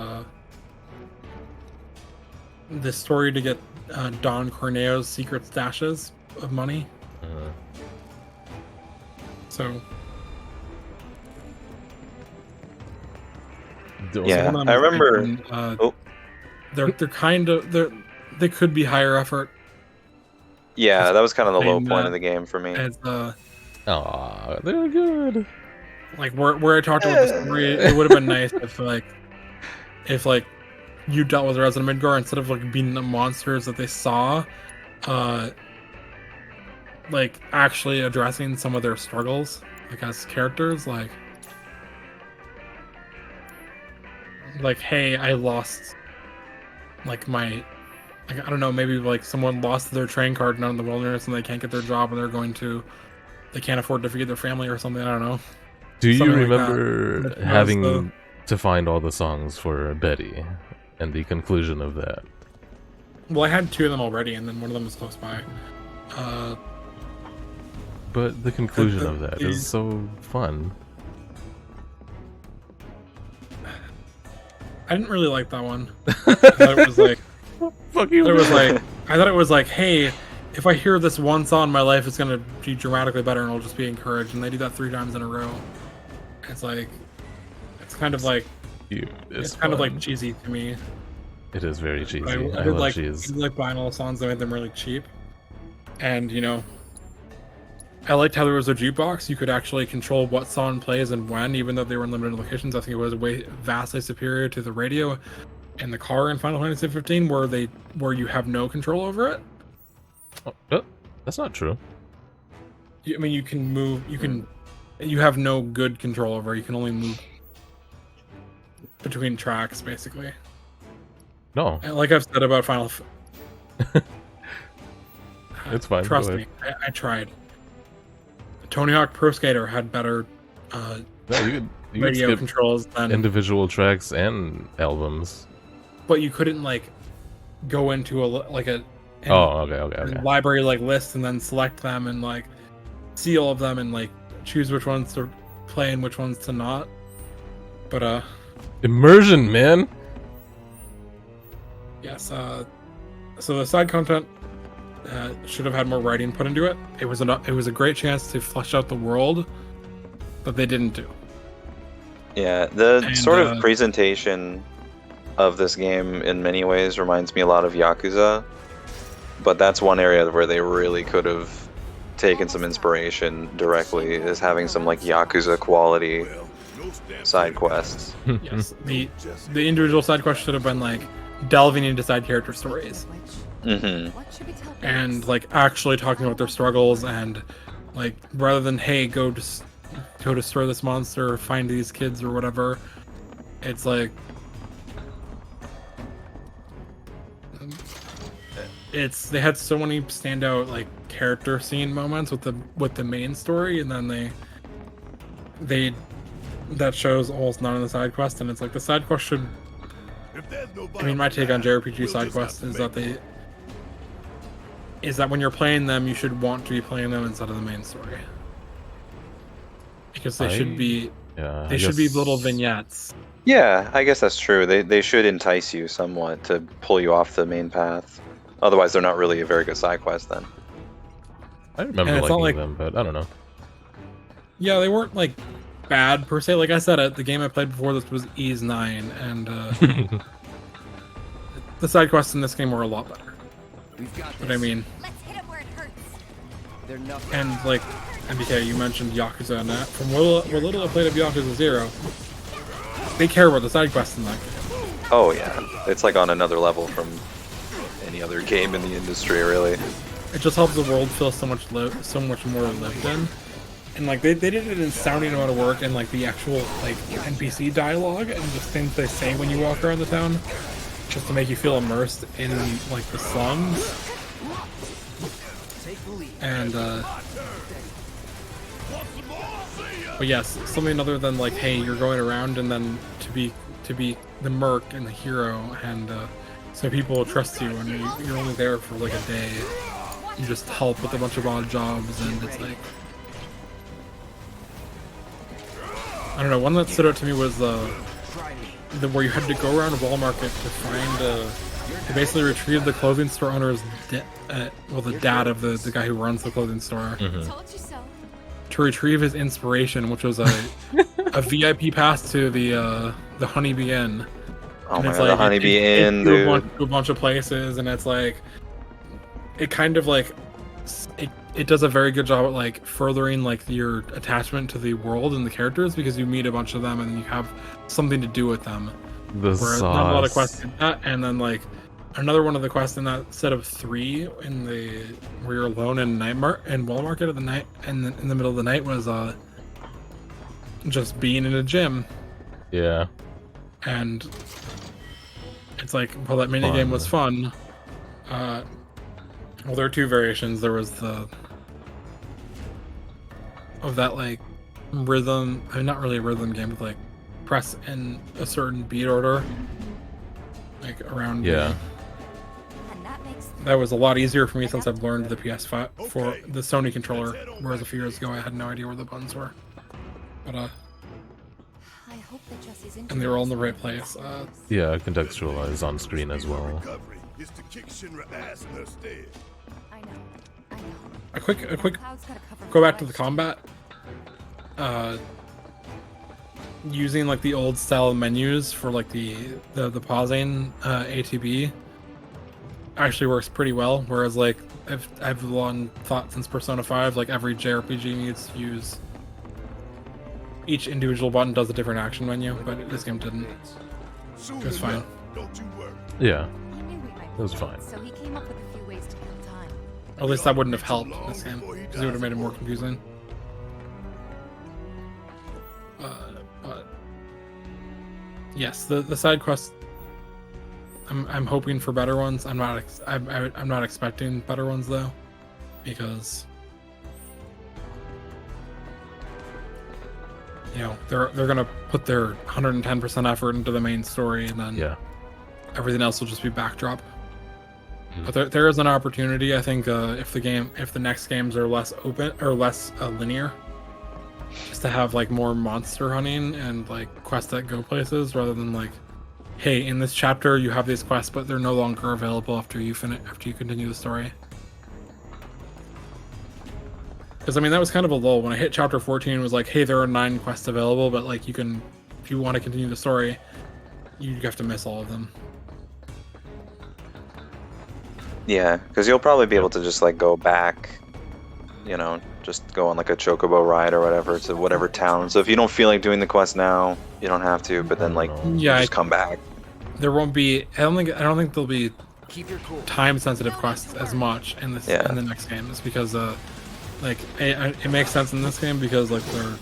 the story to get Don Corneo's secret stashes of money. So Yeah, I remember. They're kind of they could be higher effort. Yeah, that was kind of the low And, point of the game for me. As Aw, they're good. like where I talked about the story, it would have been nice if you dealt with Resident Midgar instead of like being the monsters that they saw, like actually addressing some of their struggles, like as characters, like hey, I lost like my, like, I don't know, maybe like someone lost their train card out in the wilderness and they can't get their job and they can't afford to feed their family or something. I don't know. Do you Something like remember that. having to find all the songs for Betty and the conclusion of that? Well, I had 2 of them already, and then one of them was close by. But the conclusion the- of that the- is so fun. I didn't really like that one. I thought it was like, Fuck you. I thought it was like, hey, if I hear this one song, my life is gonna be dramatically better, and I'll just be encouraged. And they do that 3 times in a row. It's like, it's kind of like, it's kind of like cheesy to me. It is very cheesy. I I did love cheese. like buying all the songs that made them really cheap, and I liked how there was a jukebox. You could actually control what song plays and when, even though they were in limited locations. I think it was vastly superior to the radio in the car in Final Fantasy 15, where you have no control over it. Oh, that's not true. I mean, you can move. You have no good control over it. You can only move between tracks, basically. No, And like I've said about Final. it's fine. Trust Go me, ahead. I tried. Tony Hawk Pro Skater had better No, you could radio skip controls than, individual tracks and albums. but you couldn't like go into a Oh, okay. library like list and then select them and like see all of them and like choose which ones to play and which ones to not. But Immersion, man. yes, so the side content should have had more writing put into it. It was a great chance to flesh out the world, but they didn't do. Yeah, the And, sort of presentation of this game in many ways reminds me a lot of Yakuza, but that's one area where they really could have taken some inspiration directly, is having some like Yakuza quality Well, no stamp side quests. Yes, the individual side quests should have been like delving into side character stories Hmm. What should we tell and parents? like actually talking about their struggles, and like rather than hey go destroy this monster or find these kids or whatever, it's like they had so many standout like character scene moments with the main story, and then they that shows almost none of the side quests, and it's like the side quest should. If there's nobody I mean, my take on JRPG we'll side just quests have is to that when you're playing them, you should want to be playing them instead of the main story, because they should be Yeah, they I should be guess- little vignettes. Yeah, I guess that's true. They should entice you somewhat to pull you off the main path. Otherwise, they're not really a very good side quest then. I remember And it's not liking like- them, but I don't know. Yeah, they weren't like bad per se. Like I said, the game I played before this was Ys 9, and the side quests in this game were a lot better. We've got But I mean, Let's hit him where it hurts. they're nothing. and like MBK, you mentioned Yakuza and that. From what little I played of Yakuza 0, they care about the side quests in that game. Oh yeah, it's like on another level from any other game in the industry, really. it just helps the world feel so much more lived in. And like they did it in astounding amount of work and like the actual like NPC dialogue and just things they say when you walk around the town, just to make you feel immersed in like the slums. And but yes, something other than like, hey, you're going around and then to be the merc and the hero, and so people will trust you, and you're only there for like a day. You just help with a bunch of odd jobs, and it's like, I don't know. One that stood out to me was the where you had to go around a wall market to find to basically retrieve the clothing store owner's the dad of the guy who runs the clothing store. Told you so. To retrieve his inspiration, which was a VIP pass to the Honeybee Inn. Oh And my it's god, the like, Honeybee it Inn, to dude. a bunch of places, and it's like, it kind of like, it does a very good job at like furthering like your attachment to the world and the characters, because you meet a bunch of them and you have something to do with them. The Whereas sauce. not a lot of quests in that, and then like another one of the quests in that set of 3 in the where you're alone in Wall Market at the night and in the middle of the night was just being in a gym. Yeah. And it's like, well, that minigame was fun. Well, there are 2 variations. There was the of that like rhythm, I mean, not really a rhythm game, but like press in a certain beat order, like around. Yeah. And that makes That was a lot easier for me since I've learned the PS5 for the Sony controller, whereas a few years ago I had no idea where the buttons were. But I hope that Jesse's and they were all in the right place. Yeah, contextualize on screen as well. Recovery is to kick Shinra ass in her stead. I know. A quick Cloud's gotta cover go back to my the combat. Using like the old style menus for like the pausing ATB actually works pretty well. Whereas like I've long thought since Persona 5, like every JRPG needs to use each individual button does a different action menu, but this game didn't. Soon It was fine. enough, don't you worry. Yeah. He knew we might It was fine. so he came up with a few ways to kill time. Or at least that wouldn't have helped this game, because it would have made it more confusing. But yes, the side quests. I'm hoping for better ones. I'm not expecting better ones though, because you know they're gonna put their 110% effort into the main story, and then Yeah. everything else will just be backdrop. But there is an opportunity, I think, if the next games are less open or less linear, just to have like more monster hunting and like quests that go places, rather than like, hey, in this chapter you have these quests, but they're no longer available after you continue the story. Because I mean that was kind of a lull when I hit chapter 14. It was like, hey, there are 9 quests available, but like you can, if you want to continue the story, you have to miss all of them. Yeah, because you'll probably be able to just like go back, you know, just go on like a chocobo ride or whatever to whatever town. So if you don't feel like doing the quest now, you don't have to. But then like, Yeah, just come back. there won't be. I don't think there'll be time sensitive quests as much in this Yeah. in the next games, because like it makes sense in this game because like they're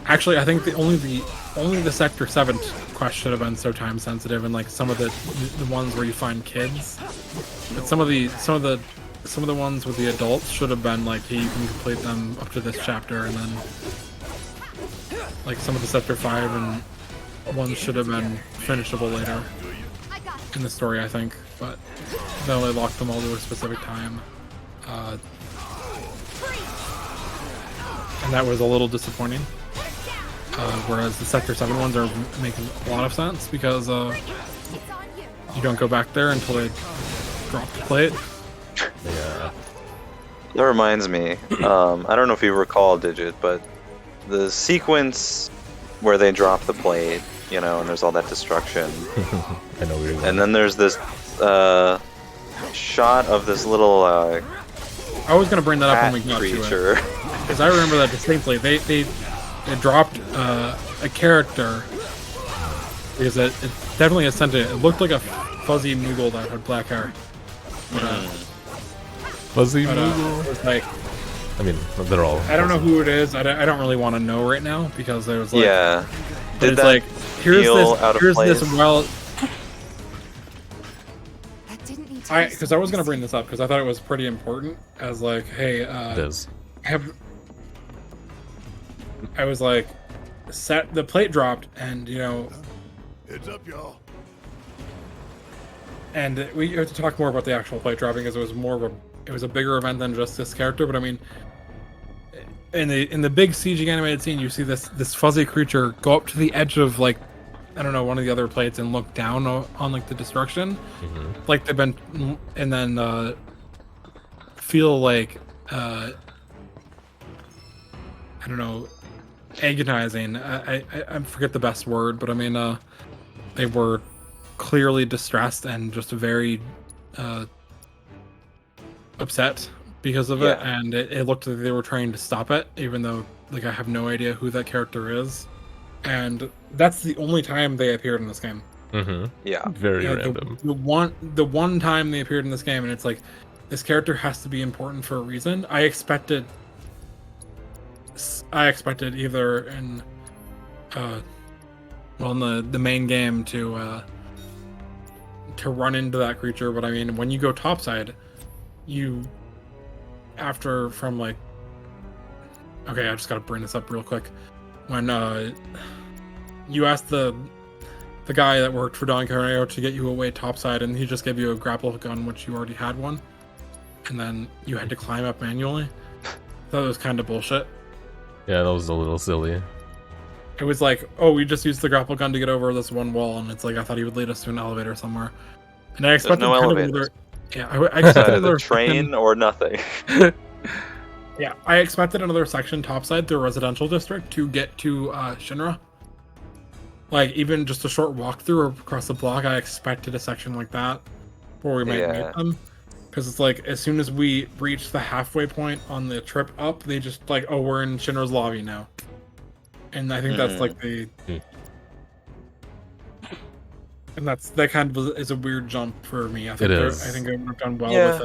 actually, I think only the Sector 7 quest should have been so time sensitive, and like some of the ones where you find kids, but some of the ones with the adults should have been like, hey, you can complete them up to this chapter, and then like some of the Sector 5 and ones should have been finishable later in the story, I think, but they only locked them all to a specific time. And that was a little disappointing. Whereas the Sector 7 ones are making a lot of sense, because you don't go back there until they drop the plate. Yeah. That reminds me. I don't know if you recall, Digit, but the sequence where they drop the plate, you know, and there's all that destruction, I know where you're going. and then there's this shot of this little I was gonna bring that up cat when we got to it, creature. because I remember that distinctly. They dropped a character, because it definitely is sentient. It looked like a fuzzy Moogle that had black hair. But, Fuzzy But Moogle. it was like, I mean, they're all. I don't know fuzzy. who it is. I don't really want to know right now because there was like, Yeah. but Did it's that like here's feel this out of here's place? this well. That didn't need to be Because I was gonna bring this up because I thought it was pretty important as like, hey, It is. I was like, set the plate dropped, and you know, Heads up, y'all. and we have to talk more about the actual plate dropping because it was a bigger event than just this character. But I mean, in the big CG animated scene, you see this fuzzy creature go up to the edge of like, I don't know, one of the other plates and look down on like the destruction, like they've been, and then feel like I don't know, agonizing. I forget the best word, but I mean, they were clearly distressed and just very upset because of it, Yeah. and it looked like they were trying to stop it, even though like I have no idea who that character is, and that's the only time they appeared in this game. Yeah. Very Yeah, random. the one time they appeared in this game, and it's like this character has to be important for a reason. I expected either in in the main game to run into that creature, but I mean when you go topside, you after from like, okay, I just gotta bring this up real quick. When you asked the guy that worked for Don Carreo to get you away topside, and he just gave you a grapple gun, which you already had one, and then you had to climb up manually. That was kind of bullshit. Yeah, that was a little silly. It was like, oh, we just used the grapple gun to get over this one wall, and it's like I thought he would lead us to an elevator somewhere, and I expected no kind elevators. of another, yeah, I expected Either another the train section, or nothing. yeah, I expected another section topside through a residential district to get to Shinra. Like even just a short walkthrough across the block, I expected a section like that where we might Yeah. meet them. Because it's like as soon as we reach the halfway point on the trip up, they just like, oh, we're in Shinra's lobby now. And I think that's like the, and that kind of is a weird jump for me. I think It is. I think I would have done well Yeah.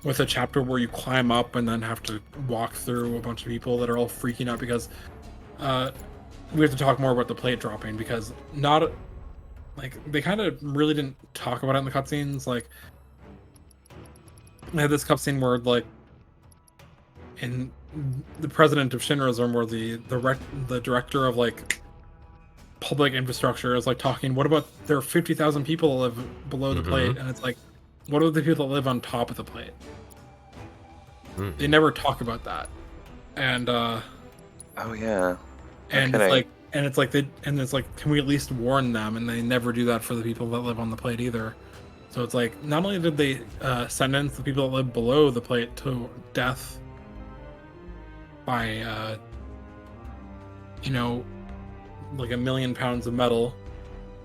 with a chapter where you climb up and then have to walk through a bunch of people that are all freaking out because we have to talk more about the plate dropping because not like they kind of really didn't talk about it in the cutscenes. Like they had this cutscene where like in the president of Shinra's room, where the director of like public infrastructure is like talking. What about there are 50,000 people that live below the plate, and it's like, what about the people that live on top of the plate? They never talk about that, and Oh yeah. and Okay. it's like can we at least warn them? And they never do that for the people that live on the plate either. So it's like not only did they sentence the people that live below the plate to death by like 1 million pounds of metal,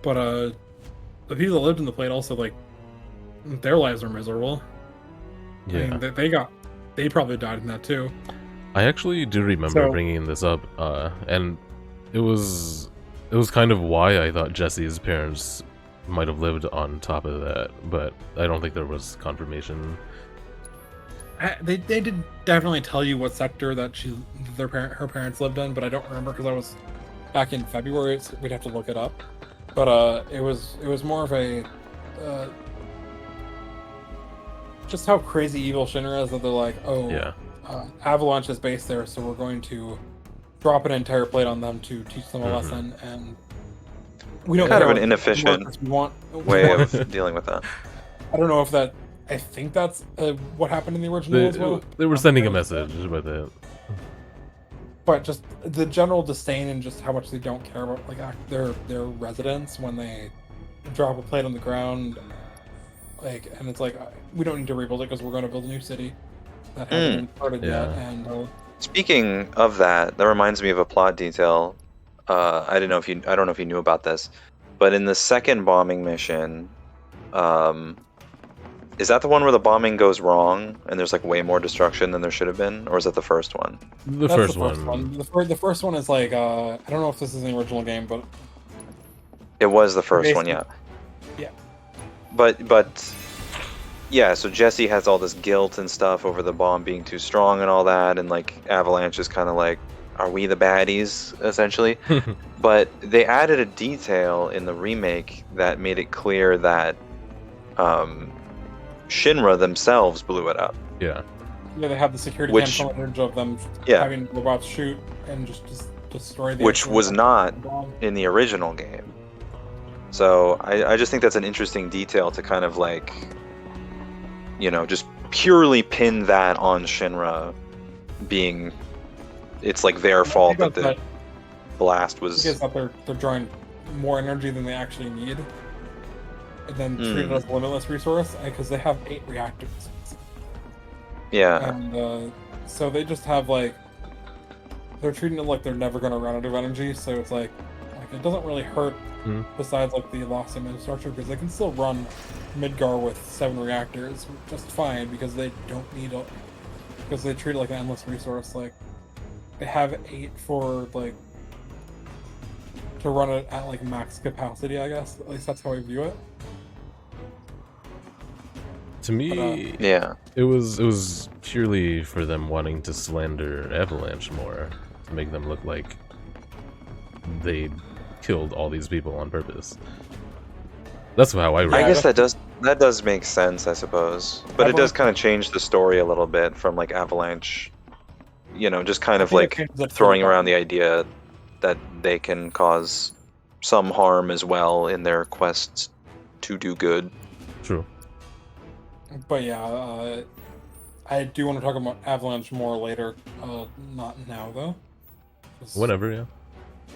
but the people that lived in the plate also, like, their lives are miserable. I Yeah. mean, they probably died in that too. I actually do remember So- bringing this up, and it was kind of why I thought Jesse's parents might have lived on top of that, but I don't think there was confirmation. They did definitely tell you what sector that her parents lived in, but I don't remember because I was back in February. So we'd have to look it up. But it was more of a just how crazy evil Shinra is that they're like, oh, Yeah. Avalanche is based there, so we're going to drop an entire plate on them to teach them a lesson, and we don't Kind of care an what inefficient workers we want. Way of dealing with that. I don't know if that. I think that's what happened in the original as well. They were sending a message with it. But just the general disdain and just how much they don't care about like their residents when they drop a plate on the ground, like, and it's like we don't need to rebuild it because we're going to build a new city that hasn't even started yet. Yeah. And Speaking of that, that reminds me of a plot detail. I don't know if you knew about this, but in the second bombing mission, is that the one where the bombing goes wrong and there's like way more destruction than there should have been, or is that the first one? The that's first the first one. The first one is like I don't know if this is in the original game, but It was the first one, yeah. Yeah. But yeah, so Jesse has all this guilt and stuff over the bomb being too strong and all that, and like Avalanche is kind of like, are we the baddies, essentially? But they added a detail in the remake that made it clear that Shinra themselves blew it up. Yeah. Yeah, they have the security Which- cam footage of them Yeah. having robots shoot and just destroy the Which actual was not bomb. in the original game. So I just think that's an interesting detail to kind of like, you know, just purely pin that on Shinra being, it's like their fault that the blast was. Because that they're drawing more energy than they actually need, and then treat it as a limitless resource because they have 8 reactors. Yeah. And so they just have like, they're treating it like they're never going to run out of energy. So it's like it doesn't really hurt. Besides like the loss in infrastructure, because they can still run Midgar with 7 reactors just fine because they don't need it, because they treat it like an endless resource. Like they have 8 for like to run it at like max capacity, I guess. At least that's how I view it. To me, Yeah. it was purely for them wanting to slander Avalanche more, to make them look like they killed all these people on purpose. That's how I read I it. guess that does make sense, I suppose. But it does kind of change the story a little bit from like Avalanche, you know, just kind of think it like changes it throwing too. around the idea that they can cause some harm as well in their quests to do good. True. But yeah, I do want to talk about Avalanche more later. Not now though. 'Cause Whenever, yeah.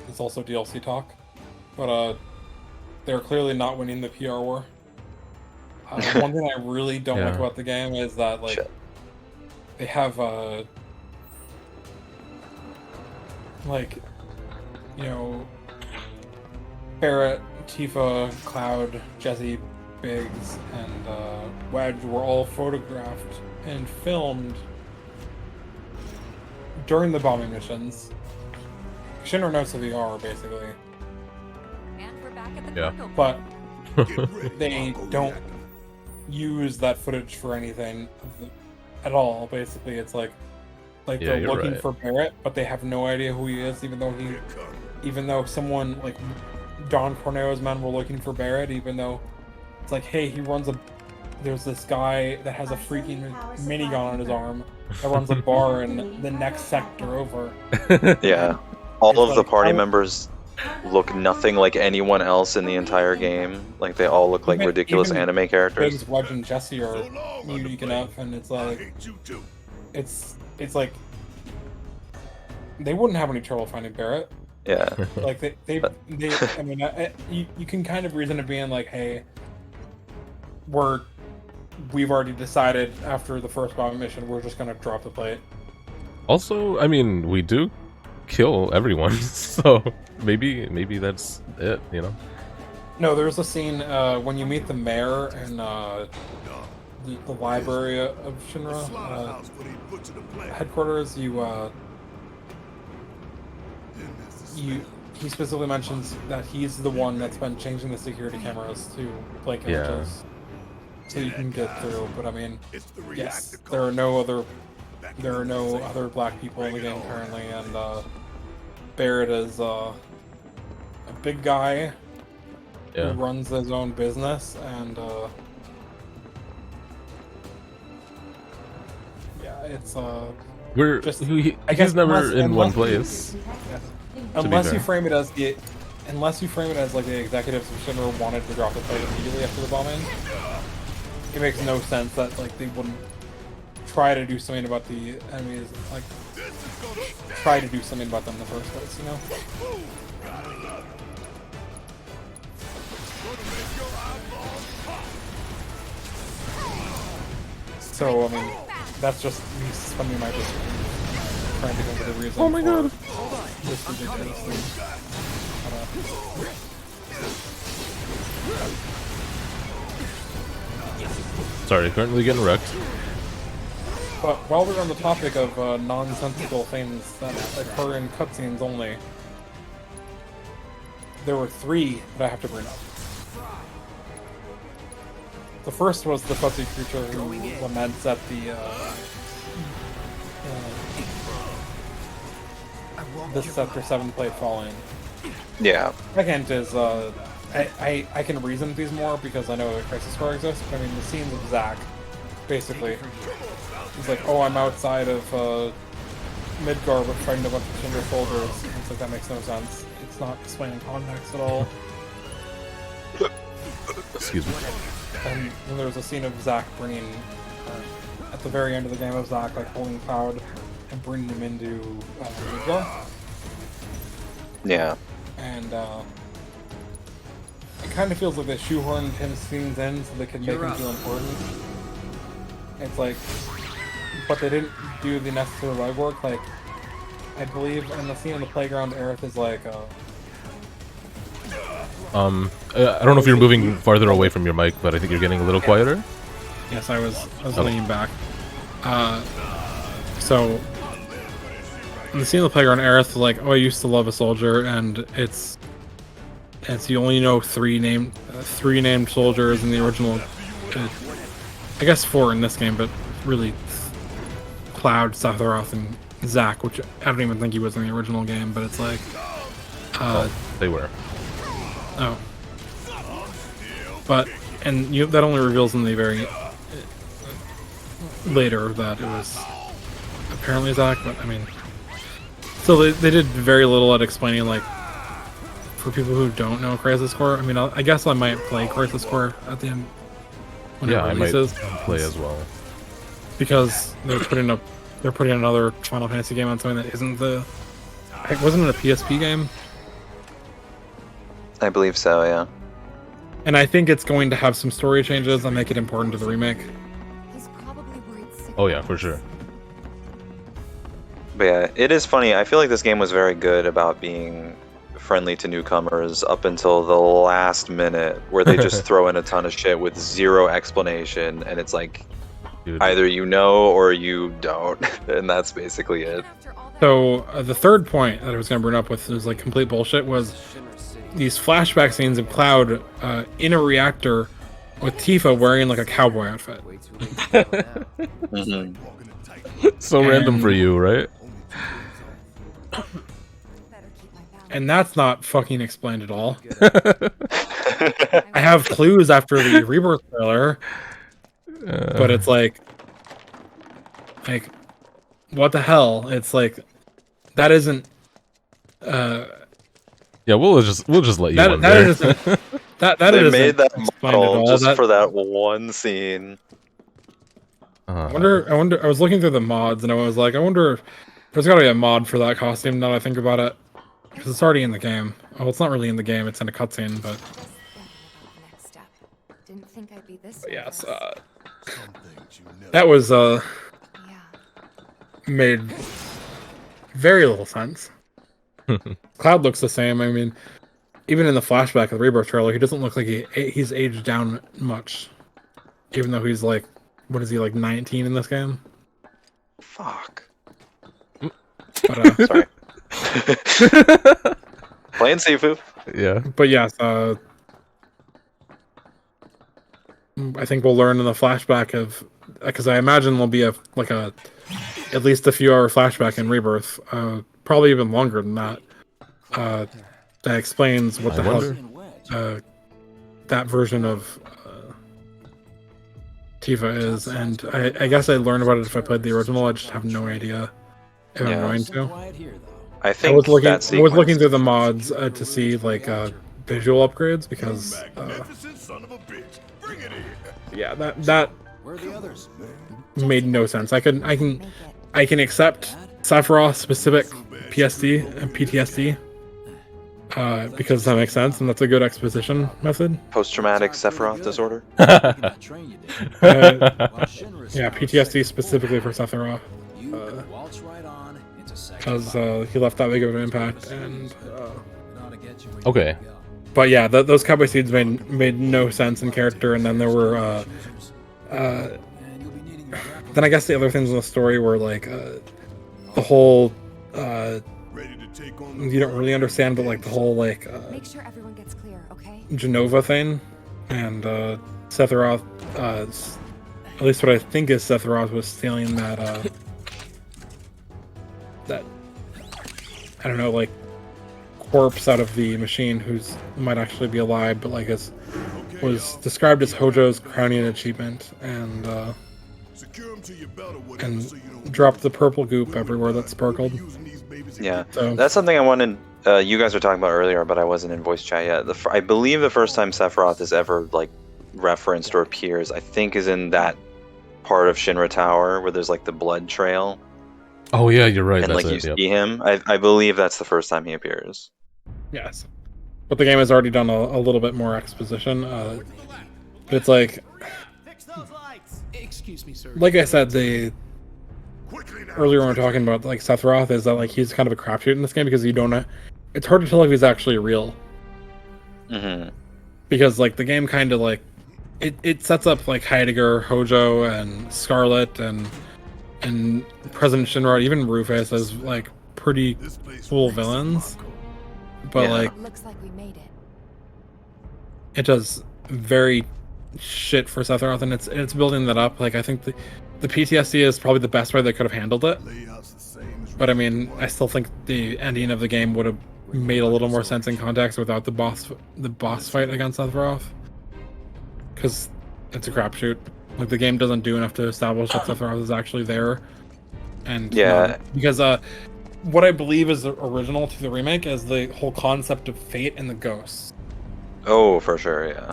It's also DLC talk, but they're clearly not winning the PR war. One thing I really don't like Yeah. about the game is that like Shit. they have like, you know, Barrett, Tifa, Cloud, Jesse, Biggs, and Wedge were all photographed and filmed during the bombing missions. Shinra knows who they are, basically, And we're back at the Yeah. cargo but Get ready, they Marco don't Reactor. use that footage for anything at all. Basically, it's like Yeah, they're you're looking right. for Barrett, but they have no idea who he is, even though someone like Don Corneo's men were looking for Barrett, even though it's like, hey, there's this guy that has a freaking minigun on his arm that runs a bar in the next sector over. Yeah. All It's of the like, party how- members look nothing like anyone else in the entire game. Like they all look like Even- ridiculous even anime characters. Biggs, Wedge, and Jesse are So long, unique underplay. enough, and it's I like hate you too. it's like they wouldn't have any trouble finding Barrett. Yeah. Like they I mean, you can kind of reason it being like, hey, we've already decided after the first bomb mission, we're just gonna drop the plate. Also, I mean, we do kill everyone, so maybe that's it, you know? No, there's a scene when you meet the mayor and the library of Shinra Slaughterhouse for they butcher the plant. headquarters. Then there's the He specifically mentions that he's the one that's been changing the security cameras to blank Yeah. images, so you can get through. But I mean, It's the yes, reactor there are no other back in there are the no day. other black people in the game currently, and Barrett is a big guy Yeah. who runs his own business, and yeah, it's We're Just- he, I guess he's never unless- in one unless- place. unless you fair. frame it as like the executives of Shinra wanted to drop the plate immediately after the bombing, it makes no sense that like they wouldn't try to do something about the enemies, like try to do something about them in the first place, you know? So I mean, that's just me spending my just trying to come to the reason. Oh my for God. This ridiculous thing. Sorry, currently getting wrecked. But while we're on the topic of nonsensical things that occur in cutscenes only, there were 3 that I have to bring up. The first was the fuzzy creature who laments at the Scepter 7 plate falling. Yeah. Second is, I can reason with these more because I know a Crisis Core exists, but I mean, the scenes of Zack, basically. He's like, oh, I'm outside of Midgar but fighting a bunch of Tinder soldiers. And it's like, that makes no sense. It's not explaining context at all. Excuse me. And then there was a scene of Zack bringing, at the very end of the game of Zack, like, holding Cloud and bringing him into Midgar. Yeah. And, it kind of feels like they shoehorned his scenes in so they could make him feel important. It's like, but they didn't do the necessary legwork. Like, I believe in the scene in the playground, Aerith is like, I don't know if you're moving farther away from your mic, but I think you're getting a little quieter. yes, I was leaning back. So, in the scene in the playground, Aerith is like, oh, I used to love a soldier, and it's you only know three named soldiers in the original. I guess 4 in this game, but really Cloud, Sephiroth, and Zack, which I don't even think he was in the original game. But it's like, They were. oh, but and that only reveals in the very later that it was apparently Zack. But I mean, so they did very little at explaining, like, for people who don't know Crisis Core. I mean, I guess I might play Crisis Core at the end. Yeah, I might releases. play as well. Because they're putting another Final Fantasy game on something that isn't wasn't it a PSP game? I believe so, yeah. And I think it's going to have some story changes and make it important to the remake. He's probably worried sick. Oh yeah, for sure. But yeah, it is funny. I feel like this game was very good about being friendly to newcomers up until the last minute, where they just throw in a ton of shit with zero explanation, and it's like, Dude. either you know or you don't, and that's basically it. So the third point that I was going to bring up with was like complete bullshit was these flashback scenes of Cloud in a reactor with Tifa wearing like a cowboy outfit. Mhm. So random for you, right? And that's not fucking explained at all. I have clues after the Rebirth trailer, but it's like, what the hell? It's like, that isn't. Yeah, we'll just let you That in there. isn't. That They isn't made that explained at model all. just for that one scene. I wonder. I was looking through the mods, and I was like, I wonder if there's got to be a mod for that costume. Now that I think about it, because it's already in the game. Oh, it's not really in the game. It's in a cutscene, but. Just thinking about the next step. Didn't think I'd be this. But yes, nervous. Some things you never that was Yeah. made very little sense. Cloud looks the same. I mean, even in the flashback of the Rebirth trailer, he doesn't look like he's aged down much. Even though he's like, what is he, like 19 in this game? Fuck. But, Sorry. Playing Sifu. Yeah. but yes, I think we'll learn in the flashback of, because I imagine there'll be at least a few hour flashback in Rebirth, probably even longer than that. That explains what I the wonder. hell that version of Tifa is, and I guess I'd learn about it if I played the original. I just have no idea if I'm Yeah. going to. I I think was looking. that I was looking sequence- through the mods to see like visual upgrades because magnificent son of a bitch. Bring it in. yeah, that Where are the others? made no sense. I can Make it. accept Sephiroth specific PSD and PTSD because that makes sense and that's a good exposition method. Post-traumatic Sephiroth disorder. Yeah, PTSD specifically for Sephiroth because he left that big of an impact. And Okay. but yeah, those cowboy seeds made no sense in character, and then there were then I guess the other things in the story were like the whole Ready to take on the you don't really understand, but like the whole like Make sure everyone gets clear, okay? Genova thing, and Sephiroth, at least what I think is Sephiroth was stealing that that I don't know, like corpse out of the machine who's might actually be alive, but like was described as Hojo's crowning achievement, and Secure 'em to your belt or whatever so you don't dropped the purple goop everywhere that sparkled. using these babies Yeah, So that's something I wanted. You guys were talking about earlier, but I wasn't in voice chat yet. I believe the first time Sephiroth is ever like referenced or appears, I think, is in that part of Shinra Tower where there's like the blood trail, Oh yeah, you're right. and That's like you it. Yep. see him. I believe that's the first time he appears. yes, but the game has already done a little bit more exposition. But it's like, Excuse me, sir. like I said, the quickly now. earlier when we were talking about like Sephiroth is that like he's kind of a crapshoot in this game because you don't know. It's hard to tell if he's actually real Hmm. because like the game kind of like it sets up like Heidegger, Hojo, and Scarlet and President Shinra, even Rufus as like pretty This place cool reeks of villains, Mako. but Yeah. like Looks like we made it. it does very shit for Sephiroth, and it's building that up. Like I think the PTSD is probably the best way they could have handled it. Layout's the same as But I mean, I still think the ending of the game would have made a little more sense in context without the boss fight against Sephiroth, because it's a crapshoot. Like the game doesn't do enough to establish that Sephiroth is actually there, and Yeah. because what I believe is original to the remake is the whole concept of fate and the ghosts. Oh, for sure, yeah.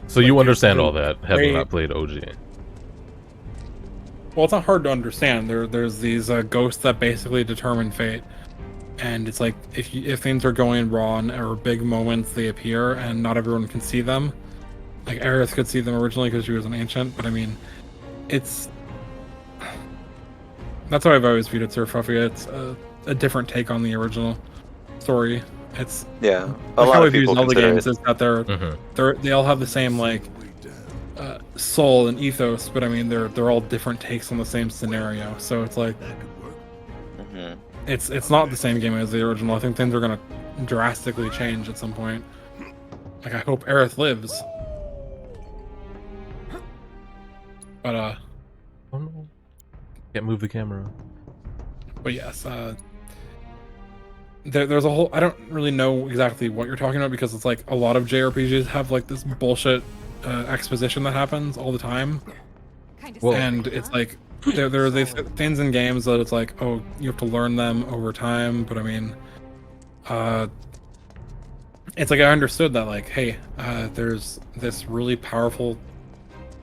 So you understand all there's that, having great- not played OG. Well, it's not hard to understand. There's these ghosts that basically determine fate, and it's like if things are going wrong or big moments, they appear, and not everyone can see them. Like Aerith could see them originally because she was an ancient, but I mean, that's how I've always viewed it, Sir Fuffy. It's a different take on the original story. It's Yeah, a like lot how of I've used people all the consider games it. is that they all have the same like soul and ethos, but I mean they're all different takes on the same scenario. So it's like Mhm. it's not the same game as the original. I think things are gonna drastically change at some point. Like I hope Aerith lives. But Oh no. Can't move the camera. but yes, there's a whole. I don't really know exactly what you're talking about because it's like a lot of JRPGs have like this bullshit exposition that happens all the time, Kind of Well- and it's like there are these things in games that it's like, oh, you have to learn them over time. But I mean, it's like I understood that like, hey, there's this really powerful,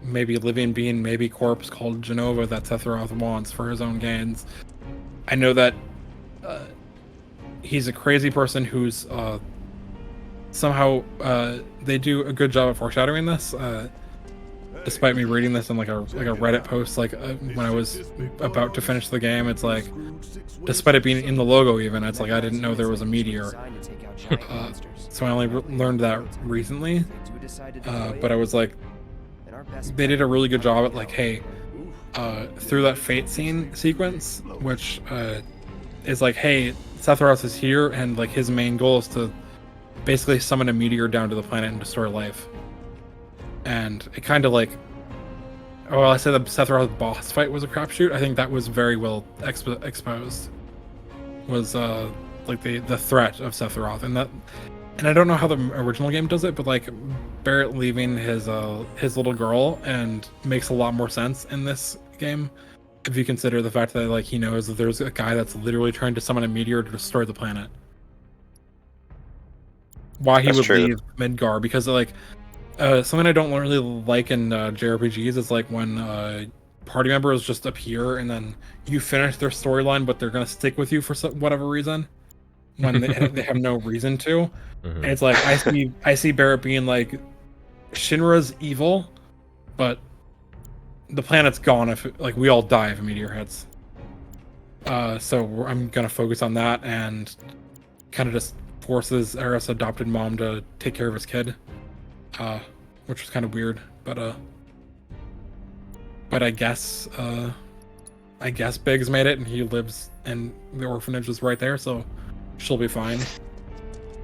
maybe living being, maybe corpse called Genova that Sephiroth wants for his own gains. I know that he's a crazy person who's somehow they do a good job at foreshadowing this. Despite me reading this in like a Reddit post, like when I was about to finish the game, it's like, despite it being in the logo, even it's like I didn't know there was a meteor. So I only learned that recently. But I was like, they did a really good job at like, hey, through that fate scene sequence, which is like, hey, Sephiroth is here, and like his main goal is to basically summon a meteor down to the planet and destroy life. And it kind of like, well, I said the Sephiroth boss fight was a crapshoot. I think that was very well exposed. Was like the threat of Sephiroth, and I don't know how the original game does it, but like Barrett leaving his little girl and makes a lot more sense in this game if you consider the fact that like he knows that there's a guy that's literally trying to summon a meteor to destroy the planet. Why he That's would true. leave Midgar, because like something I don't really like in JRPGs is like when party members just appear and then you finish their storyline, but they're gonna stick with you for whatever reason when they have no reason to. And it's like I see Barrett being like, Shinra's evil, but the planet's gone if like we all die if a meteor hits. So I'm gonna focus on that and kind of just forces Aerith's adopted mom to take care of his kid, which was kind of weird, but I guess Biggs made it and he lives and the orphanage is right there, so she'll be fine.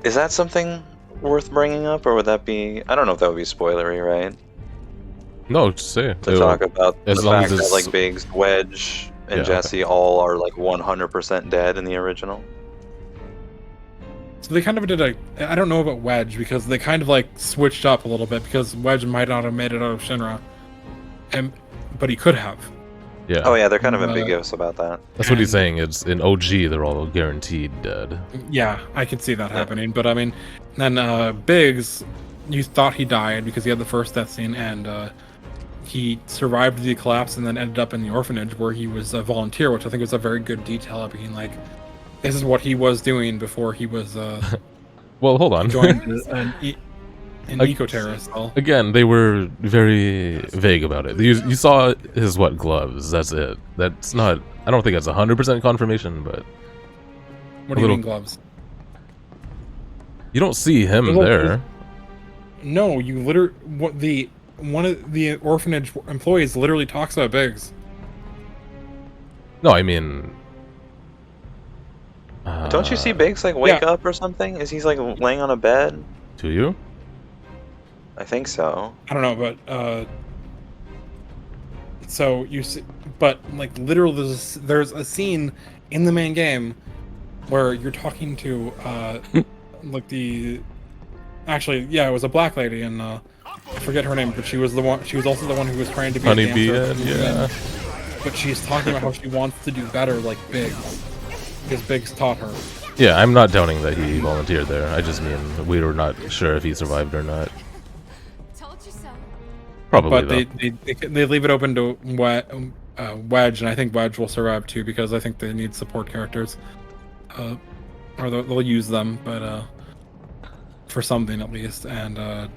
Is that something worth bringing up, or would that be? I don't know if that would be spoilery, right? No, just say To talk about as the long fact as that it's like Biggs, Wedge, and Yeah, okay. Jesse all are like 100% dead in the original. So they kind of did a. I don't know about Wedge because they kind of like switched up a little bit because Wedge might not have made it out of Shinra, but he could have. yeah. Oh yeah, they're kind of Uh, ambiguous about that. That's what he's and- saying. It's in OG, they're all guaranteed dead. Yeah, I could see that happening. But I mean, then Biggs, you thought he died because he had the first death scene, and he survived the collapse and then ended up in the orphanage where he was a volunteer, which I think was a very good detail of being like, this is what he was doing before he was Well, hold on. joined an Like- eco-terrorist cell. Again, they were very vague about it. You saw his gloves. That's it. That's not. I don't think that's 100% confirmation, but What do you little- mean gloves? you don't see him Well, there. No, you literally one of the orphanage employees literally talks about Biggs. No, I mean. Don't you see Biggs like wake yeah. up or something? Is he like laying on a bed? Do you? I think so. I don't know, but so you see, but like literally, there's a scene in the main game where you're talking to like actually, yeah, it was a black lady, and I forget her name, but she was the one. She was also the one who was trying to be Honeybee, a dancer. yeah. But she's talking about how she wants to do better, like Biggs, because Biggs taught her. Yeah, I'm not doubting that he volunteered there. I just mean we were not sure if he survived or not. Told you so. Probably But though. they leave it open to Wedge, and I think Wedge will survive too because I think they need support characters, or they'll use them, but for something at least. And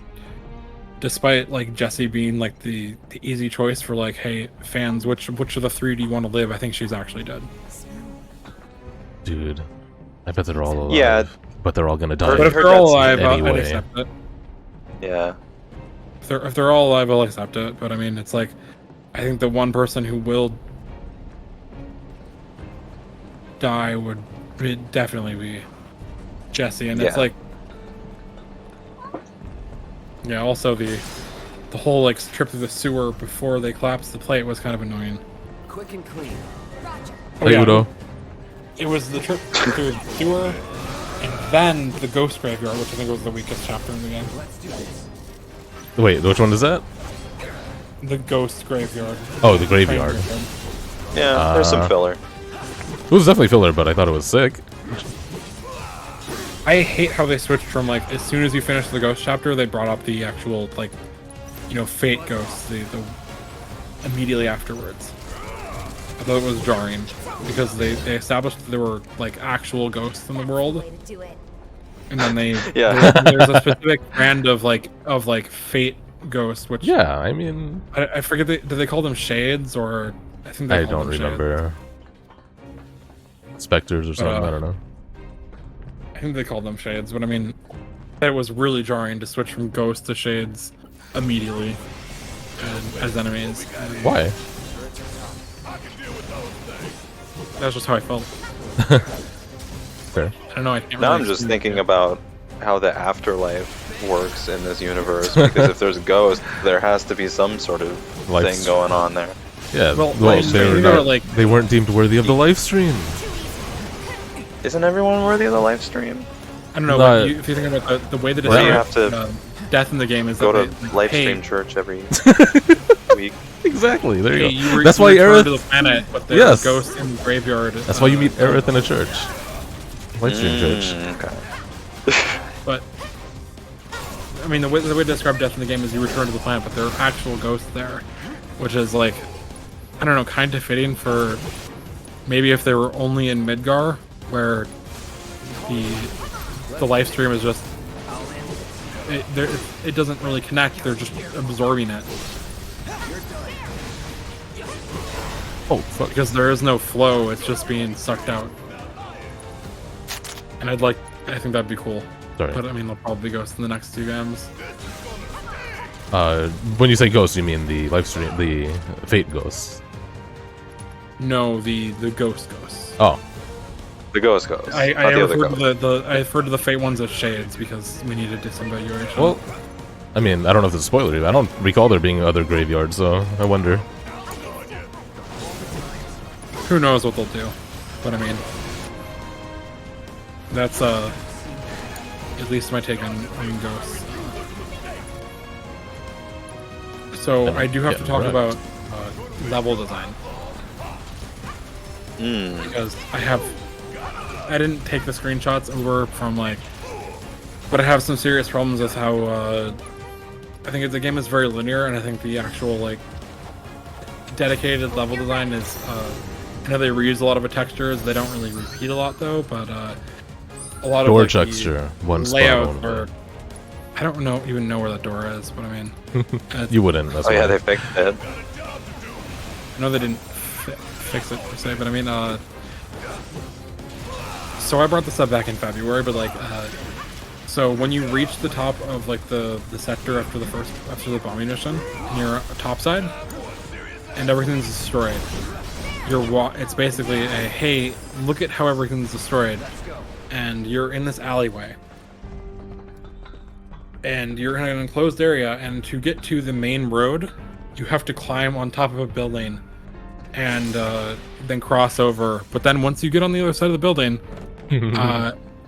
despite like Jesse being like the easy choice for like, hey fans, which of the three do you want to live? I think she's actually dead. Dude, I bet they're all alive. Yeah. But they're all gonna die. But if heard they're all that's alive, I'd anyway. accept it. Yeah. If they're all alive, I'll accept it. But I mean, it's like, I think the one person who will die would definitely be Jesse, and it's Yeah. like, yeah. Also, the whole like trip through the sewer before they collapsed the plate was kind of annoying. Quick and clean. Roger. Hey, Udo. It was the trip through the sewer, and then the ghost graveyard, which I think was the weakest chapter in the game. Let's do this. Wait, which one is that? The ghost graveyard. Oh, the graveyard. Yeah, there's some filler. It was definitely filler, but I thought it was sick. I hate how they switched from like as soon as you finish the ghost chapter, they brought up the actual like, fate ghosts the immediately afterwards. I thought it was jarring because they established that there were like actual ghosts in the world, Way to do it. and then they Yeah. there's a specific brand of like fate ghosts, which Yeah, I mean, I forget did they call them shades or I think they I called don't them shades. remember. Specters or something, I don't know. I think they called them shades, but I mean, it was really jarring to switch from ghosts to shades immediately as enemies. And Why? that's just how I felt. Fair. I don't know. I can't. Now really I'm just explain thinking it. about how the afterlife works in this universe. Because if there's ghosts, there has to be some sort of Life thing stream. going on there. Yeah, Well, well, they they were were not, like- they weren't deemed worthy of the live stream. Isn't everyone worthy of the live stream? I don't know. Not- But if you think about the way that Well, it's you have to death in the game is Go that to they, live hey, stream church every week. Exactly, there hey, you go. you That's why returned to the Aerith... planet, but there's Yes. ghosts in the graveyard. That's why you meet Aerith in a church. Live stream church. Okay. But I mean, the way to describe death in the game is you return to the planet, but there are actual ghosts there, which is like, I don't know, kind of fitting for maybe if they were only in Midgar, where the live stream is just it doesn't really connect. They're just absorbing it Oh, fuck. because there is no flow. It's just being sucked out, and I think that'd be cool. Sorry. But I mean, they'll probably be ghosts in the next two games. When you say ghosts, you mean the live stream, the Fate ghosts. No, the ghosts. Oh. The ghost goes. I not the other referred ghost. to I referred to the fate ones as shades because we needed disambiguation. Well, I mean, I don't know if it's a spoiler. I don't recall there being other graveyards, so I wonder. Who knows what they'll do? But I mean, that's at least my take on ghosts. So I do have to talk about level design because I didn't take the screenshots over from but I have some serious problems with how I think the game is very linear, and I think the actual dedicated level design is I know they reuse a lot of the textures. They don't really repeat a lot though, but a lot Door of texture, one spot layouts only. are. I don't even know where that door is, but I mean, You wouldn't. That's Oh yeah, why. they fixed it. I know they didn't fix it per se, but I mean, so I brought this up back in February, but so when you reach the top of the sector after the bombing mission, and you're top side, and everything's destroyed, it's basically a hey, look at how everything's destroyed, and you're in this alleyway, and you're in an enclosed area, and to get to the main road, you have to climb on top of a building, and then cross over. But then once you get on the other side of the building,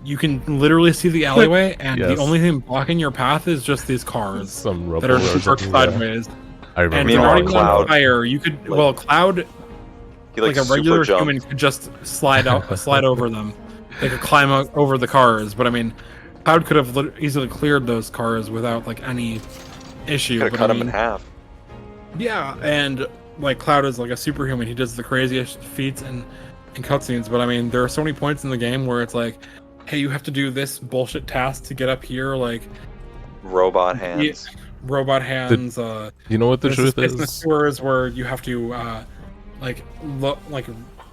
you can literally see the alleyway, and Yes. the only thing blocking your path is just these cars Some rubble that are or just parked something, yeah. sideways. I remember. And they're Meanwhile, not even on Cloud, fire. You could, Cloud, He like a super regular jumps. human, could just slide over them. They could climb over the cars, but I mean, Cloud could have easily cleared those cars without any issue. Could have but cut I him in mean, half. yeah, and Cloud is a superhuman. He does the craziest feats and cutscenes. But I mean, there are so many points in the game where it's hey, you have to do this bullshit task to get up here. Robot hands. Robot hands. You know what the there's truth this business is? tours where you have to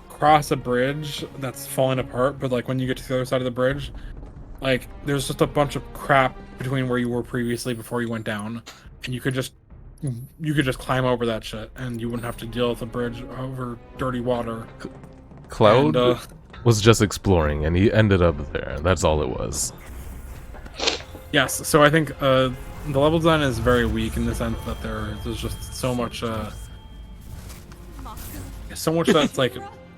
cross a bridge that's falling apart, but when you get to the other side of the bridge, there's just a bunch of crap between where you were previously before you went down, and you could just climb over that shit, and you wouldn't have to deal with a bridge over dirty water. Cloud And, was just exploring, and he ended up there. That's all it was. yes, so I think the level design is very weak in the sense that there's just so much that's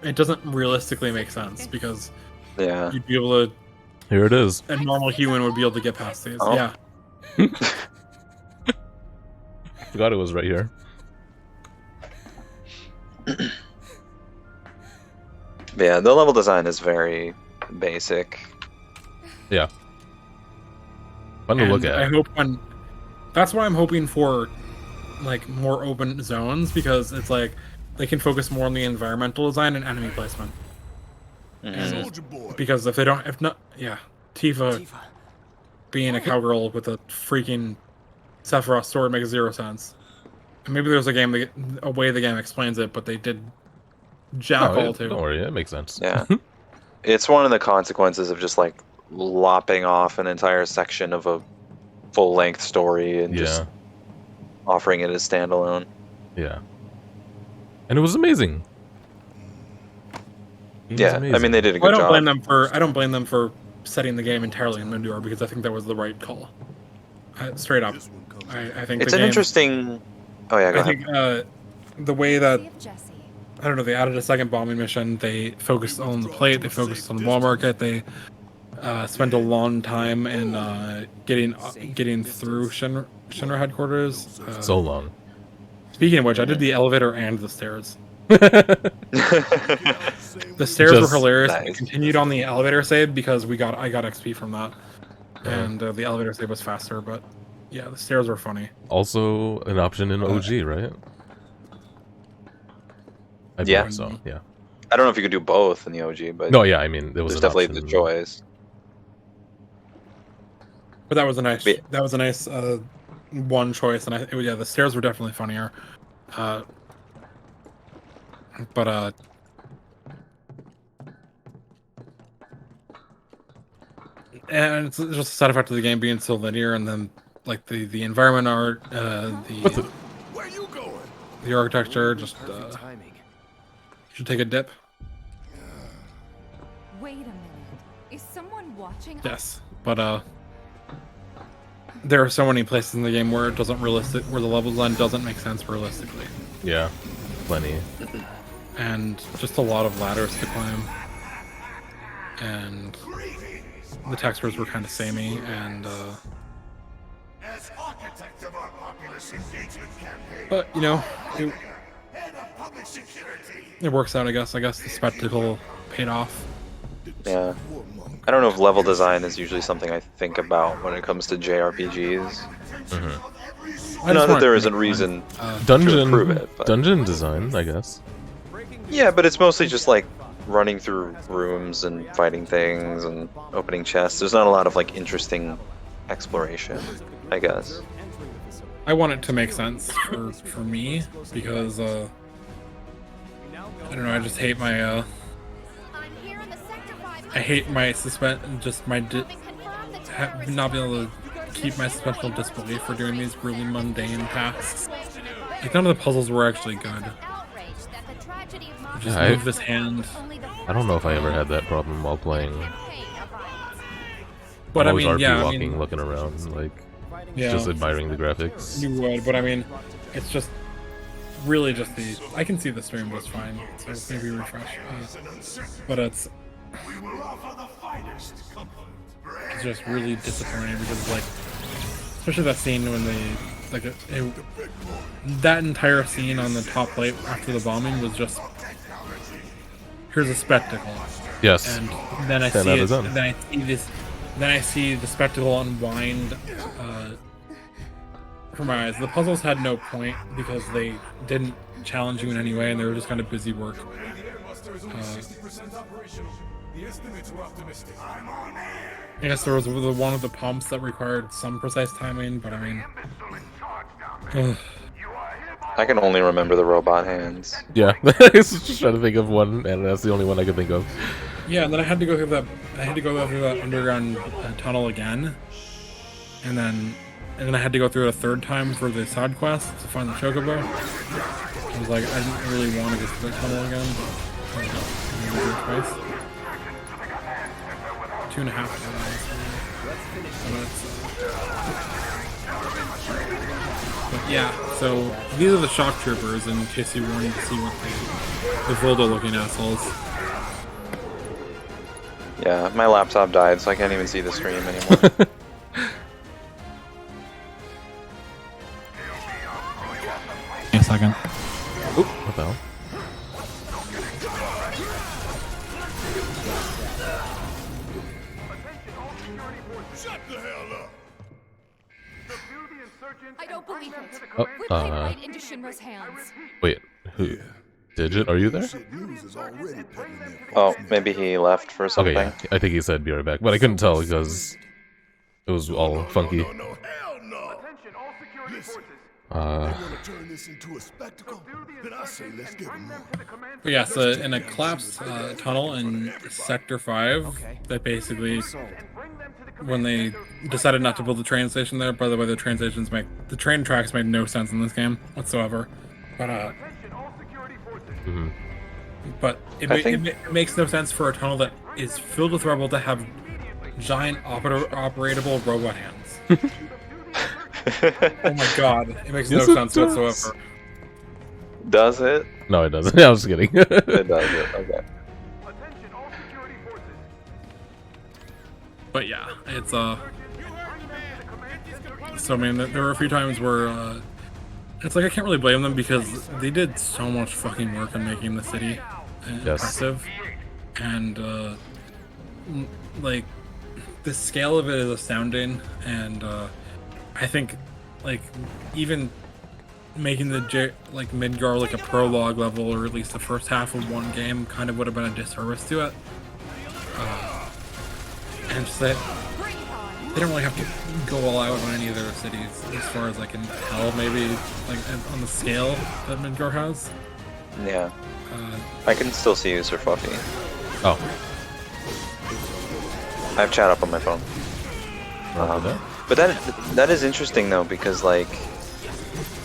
it doesn't realistically make sense, because Yeah. you'd be able to, Here it is. a normal human would be able to get past these. Oh. Yeah. Forgot it was right here. Yeah, the level design is very basic. Yeah. Fun to look And at. I hope that's why I'm hoping for more open zones, because it's they can focus more on the environmental design and enemy placement. And Soldier boy. because if not, yeah, Tifa being a cowgirl with a freaking Sephiroth sword makes zero sense. And maybe there's a way the game explains it, but they did jack all Don't to. worry, it makes sense. Yeah. It's one of the consequences of just lopping off an entire section of a full-length story and just Yeah. offering it as standalone. Yeah. And it was amazing. It was Yeah, I amazing. mean they did a Well, good I job. don't blame them for setting the game entirely in Mendor, because I think that was the right call. Straight up, This one comes I think It's the an game, interesting. Oh yeah, go I ahead. think the way that See if Jesse. I don't know, they added a second bombing mission. They focused on the plate. They focused on the wall market. They spent a long time in getting through Shinra headquarters. So long. Speaking of which, I did the elevator and the stairs. The stairs were Just hilarious. nice. We continued on the elevator save because I got XP from that, and the elevator save was faster. But yeah, the stairs were funny. Also an option in OG, right? I Yeah. believe so, yeah. I don't know if you could do both in the OG, but No, yeah, I mean, there was there's an definitely option. the choice. But that was a nice. Yeah. That was a nice one choice, and the stairs were definitely funnier. But and it's just a side effect of the game being so linear, and then the environment art, Where you going? the architecture, just Perfect timing. should take a dip. Wait a minute. Is someone watching? Yes, but there are so many places in the game where it doesn't where the level design doesn't make sense realistically, Yeah, plenty. and just a lot of ladders to climb, and the textures were kind of samey, and As architect of our populous engagement campaign but you know, and of public security, it works out. I guess the spectacle paid off. Yeah. I don't know if level design is usually something I think about when it comes to JRPGs. I Not that there is isn't reason to improve it, but... Dungeon design, I guess. Yeah, but it's mostly just like running through rooms and fighting things and opening chests. There's not a lot of like interesting exploration, I guess. I want it to make sense for me because I don't know. I just hate my I hate my not being able to keep my suspension of disbelief for doing these really mundane tasks. Like none of the puzzles were actually good. Just move this hand. I don't know if I ever had that problem while playing. But I'm always RP yeah, walking, looking around, like yeah, just admiring the graphics. you would. But I mean, it's just really just the. I can see the stream just fine. So maybe refresh. But it's just really disappointing because like, especially that scene when they that entire scene on the top plate after the bombing was just here's a spectacle. Yes. And then I 10 see out it, of 10. and then I see this, then I see the spectacle unwind from my eyes. The puzzles had no point because they didn't challenge you in any way, and they were just kind of busy work. I guess there was the one of the pumps that required some precise timing, but I mean, I can only remember the robot hands. Yeah, I was just trying to think of one, and that's the only one I could think of. yeah. And then I had to go through that. I had to go through that underground tunnel again, and then I had to go through it a third time for the side quest to find the chocobo. I was like, I didn't really want to go through that tunnel again, but I'm gonna do it twice. 2.5 hours. But yeah, so these are the shock troopers in case you wanted to see what the Voldo looking assholes. Yeah, my laptop died, so I can't even see the stream anymore. A second. Oop, what the hell? shut the hell up. I don't believe it. Oh, We played right into Shinra's hands. Wait, who? Digit, are you there? News is already peddling their Oh, maybe he left for Okay, something. yeah, I think he said be right back, but I couldn't tell because it was all funky. No, hell no. Listen, they want to turn this into a spectacle? Then I say let's give them more. But yeah, so in a collapsed tunnel in Sector 5, that basically, when they decided not to build the train station there, by the way, the train tracks make no sense in this game whatsoever. But but it makes no sense for a tunnel that is filled with rubble to have giant operatable robot hands. Oh my god, it makes no Yes, it sense does. whatsoever. Does it? No, it doesn't. I was just kidding. It does it. Okay. But yeah, it's so I mean, there were a few times where it's like I can't really blame them because they did so much fucking work on making the city impressive, and like the scale of it is astounding, and I think like even making the Midgar like a prologue level, or at least the first half of one game, kind of would have been a disservice to it. And just that they don't really have to go all out on any of their cities, as far as I can tell. Maybe like on the scale that Midgar has. Yeah. I can still see you, Sir Fluffy. Oh, I have chat up on my phone. remember that? But that is interesting though, because like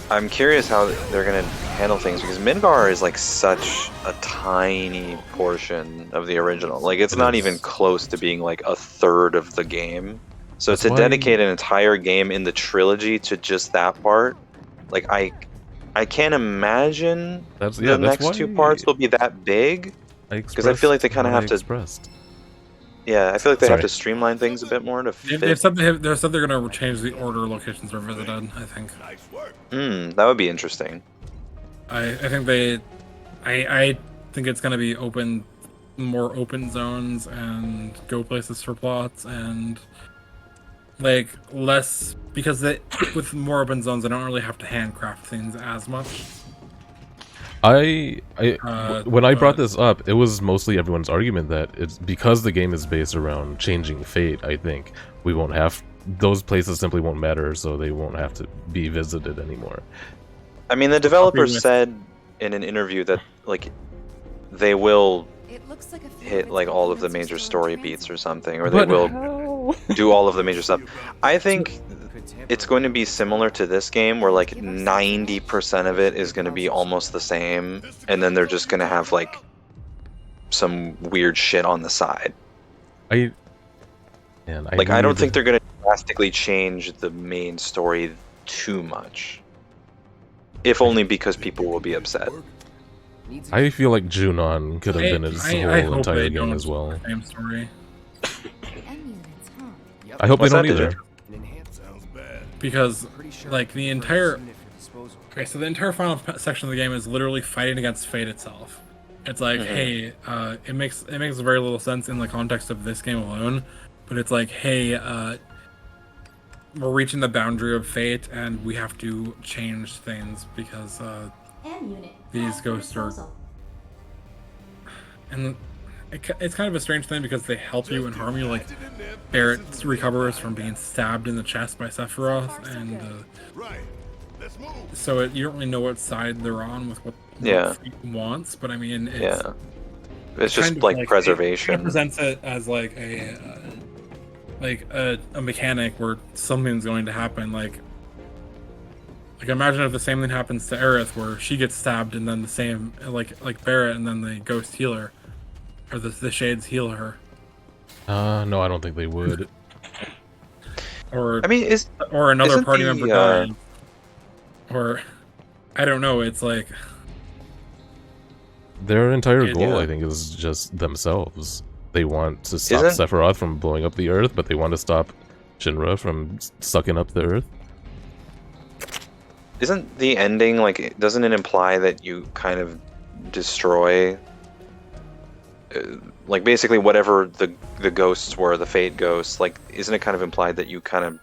I'm curious how they're gonna handle things because Midgar is like such a tiny portion of the original. Like it's not even close to being like a third of the game. So That's to why- dedicate an entire game in the trilogy to just that part, like I can't imagine That's the next why two parts will be that big. Because I feel like they kinda have to- Expressed. Yeah, I feel like they have Sorry. to streamline things a bit more to They've fit. said they're going to change the order locations are visited. I think. Nice work. That would be interesting. I think I think it's going to be more open zones and go places for plots and like less because with more open zones they don't really have to handcraft things as much. When I brought this up, it was mostly everyone's argument that it's because the game is based around changing fate. I think we won't have those places simply won't matter, so they won't have to be visited anymore. I mean, the developer said in an interview that like they will It looks like a few hit bits like all of the evidence major are still story in beats transit. or something, or they will do all of the major stuff. I think it's going to be similar to this game where like 90% of it is going to be almost the same, and then they're just going to have like some weird shit on the side. I don't think they're going to drastically change the main story too much. If only because people will be upset. I feel like Junon could have been his I whole hope entire they game don't as well. do the same story The M units, huh? I hope What's they that, don't did you- either. An enhanced Sounds bad. because pretty sure like the for entire soon at your disposal. okay, so the entire final section of the game is literally fighting against fate itself. It's like, hey, it makes very little sense in the context of this game alone, but it's like, hey, we're reaching the boundary of fate and we have to change things because M unit. These at ghosts are- disposal. and it's kind of a strange thing because they help you and harm you. Like Barrett recovers from being stabbed in the chest by Sephiroth, and Right. Let's move. so you don't really know what side they're on with what Yeah. Fate wants. But I mean, it's Yeah. It's just kind of like It preservation. presents it as like a mechanic where something's going to happen. Like imagine if the same thing happens to Aerith, where she gets stabbed, and then the same like Barrett, and then the ghost heal her, or the shades heal her, No, I don't think they would. or I mean, or another isn't party the, member dies, or I don't know. It's like Their entire goal, Yeah. I think, is just themselves. They want to stop Isn't- Sephiroth from blowing up the Earth, but they want to stop Shinra from sucking up the Earth. Isn't the ending like? Doesn't it imply that you kind of destroy, like basically whatever the ghosts were, the fate ghosts? Like, isn't it kind of implied that you kind of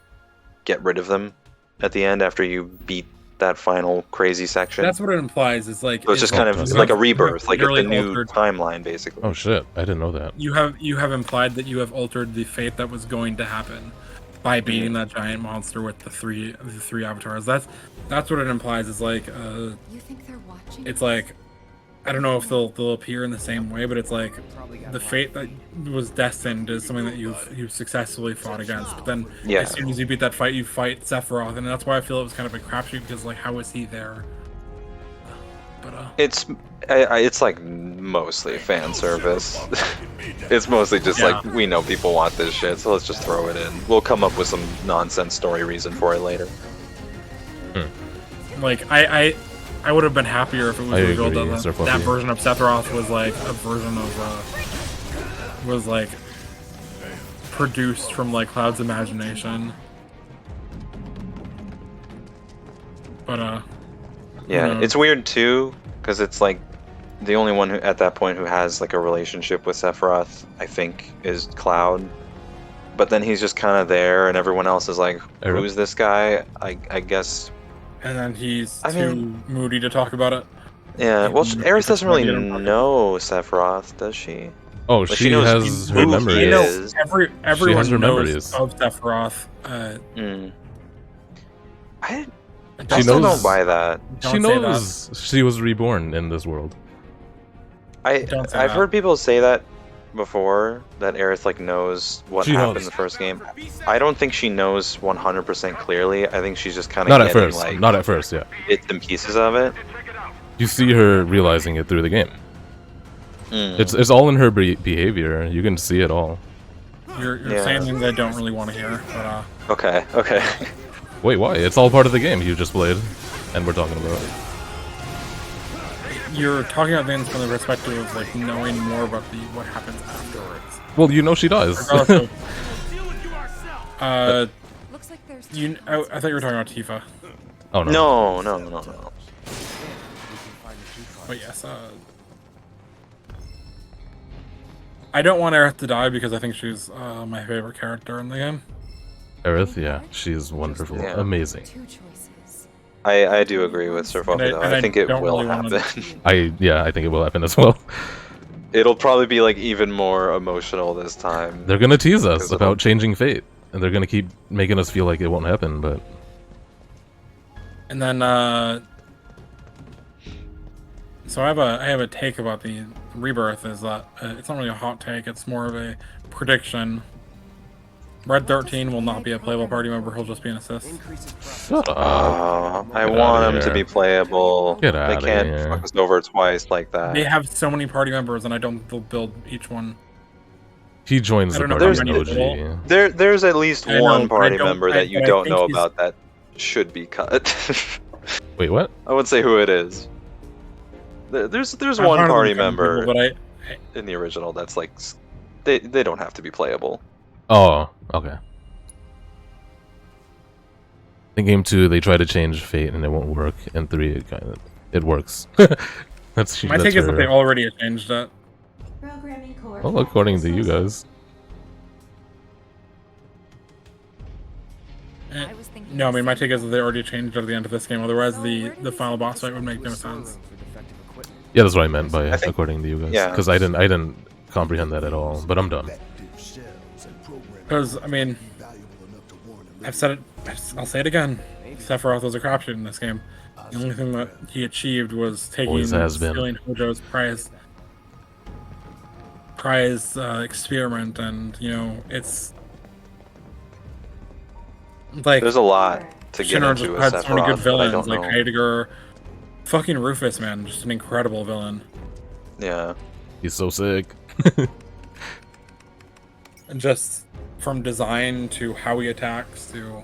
get rid of them at the end after you beat that final crazy section? that's what it implies. It's like So it's just kind of it's like a you have rebirth, like it's a literally new altered- timeline, basically. Oh shit, I didn't know that. You have implied that you have altered the fate that was going to happen by beating that giant monster with the three avatars. That's what it implies. Is like You think they're watching? it's like I don't know if they'll appear in the same way, but it's like the fate that was destined is something that you've successfully fought against. But then Yeah. as soon as you beat that fight, you fight Sephiroth, and that's why I feel it was kind of a crapshoot because like how is he there? But It's like mostly fan service. It's mostly just Yeah. like we know people want this shit, so let's just throw it in. We'll come up with some nonsense story reason for it later. like I would have been happier if it was I revealed agree, that Sir that Fluffy. version of Sephiroth was like a version of was like produced from like Cloud's imagination. But Yeah, knows? it's weird too, because it's like the only one who, at that point who has like a relationship with Sephiroth, I think, is Cloud. But then he's just kind of there, and everyone else is like, Aerith? "Who's this guy?" I guess. and then he's I too mean- moody to talk about it. Yeah. Well, Mm, Aerith doesn't really I don't know Sephiroth, does she? Oh, But she she knows has who her he memories. is. Everyone has her knows memories. of Sephiroth. Mm. I She still knows- don't buy that. Don't She say knows she was reborn in this world. Don't say I've that. heard people say that, before that Aerith like knows what She happened knows. in the first game. I don't think she knows 100% clearly. I think she's just kind of Not at getting first. like Not at first. Yeah. bits and pieces of it. You see her realizing it through the game. It's all in her behavior. You can see it all. You're Yeah. saying things I don't really want to hear, but Okay. Okay. Wait, why? It's all part of the game you just played, and we're talking about. you're talking about things from the perspective of like knowing more about what happens afterwards. Well, you know she dies. Regardless of, Looks like there's I thought you were talking about Tifa, Oh no. No. but yes, I don't want Aerith to die because I think she's my favorite character in the game. Aerith, yeah, she's wonderful, Yeah. amazing. two choices. I do agree with Sir Fofi though. I think it don't will really wanna- happen. I think it will happen as well. It'll probably be like even more emotional this time. They're gonna tease us Because it'll- about changing fate, and they're gonna keep making us feel like it won't happen. But And then, so I have a take about the rebirth. Is that it's not really a hot take. It's more of a prediction. Red 13 will not be a playable party member. He'll just be an assist. shut up. I Get want outta him to here. be playable. Get They outta can't here. fuck us over twice like that. They have so many party members, and I don't think they'll build each one. He joins I the don't know party how in many OG. people- There's at least I know, one but I party don't- member I- that you but I don't think know he's- about that should be cut. Wait, what? I wouldn't say who it is. There's I'm one harder than party some member people, but in the original that's like they don't have to be playable. Oh, okay. In game 2, they try to change fate and it won't work. In 3, it works. that's my that's take is that her- they already changed it. Programming core. Well, according to you guys. I was thinking No, I the mean my same take is that thing. they already changed it at the end of this game. Otherwise, the final boss fight would make no sense. Yeah, that's what I meant by I think- according to you guys. yeah. Because I didn't comprehend that at all. But I'm done. Because I mean, I've said it. I'll say it again. Sephiroth was a crapshoot in this game. The only thing that he achieved was taking Always has been. stealing Hojo's prize experiment, and it's like There's a lot to get Shinra into just with had so many Sephiroth, good but I villains, don't like know. Heidegger, fucking Rufus, man, just an incredible villain. Yeah. He's so sick. And just from design to how he attacks to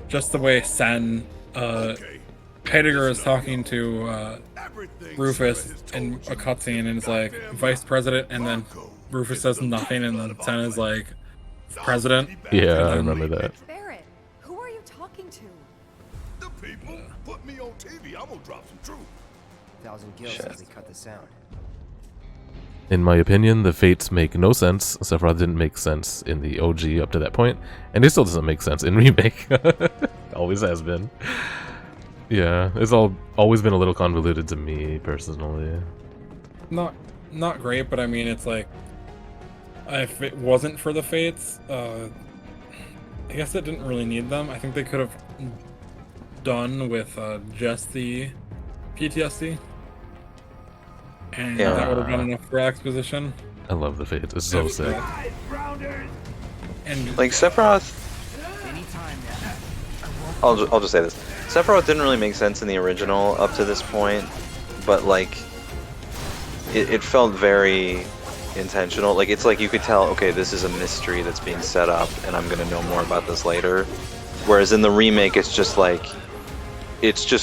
just the way Sen Heidegger is talking to Rufus in a cutscene and is like vice president, and then Rufus says nothing, and then Sen is like president. Yeah, I remember that. Barrett, who are you talking to? The people put me on TV. I'm gonna drop some truth. 1,000 gills as they cut the sound. In my opinion, the fates make no sense. Sephiroth didn't make sense in the OG up to that point, and it still doesn't make sense in remake. Always has been. Yeah, it's always been a little convoluted to me personally. Not great, but I mean it's like if it wasn't for the fates, I guess it didn't really need them. I think they could have done with just the PTSD, and Yeah. that would have been enough for exposition. I love the fates. It's so sick. And Like Sephiroth, I'll just say this. Sephiroth didn't really make sense in the original up to this point, but like it felt very intentional. Like it's like you could tell, okay, this is a mystery that's being set up, and I'm gonna know more about this later. Whereas in the remake, it's just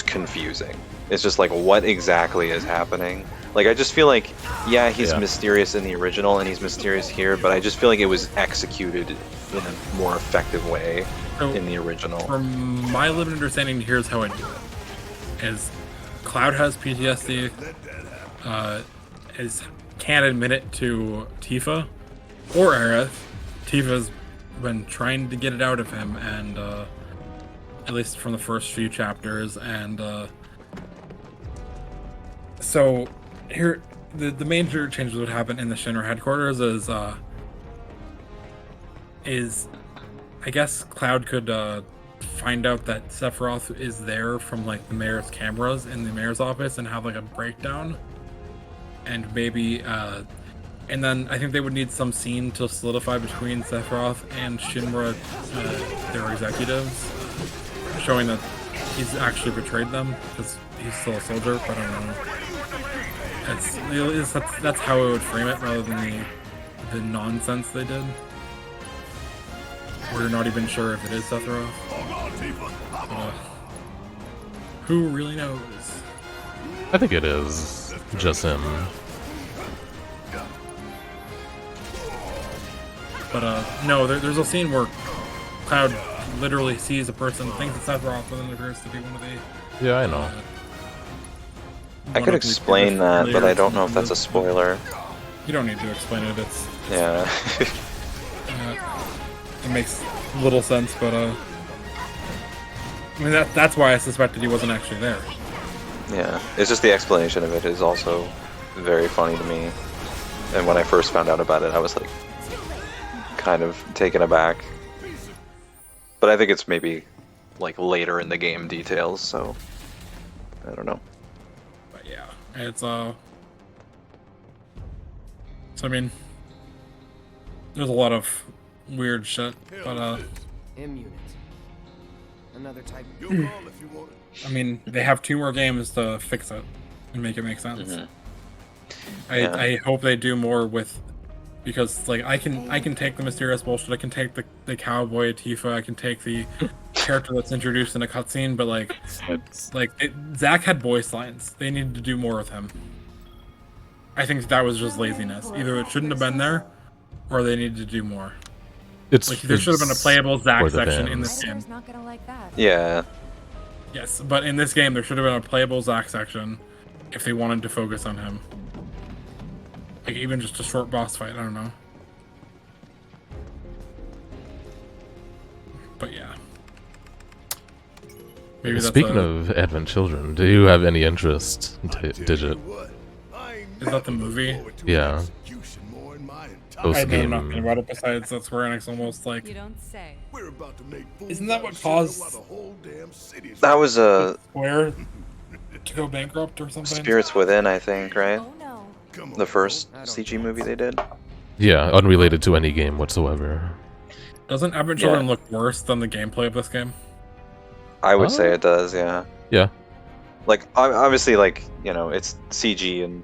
confusing. It's just like, what exactly is happening? Like I just feel like, yeah, he's mysterious in the original and he's mysterious here, but I just feel like it was executed in a more effective way So, in the original. from my limited understanding, here's how I do it: is Cloud has PTSD, can't admit it to Tifa or Aerith. Tifa's been trying to get it out of him, and at least from the first few chapters, and so here the major changes that happen in the Shinra headquarters is I guess Cloud could find out that Sephiroth is there from like the mayor's cameras in the mayor's office and have like a breakdown. and maybe, and then I think they would need some scene to solidify between Sephiroth and Shinra, their executives, showing that he's actually betrayed them because he's still a soldier. But I don't know. That's how I would frame it, rather than the nonsense they did, where you're not even sure if it is Sephiroth. Who really knows? I think it is just him. But no, there's a scene where Cloud literally sees a person, thinks it's Sephiroth, but then it appears to be one of the... Yeah, I know. I could explain that, but I don't know if that's a spoiler. You don't need to explain it, it's... Yeah. It makes little sense, but I mean, that's why I suspected he wasn't actually there. Yeah, it's just the explanation of it is also very funny to me. And when I first found out about it, I was like, kind of taken aback. But I think it's maybe like later in the game details, so I don't know. But yeah, it's so I mean, there's a lot of weird shit, but M unit. Another type. I mean, they have 2 more games to fix it and make it make sense. Mm-hmm. I hope they do more with, because like I can take the mysterious bullshit, I can take the cowboy Tifa, I can take the character that's introduced in a cutscene, but like Zack had voice lines. They needed to do more with him. I think that was just laziness. Either it shouldn't have been there, or they needed to do more. Like, there should have been a playable Zack section in this game. Not gonna like that. Yeah. Yes, but in this game there should have been a playable Zack section if they wanted to focus on him. Like, even just a short boss fight, I don't know. But yeah. Maybe Speaking of Advent Children, do you have any interest in Digit? Is that the movie? Yeah. I know nothing about it besides that Square Enix almost like... You don't say. Isn't that what caused... That was a... Square to go bankrupt or something? Spirits Within, I think, right? Oh no. The first CG movie they did? Yeah, unrelated to any game whatsoever. Doesn't Advent Children look worse than the gameplay of this game? I would say it does, yeah. Yeah. Like, obviously, like, you know, it's CG and...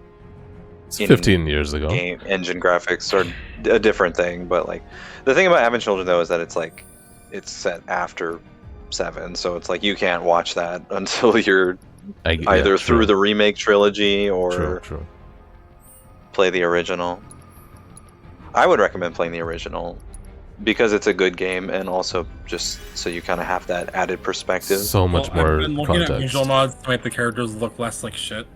It's 15 years ago. Game engine graphics are a different thing, but like the thing about Advent Children though is that it's like it's set after 7, so it's like you can't watch that until you're either through the remake trilogy or play the original. I would recommend playing the original because it's a good game, and also just so you kind of have that added perspective. So much more I've been looking at visual mods to make the characters look less like shit.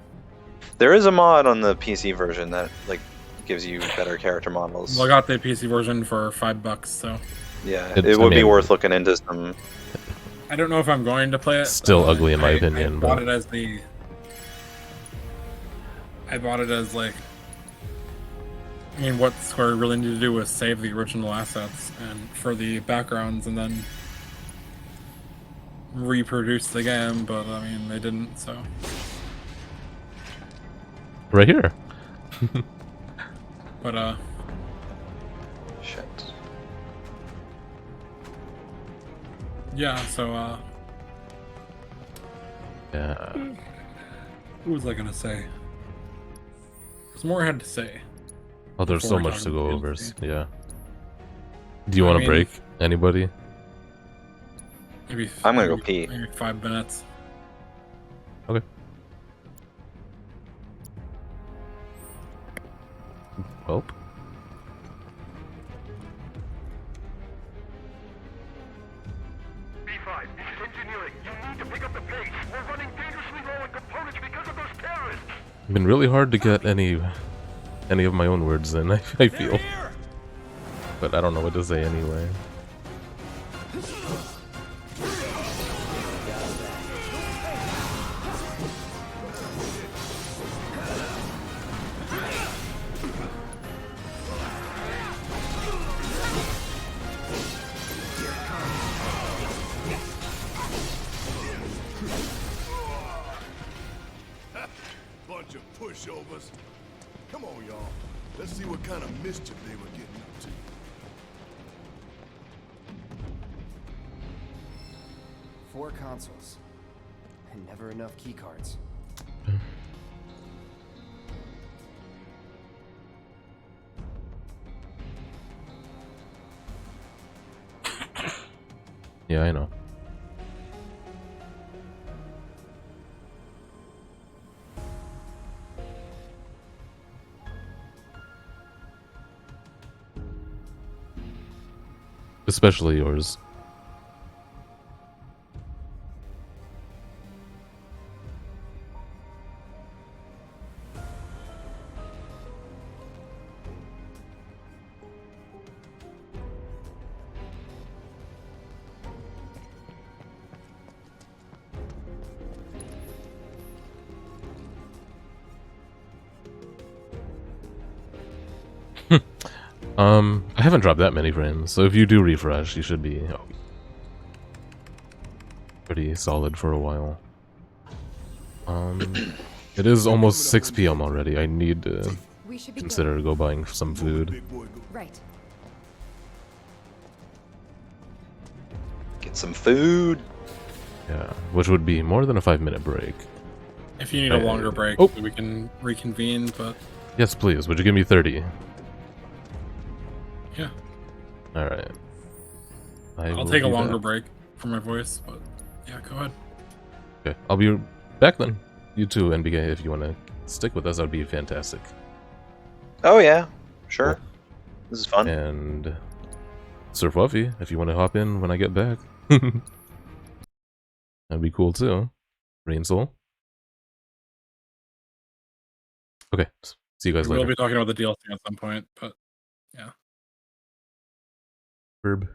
There is a mod on the PC version that like gives you better character models. Well, I got the PC version for $5, so yeah, it would be worth looking into some. I don't know if I'm going to play it. Still ugly in my opinion. I bought it as the. I bought it as like. I mean, what Square really needed to do was save the original assets and for the backgrounds, and then reproduce the game. But I mean, they didn't. So. Right here. But shit. Yeah, so yeah. What was I gonna say? There's more I had to say. Oh, there's so much to go over. Yeah. Do you want to break? Anybody? Maybe I'm gonna go pee. Maybe 5 minutes. Okay. Well. B5, this is engineering. You need to pick up the pace. We're running dangerously low on components because of those terrorists. It's been really hard to get any of my own words in, I feel. But I don't know what to say anyway. Bunch of pushovers. Come on, y'all. Let's see what kind of mischief they were getting up to. Four consoles. And never enough keycards. Yeah, I know. Especially yours. I haven't dropped that many frames, so if you do refresh, you should be pretty solid for a while. It is almost 6 p.m. already. I need to We should be consider go buying some food. Big boy, go. Right. Get some food. Yeah, which would be more than a 5-minute break. If you need a longer break, Oh. we can reconvene, but Yes, please. Would you give me 30? yeah. Alright. I'll take a longer break for my voice, but yeah, go ahead. Okay, I'll be back then. You too, NBK, if you want to stick with us, that would be fantastic. Oh yeah, sure. Cool. This is fun. And Sir Fluffy, if you want to hop in when I get back. That'd be cool too. Rain Soul. Okay, see you guys We'll later. be talking about the DLC at some point, but yeah. Verb.